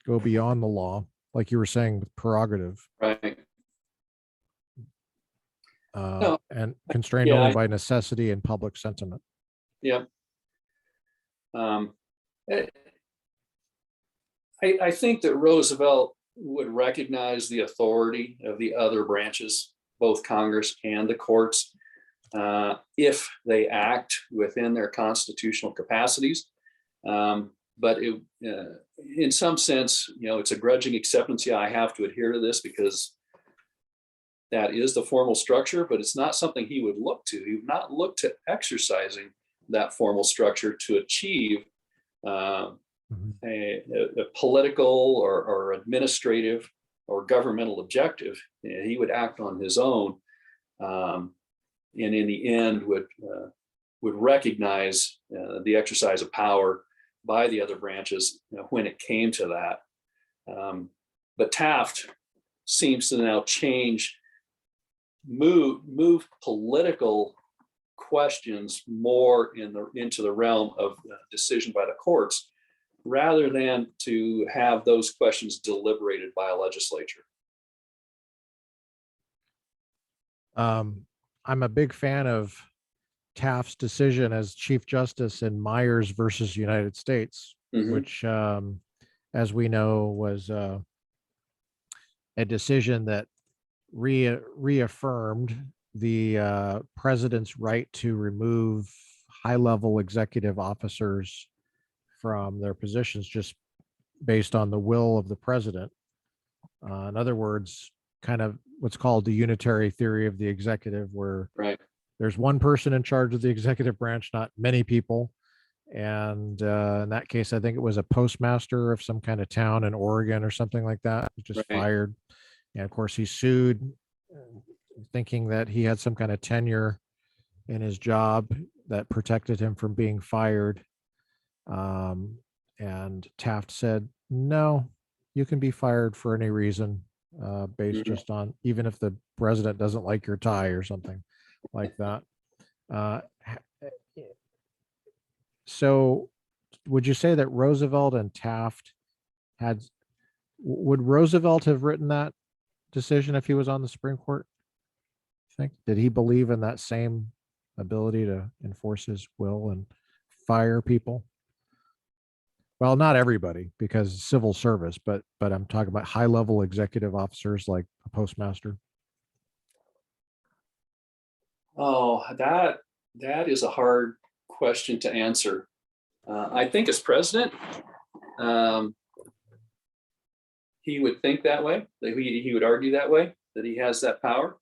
go beyond the law, like you were saying, with prerogative, Right. No, and constrained yeah, only by necessity and public sentiment. yeah. I I think that Roosevelt would recognize the authority of the other branches, both Congress and the courts, if they act within their constitutional capacities. But in some sense, it's a grudging acceptance. Yeah, I have to adhere to this because that is the formal structure, but it's not something he would look to. He would not look to exercising that formal structure to achieve a political or administrative or governmental objective. He would act on his own, and in the end would recognize the exercise of power by the other branches when it came to that. But Taft seems to now move political questions more into the realm of decision by the courts, rather than to have those questions deliberated by a legislature. I'm a big fan of Taft's decision as Chief Justice in Myers versus United States, which, as we know, was a decision that reaffirmed the president's right to remove high-level executive officers from their positions just based on the will of the president. In other words, kind of what's called the unitary theory of the executive, where there's one person in charge of the executive branch, not many people. And in that case, I think it was a postmaster of some kind of town in Oregon or something like that, just fired. And of course, he sued, thinking that he had some kind of tenure in his job that protected him from being fired. And Taft said, no, you can be fired for any reason, based just on, even if the president doesn't like your tie or something like that. So would you say that Roosevelt and Taft would Roosevelt have written that decision if he was on the Supreme Court? Did he believe in that same ability to enforce his will and fire people? Well, not everybody, because civil service, but I'm talking about high-level executive officers like a postmaster. Oh, that is a hard question to answer. I think as president, he would think that way, that he would argue that way, that he has that power.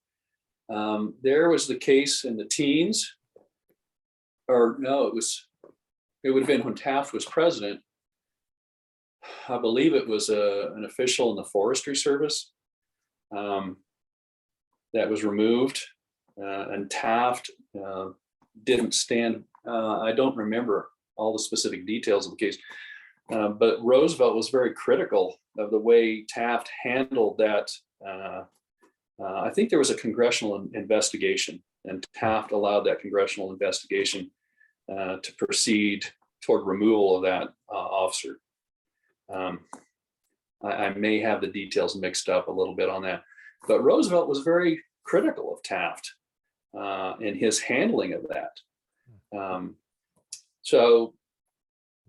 There was the case in the teens, or no, it would have been when Taft was president. I believe it was an official in the Forestry Service that was removed, and Taft didn't stand. I don't remember all the specific details of the case, but Roosevelt was very critical of the way Taft handled that. I think there was a congressional investigation, and Taft allowed that congressional investigation to proceed toward removal of that officer. I may have the details mixed up a little bit on that, but Roosevelt was very critical of Taft in his handling of that. So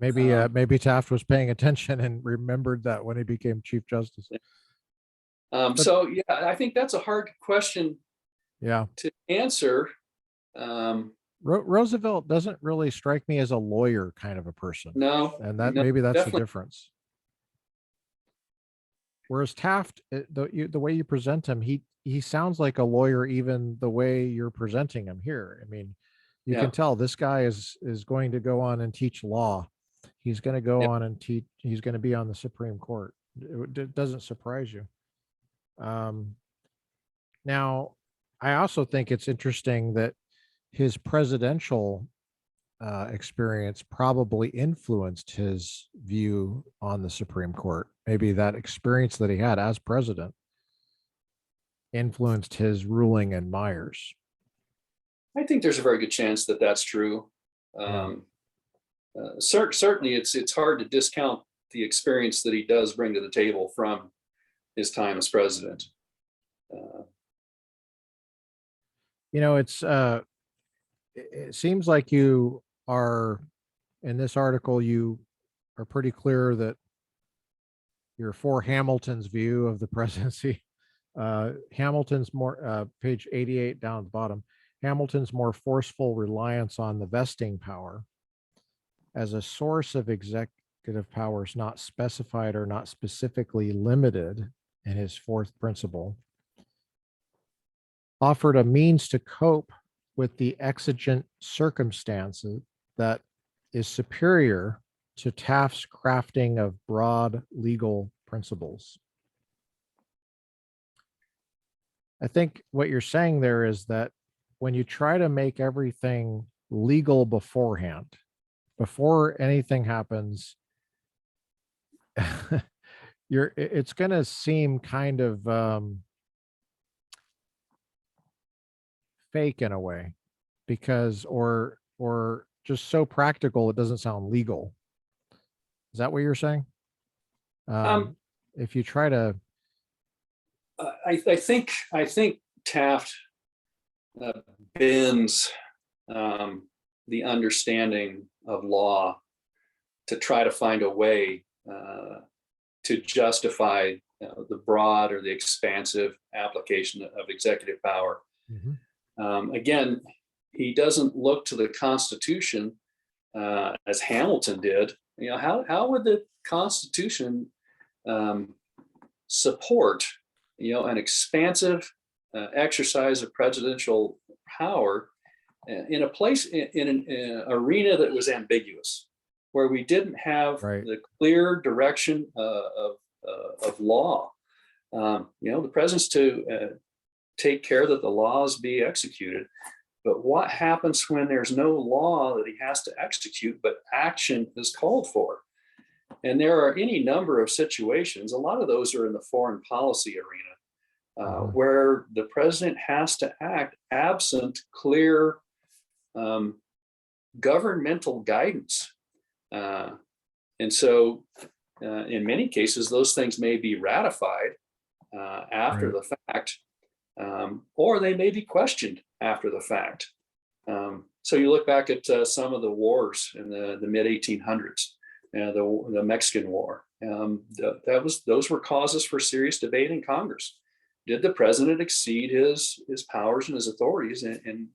maybe Taft was paying attention and remembered that when he became Chief Justice. So yeah, I think that's a hard question to answer. Roosevelt doesn't really strike me as a lawyer kind of a person. No, and maybe that's definitely. the difference. Whereas Taft, the way you present him, he sounds like a lawyer, even the way you're presenting him here. I mean, you can tell this guy is going to go on and teach law. He's going to go on and teach. He's going to be on the Supreme Court. It doesn't surprise you. Now, I also think it's interesting that his presidential experience probably influenced his view on the Supreme Court. Maybe that experience that he had as president influenced his ruling in Myers. I think there's a very good chance that that's true. Certainly, it's hard to discount the experience that he does bring to the table from his time as president. It seems like you are, in this article, you are pretty clear that you're for Hamilton's view of the presidency. Hamilton's more, page 88 down at the bottom, Hamilton's more forceful reliance on the vesting power as a source of executive powers not specified or not specifically limited in his fourth principle offered a means to cope with the exigent circumstances that is superior to Taft's crafting of broad legal principles. I think what you're saying there is that when you try to make everything legal beforehand, before anything happens, it's going to seem kind of fake in a way, because or just so practical it doesn't sound legal. Is that what you're saying? If you try to, I think Taft bends the understanding of law to try to find a way to justify the broad or the expansive application of executive power. Again, he doesn't look to the Constitution as Hamilton did. How would the Constitution support an expansive exercise of presidential power in a place in an arena that was ambiguous, where we didn't have the clear direction of law? The president's to take care that the laws be executed. But what happens when there's no law that he has to execute, but action is called for? And there are any number of situations, a lot of those are in the foreign policy arena, where the president has to act absent clear governmental guidance. And so in many cases, those things may be ratified after the fact, or they may be questioned after the fact. So you look back at some of the wars in the mid 1800s, the Mexican War. Those were causes for serious debate in Congress. Did the president exceed his powers and his authorities in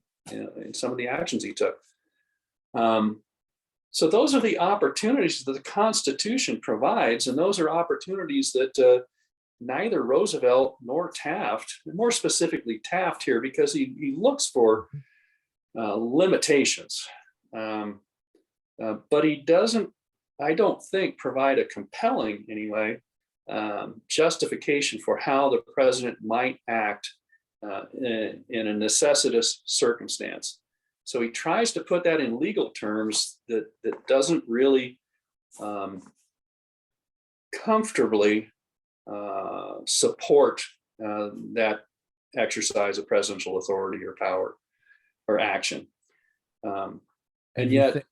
some of the actions he took? So those are the opportunities that the Constitution provides, and those are opportunities that neither Roosevelt nor Taft, more specifically Taft here, because he looks for limitations, but he doesn't I don't think provide a compelling, anyway, justification for how the president might act in a necessitous circumstance. So he tries to put that in legal terms that doesn't really comfortably support that exercise of presidential authority or power or action. And yet,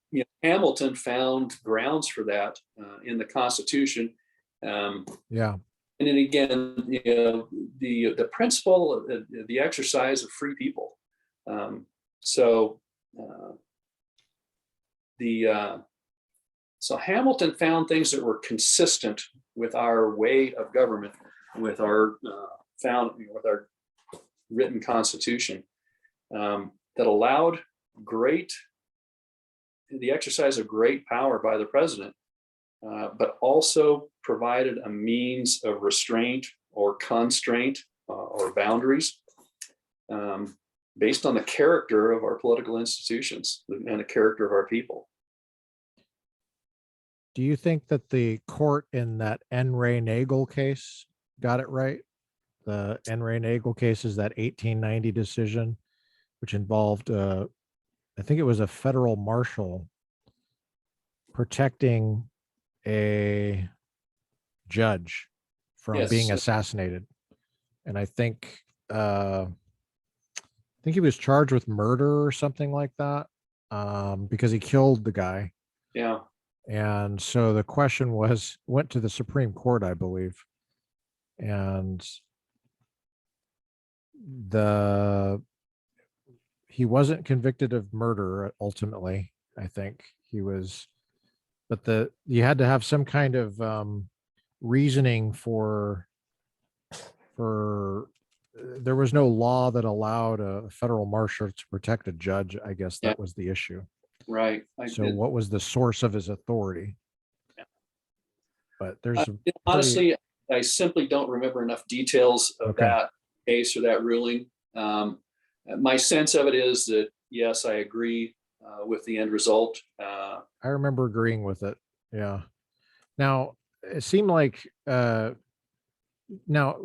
Hamilton found grounds for that in the Constitution. Yeah. And then again, the principle of the exercise of free people. So Hamilton found things that were consistent with our way of government, with our with our written Constitution, that allowed the exercise of great power by the president, but also provided a means of restraint or constraint or boundaries based on the character of our political institutions and the character of our people. Do you think that the court in that N. Ray Nagel case got it right? The N. Ray Nagel case is that 1890 decision, which involved, I think it was a federal marshal protecting a judge from being assassinated. And I think he was charged with murder or something like that, because he killed the guy. Yeah. And so the question went to the Supreme Court, I believe. And he wasn't convicted of murder ultimately. I think he was, but you had to have some kind of reasoning for there was no law that allowed a federal marshal to protect a judge. I guess that was the issue. Right. What was the source of his authority? Yeah. But there's honestly, I simply don't remember enough details of that case or that ruling. My sense of it is that, yes, I agree with the end result. I remember agreeing with it. Yeah. Now, it seemed like, now,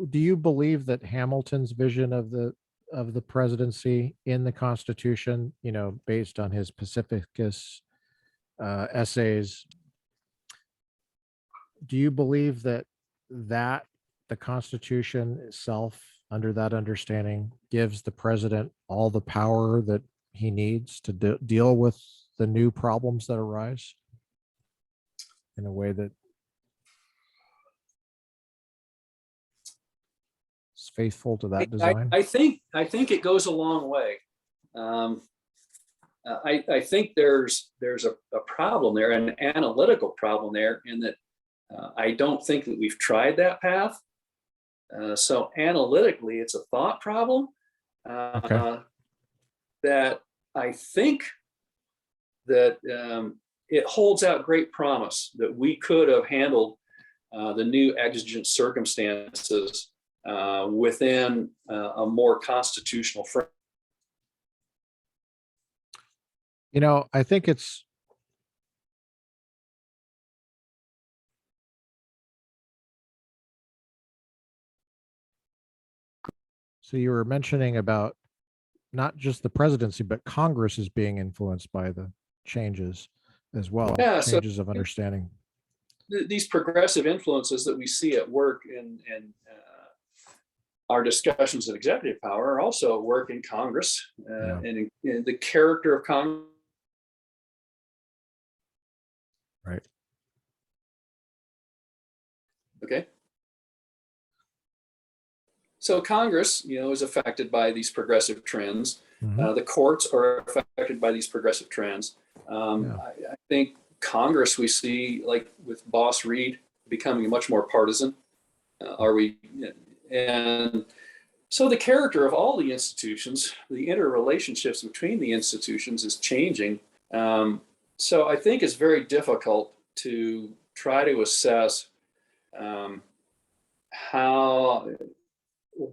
do you believe that Hamilton's vision of the presidency in the Constitution, based on his Pacificus essays, do you believe that the Constitution itself, under that understanding, gives the president all the power that he needs to deal with the new problems that arise in a way that is faithful to that design? I think it goes a long way. I think there's a problem there, an analytical problem there, in that I don't think that we've tried that path. So analytically, it's a thought problem that I think that it holds out great promise that we could have handled the new exigent circumstances within a more constitutional framework. I think it's so you were mentioning about not just the presidency, but Congress is being influenced by the changes as well. Yeah, changes of understanding. These progressive influences that we see at work in our discussions of executive power are also at work in Congress, and in the character of Congress. Right. Okay. So Congress, is affected by these progressive trends. Mm-hmm. The courts are affected by these progressive trends. I think Congress, we see, like with Boss Reed, becoming much more partisan. And so the character of all the institutions, the interrelationships between the institutions is changing. So I think it's very difficult to try to assess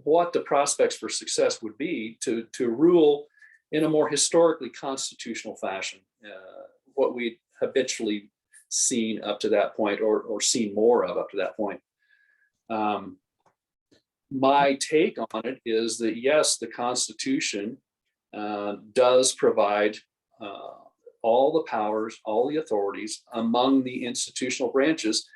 what the prospects for success would be to rule in a more historically constitutional fashion, what we habitually seen up to that point, or seen more of up to that point. My take on it is that, yes, the Constitution does provide all the powers, all the authorities among the institutional branches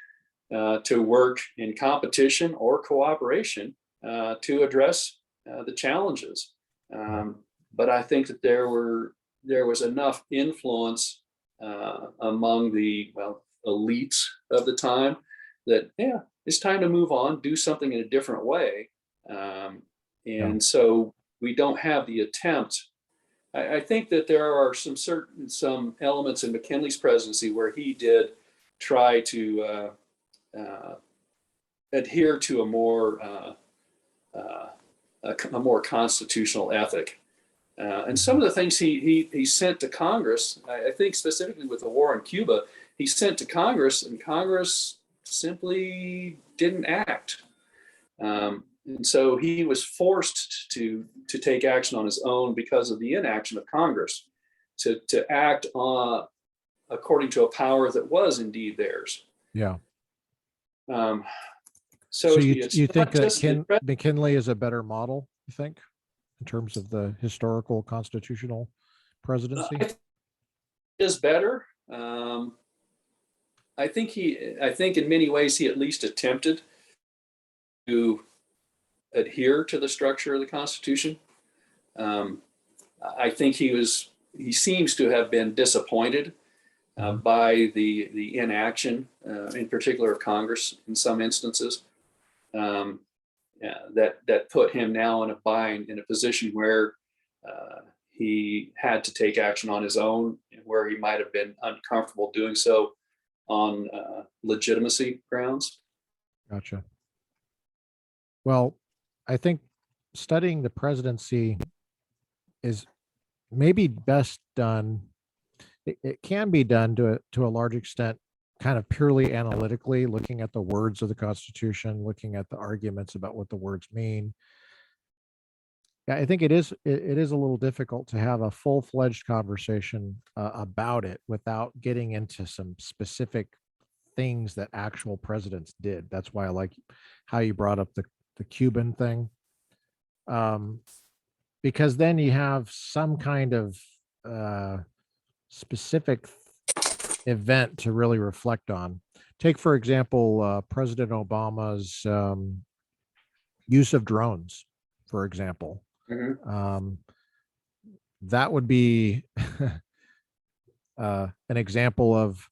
to work in competition or cooperation to address the challenges. But I think that there was enough influence among the elites of the time that, yeah, it's time to move on, do something in a different way. So we don't have the attempt. I think that there are some elements in McKinley's presidency where he did try to adhere to a more constitutional ethic. And some of the things he sent to Congress, I think specifically with the war in Cuba, he sent to Congress, and Congress simply didn't act. And so he was forced to take action on his own because of the inaction of Congress to act on according to a power that was indeed theirs. Yeah. So you think that McKinley is a better model, you think, in terms of the historical constitutional presidency? Is better. I think in many ways he at least attempted to adhere to the structure of the Constitution. I think he seems to have been disappointed by the inaction, in particular of Congress in some instances, that put him now in a position where he had to take action on his own, where he might have been uncomfortable doing so on legitimacy grounds. Gotcha. Well, I think studying the presidency is maybe best done. It can be done to a large extent, kind of purely analytically, looking at the words of the Constitution, looking at the arguments about what the words mean. Yeah, I think it is a little difficult to have a full-fledged conversation about it without getting into some specific things that actual presidents did. That's why I like how you brought up the Cuban thing, because then you have some kind of specific event to really reflect on. Take, for example, President Obama's use of drones, for example. Mm-hmm. That would be an example of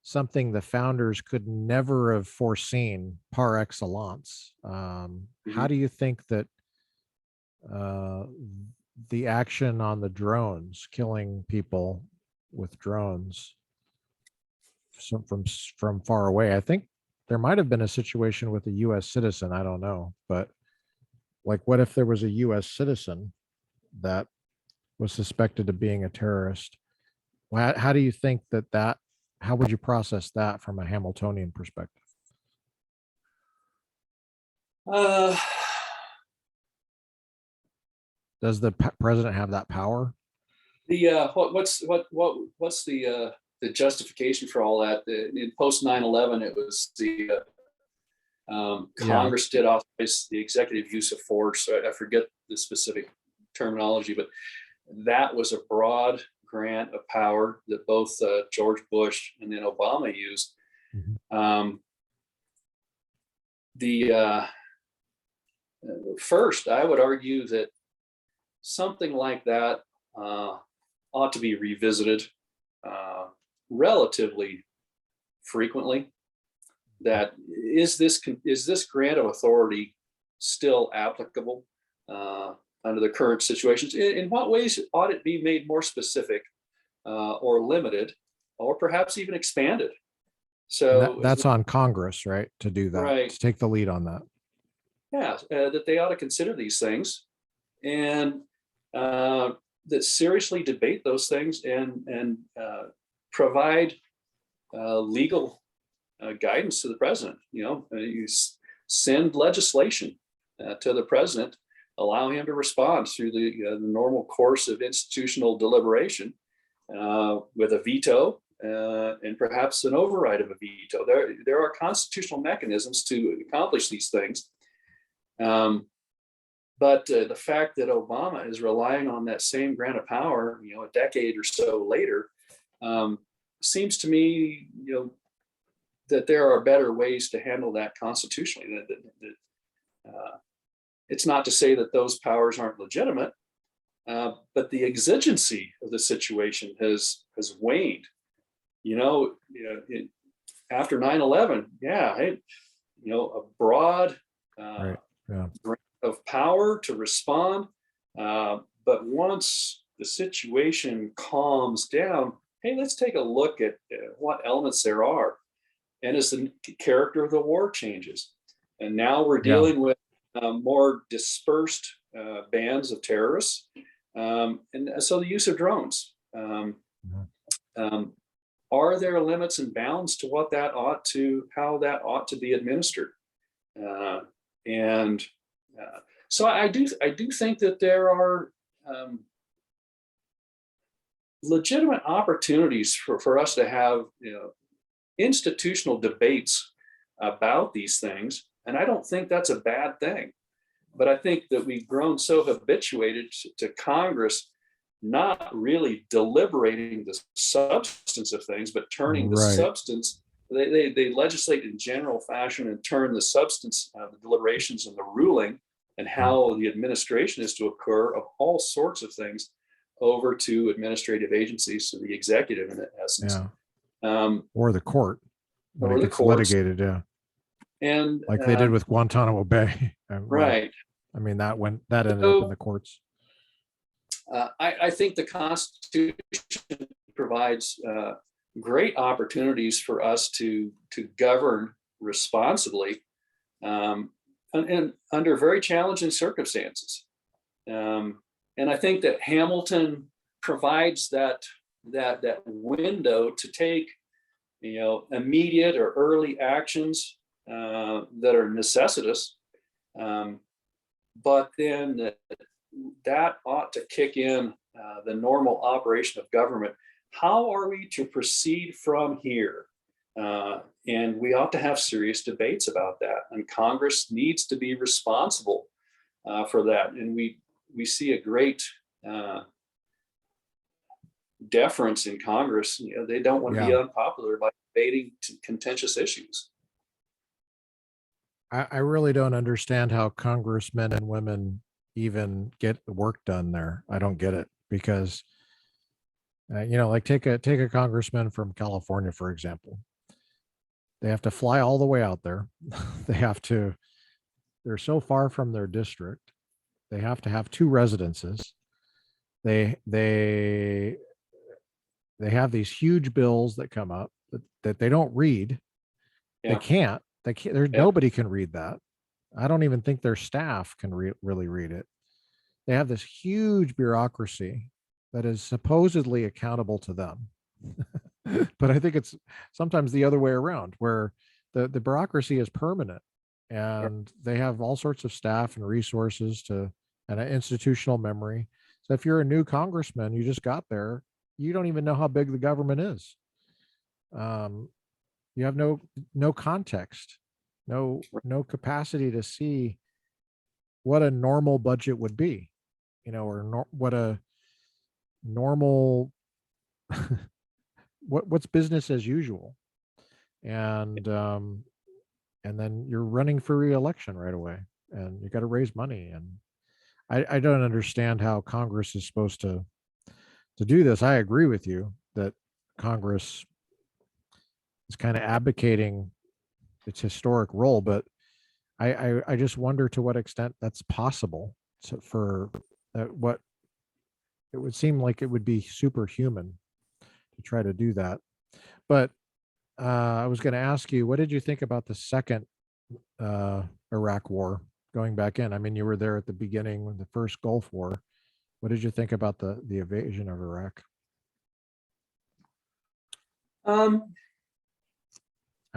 something the founders could never have foreseen par excellence. Mm-hmm. How do you think that the action on the drones, killing people with drones from far away, I think there might have been a situation with a U.S. citizen, I don't know, but like, what if there was a U.S. citizen that was suspected of being a terrorist? How do you think that how would you process that from a Hamiltonian perspective? Does the president have that power? What's the justification for all that? In post 9/11, it was the Congress did authorize the executive use of force. I forget the specific terminology, but that was a broad grant of power that both George Bush and then Obama used. Mm-hmm. First, I would argue that something like that ought to be revisited relatively frequently. That is this grant of authority still applicable under the current situations? In what ways ought it be made more specific or limited, or perhaps even expanded? So that's on Congress, right, to do that, right, to take the lead on that. Yeah, that they ought to consider these things and that seriously debate those things and provide legal guidance to the president. You send legislation to the president, allow him to respond through the normal course of institutional deliberation with a veto and perhaps an override of a veto. There are constitutional mechanisms to accomplish these things. But the fact that Obama is relying on that same grant of power, a decade or so later, seems to me, that there are better ways to handle that constitutionally. It's not to say that those powers aren't legitimate, but the exigency of the situation has waned. After 9/11, a broad Right. Yeah. grant of power to respond. But once the situation calms down, hey, let's take a look at what elements there are. And as the character of the war changes, and now we're dealing with more dispersed bands of terrorists, and so the use of drones. Are there limits and bounds to how that ought to be administered? So I do think that there are legitimate opportunities for us to have institutional debates about these things, and I don't think that's a bad thing. But I think that we've grown so habituated to Congress not really deliberating the substance of things, but turning the substance. They legislate in general fashion and turn the substance, the deliberations and the ruling and how the administration is to occur of all sorts of things over to administrative agencies, to the executive in essence. Or the court when it gets litigated, and like they did with Guantanamo Bay. Right. I mean, that ended up in the courts. I think the Constitution provides great opportunities for us to govern responsibly, and under very challenging circumstances. And I think that Hamilton provides that window to take immediate or early actions that are necessitous, but then that ought to kick in the normal operation of government. How are we to proceed from here? And we ought to have serious debates about that. And Congress needs to be responsible for that. And we see a great deference in Congress. They don't want to be unpopular by debating contentious issues. I really don't understand how congressmen and women even get the work done there. I don't get it, because like take a congressman from California, for example. They have to fly all the way out there. They're so far from their district. They have to have 2 residences. They have these huge bills that come up that they don't read. They can't. Nobody can read that. I don't even think their staff can really read it. They have this huge bureaucracy that is supposedly accountable to them. But I think it's sometimes the other way around, where the bureaucracy is permanent and they have all sorts of staff and resources and an institutional memory. So if you're a new congressman, you just got there, you don't even know how big the government is. You have no context, no capacity to see what a normal budget would be, or what a normal what's business as usual. And then you're running for re-election right away, and you got to raise money. And I don't understand how Congress is supposed to do this. I agree with you that Congress is kind of abdicating its historic role, but I just wonder to what extent that's possible. So for what it would seem like it would be superhuman to try to do that. But I was going to ask you, what did you think about the second Iraq War going back in? I mean, you were there at the beginning when the first Gulf War. What did you think about the invasion of Iraq? I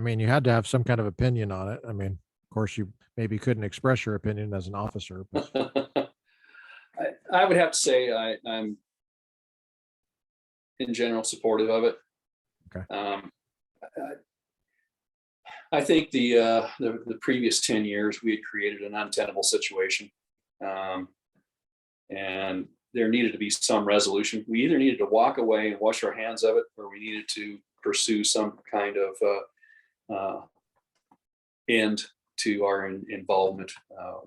mean, you had to have some kind of opinion on it. I mean, of course, you maybe couldn't express your opinion as an officer. But I would have to say I'm in general supportive of it. Okay. I think the previous 10 years we had created an untenable situation, and there needed to be some resolution. We either needed to walk away and wash our hands of it, or we needed to pursue some kind of end to our involvement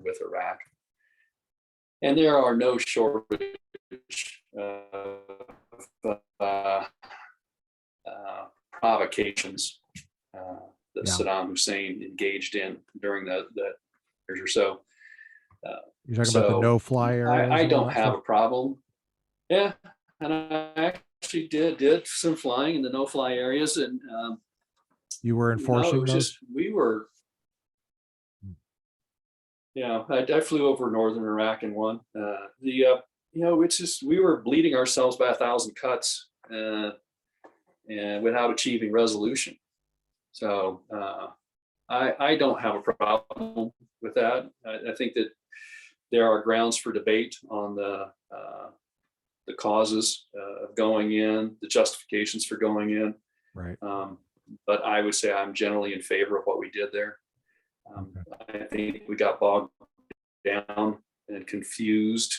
with Iraq. And there are no shortage of provocations that Saddam Hussein engaged in during the years or so. You're talking about the no-fly areas? I don't have a problem. Yeah, and I actually did some flying in the no-fly areas, and you were enforcing those? We were. Yeah, I flew over northern Iraq in one. It's just we were bleeding ourselves by 1,000 cuts, and without achieving resolution. So I don't have a problem with that. I think that there are grounds for debate on the causes of going in, the justifications for going in. Right. But I would say I'm generally in favor of what we did there. I think we got bogged down and confused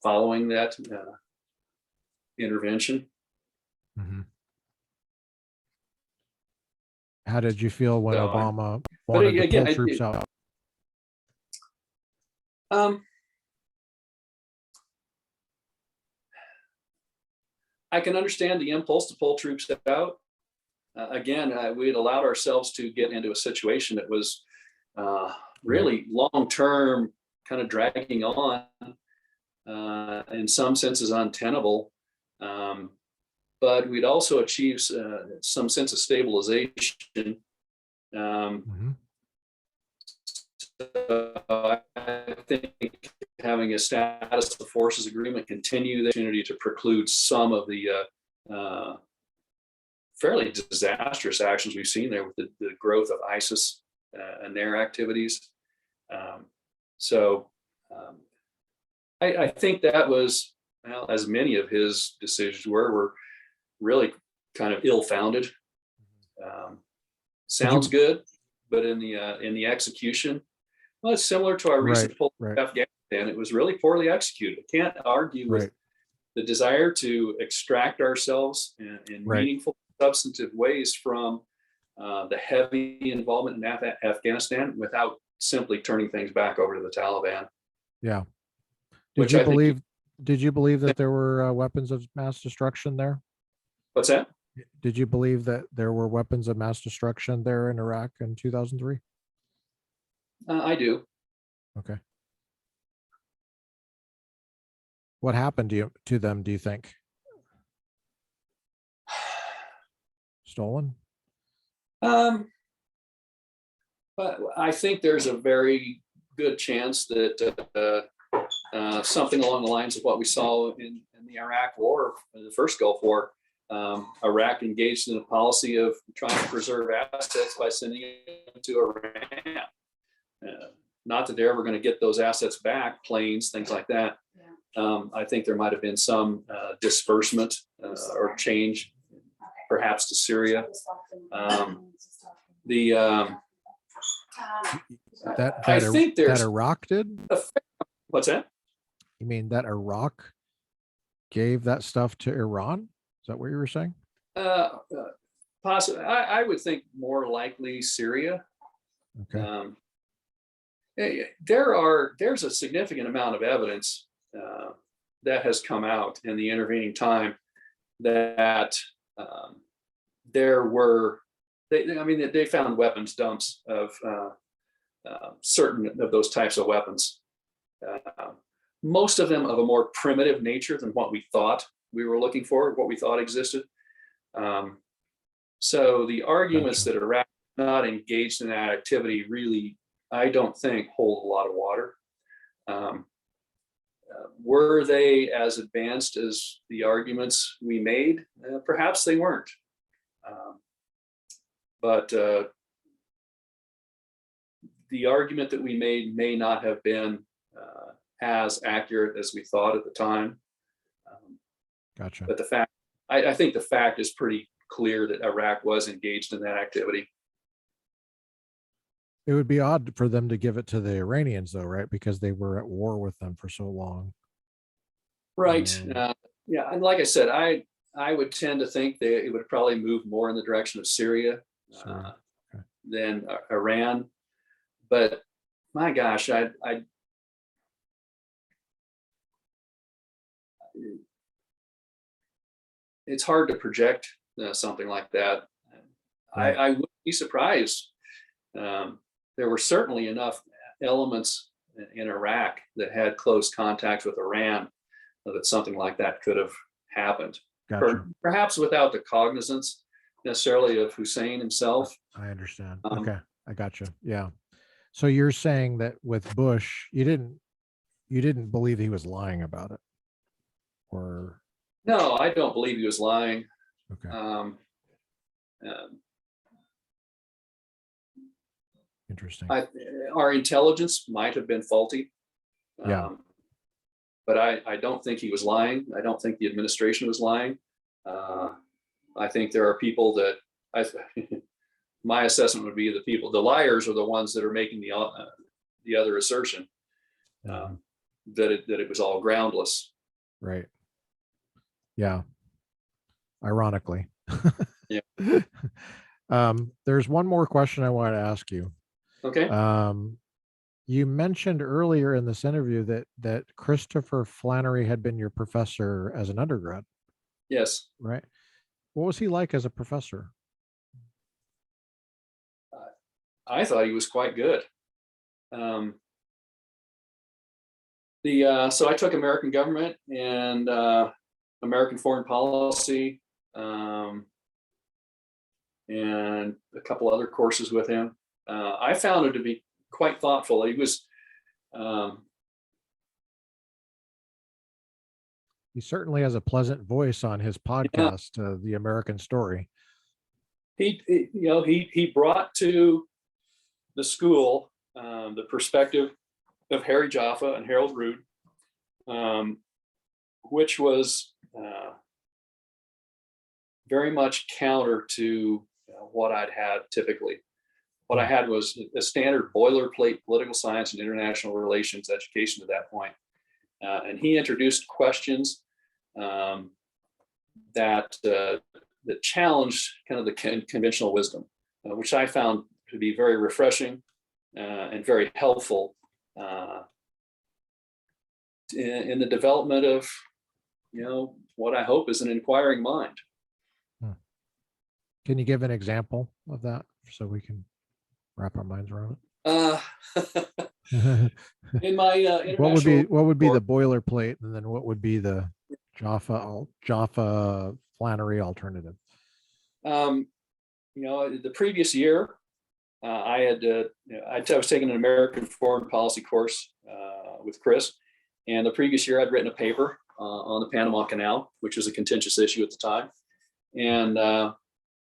following that intervention. Mm-hmm. How did you feel when Obama wanted to pull troops out? I can understand the impulse to pull troops out. Again, we had allowed ourselves to get into a situation that was really long-term, kind of dragging on, in some senses untenable. But we'd also achieved some sense of stabilization. So I think having a status of forces agreement continue the opportunity to preclude some of the fairly disastrous actions we've seen there with the growth of ISIS and their activities. I think that was, well, as many of his decisions were really kind of ill-founded. Sounds good, but in the execution, well, it's similar to our recent pull to Afghanistan. It was really poorly executed. I can't argue with the desire to extract ourselves in meaningful, substantive ways from the heavy involvement in Afghanistan without simply turning things back over to the Taliban. Yeah. Did you believe that there were weapons of mass destruction there? What's that? Did you believe that there were weapons of mass destruction there in Iraq in 2003? I do. Okay. What happened to them, do you think? Stolen? But I think there's a very good chance that something along the lines of what we saw in the Iraq War, the first Gulf War, Iraq engaged in a policy of trying to preserve assets by sending them to Iran. Not that they're ever going to get those assets back, planes, things like that. I think there might have been some disbursement or change, perhaps to Syria. That Iraq did? What's that? You mean that Iraq gave that stuff to Iran? Is that what you were saying? Possibly. I would think more likely Syria. Okay. There's a significant amount of evidence that has come out in the intervening time that there were, they found weapons dumps of certain of those types of weapons. Most of them of a more primitive nature than what we thought we were looking for, what we thought existed. So the arguments that Iraq not engaged in that activity really, I don't think, hold a lot of water. Were they as advanced as the arguments we made? Perhaps they weren't. But the argument that we made may not have been as accurate as we thought at the time. Gotcha. But the fact I think the fact is pretty clear that Iraq was engaged in that activity. It would be odd for them to give it to the Iranians, though, right? Because they were at war with them for so long. Right. Yeah. And like I said, I would tend to think that it would probably move more in the direction of Syria Okay. than Iran. But my gosh, it's hard to project something like that. Right. I wouldn't be surprised. There were certainly enough elements in Iraq that had close contact with Iran that something like that could have happened. Gotcha. Perhaps without the cognizance necessarily of Hussein himself. I understand. Okay, I gotcha. Yeah. So you're saying that with Bush, you didn't believe he was lying about it, or No, I don't believe he was lying. okay, Um, interesting. Our intelligence might have been faulty. Yeah. But I don't think he was lying. I don't think the administration was lying. I think there are people that my assessment would be the liars are the ones that are making the other assertion that it was all groundless. Right. Yeah. Ironically. Yeah. There's one more question I want to ask you. Okay. You mentioned earlier in this interview that Christopher Flannery had been your professor as an undergrad, Yes. right? What was he like as a professor? I thought he was quite good. So I took American government and American foreign policy and a couple other courses with him. I found him to be quite thoughtful. He was. He certainly has a pleasant voice on his podcast, The American Story. He brought to the school the perspective of Harry Jaffa and Harold Root, which was very much counter to what I'd had typically. What I had was a standard boilerplate political science and international relations education at that point. And he introduced questions that challenged kind of the conventional wisdom, which I found to be very refreshing and very helpful in the development of, what I hope is an inquiring mind. Can you give an example of that so we can wrap our minds around it? In my what would be the boilerplate, and then what would be the Jaffa Flannery alternative? The previous year, I was taking an American foreign policy course with Chris, and the previous year I'd written a paper on the Panama Canal, which was a contentious issue at the time, and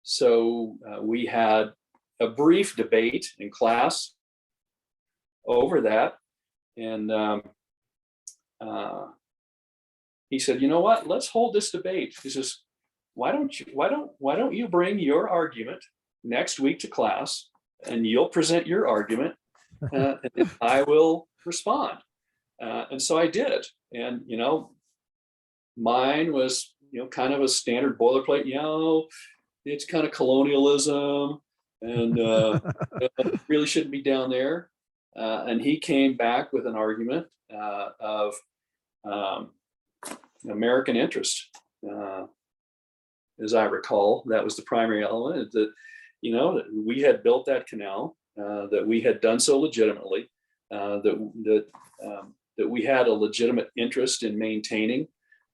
so we had a brief debate in class over that, and he said, "You know what? Let's hold this debate." He says, "Why don't you bring your argument next week to class, and you'll present your argument, and I will respond." And so I did, and mine was kind of a standard boilerplate. It's kind of colonialism, and really shouldn't be down there. And he came back with an argument of American interest. As I recall, that was the primary element, that that we had built that canal, that we had done so legitimately, that we had a legitimate interest in maintaining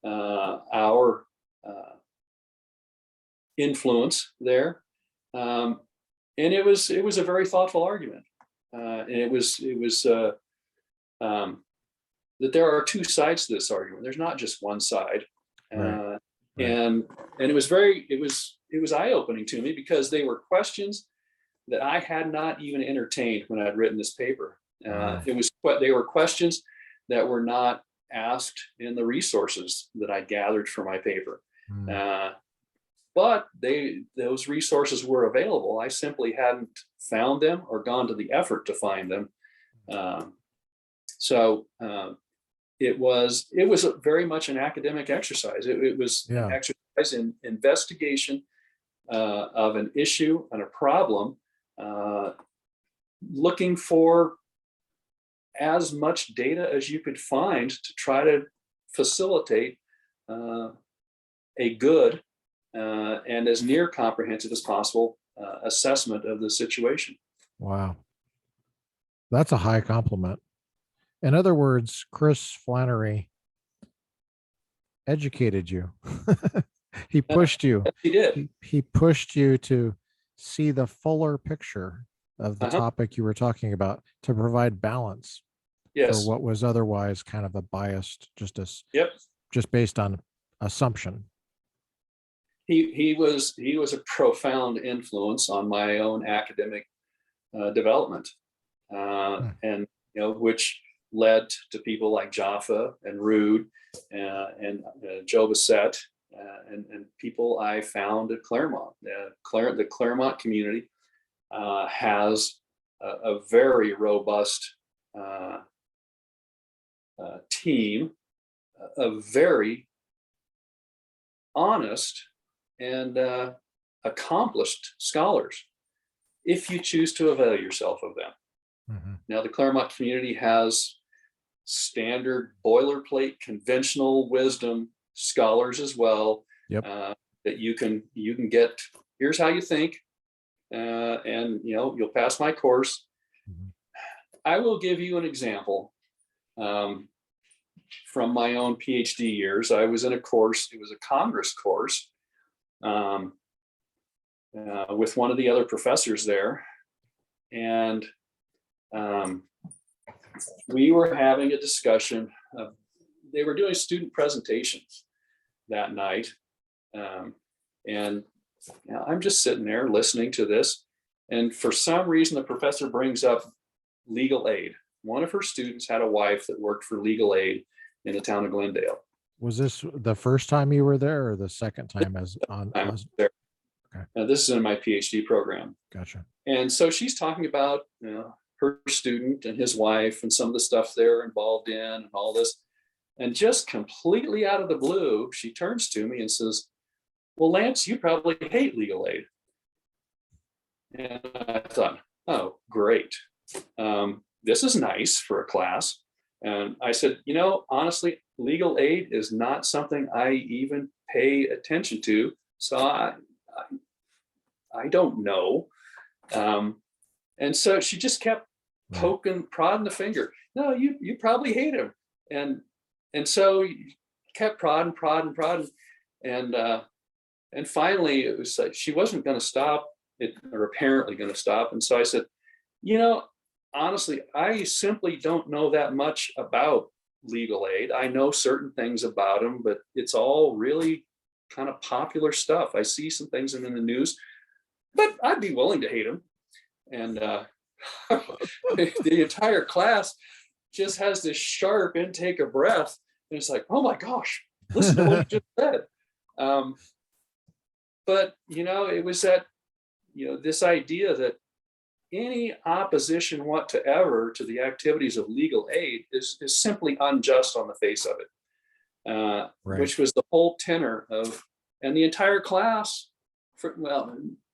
our influence there, and it was a very thoughtful argument, and it was that there are two sides to this argument. There's not just one side, Right. and it was eye-opening to me, because they were questions that I had not even entertained when I'd written this paper. They were questions that were not asked in the resources that I gathered for my paper. Mm. But those resources were available. I simply hadn't found them or gone to the effort to find them. So it was very much an academic exercise. It was an exercise in investigation of an issue and a problem, looking for as much data as you could find to try to facilitate a good and as near comprehensive as possible assessment of the situation. Wow. That's a high compliment. In other words, Chris Flannery educated you. He pushed you. Yes, he did. He pushed you to see the fuller picture of the topic you were talking about, to provide balance for what was otherwise kind of a biased, just based on assumption. He was a profound influence on my own academic development, and which led to people like Jaffa and Rood and Joe Bessette and people I found at Claremont. The Claremont community has a very robust team of very honest and accomplished scholars, if you choose to avail yourself of them. Mm-hmm. Now, the Claremont community has standard boilerplate conventional wisdom scholars as well, that you can get. Here's how you think, and you'll pass my course. Mm-hmm. I will give you an example from my own PhD years. I was in a course. It was a Congress course with one of the other professors there, and we were having a discussion. They were doing student presentations that night, and I'm just sitting there listening to this, and for some reason the professor brings up legal aid. One of her students had a wife that worked for legal aid in the town of Glendale. Was this the first time you were there, or the second time there? Okay. Now, this is in my PhD program. Gotcha. And so she's talking about her student and his wife and some of the stuff they're involved in and all this. And just completely out of the blue, she turns to me and says, "Well, Lance, you probably hate legal aid." And I thought, oh, great. This is nice for a class. And I said, honestly, legal aid is not something I even pay attention to. So I don't know. And so she just kept prodding the finger. No, you probably hate him. And so kept prodding. And finally it was like, she wasn't going to stop it, or apparently going to stop. And so I said, honestly, I simply don't know that much about legal aid. I know certain things about them, but it's all really kind of popular stuff. I see some things in the news, but I'd be willing to hate them. And the entire class just has this sharp intake of breath. And it's like, oh my gosh, listen to what you just said. But, it was that, this idea that any opposition whatsoever to the activities of legal aid is simply unjust on the face of it, which was the whole tenor of, and the entire class,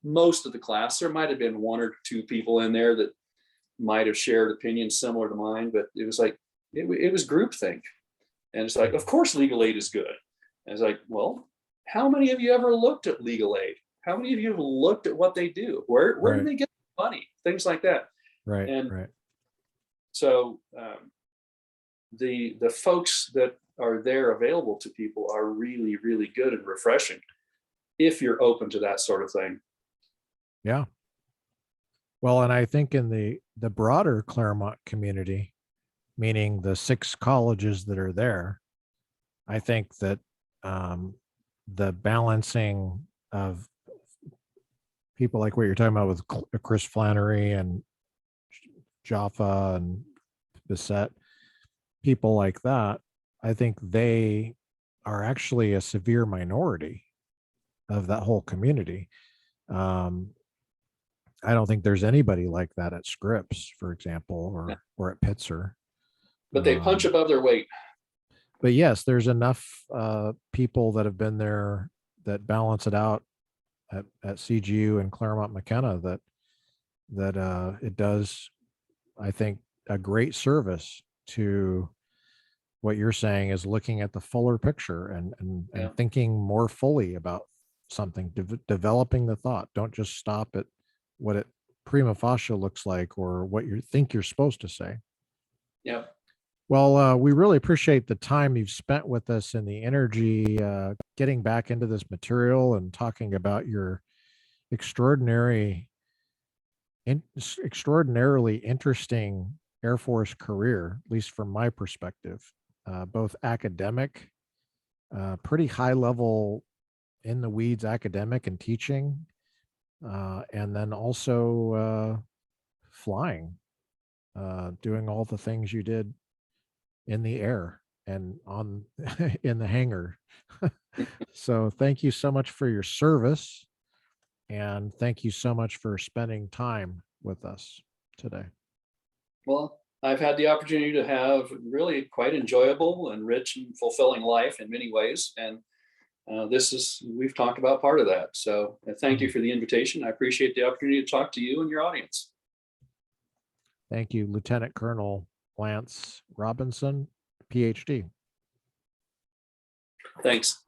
most of the class, there might have been one or two people in there that might have shared opinions similar to mine, but it was like, it was groupthink. And it's like, of course, legal aid is good. And it's like, well, how many of you ever looked at legal aid? How many of you have looked at what they do? Where do they get money? Things like that. Right. And so the folks that are there available to people are really, really good and refreshing if you're open to that sort of thing. Yeah. Well, and I think in the broader Claremont community, meaning the 6 colleges that are there, I think that the balancing of people like what you're talking about with Chris Flannery and Jaffa and Bessette, people like that, I think they are actually a severe minority of that whole community. I don't think there's anybody like that at Scripps, for example, or at Pitzer. But they punch above their weight. But yes, there's enough people that have been there that balance it out at CGU and Claremont McKenna that it does, I think, a great service to what you're saying is looking at the fuller picture and thinking more fully about something, developing the thought. Don't just stop at what it prima facie looks like or what you think you're supposed to say. Yeah. Well, we really appreciate the time you've spent with us and the energy getting back into this material and talking about your extraordinarily interesting Air Force career, at least from my perspective, both academic, pretty high level in the weeds academic and teaching, and then also flying, doing all the things you did in the air and on in the hangar. So thank you so much for your service, and thank you so much for spending time with us today. Well, I've had the opportunity to have really quite enjoyable and rich and fulfilling life in many ways. And we've talked about part of that. So thank you for the invitation. I appreciate the opportunity to talk to you and your audience. Thank you, Lieutenant Colonel Lance Robinson, PhD. Thanks.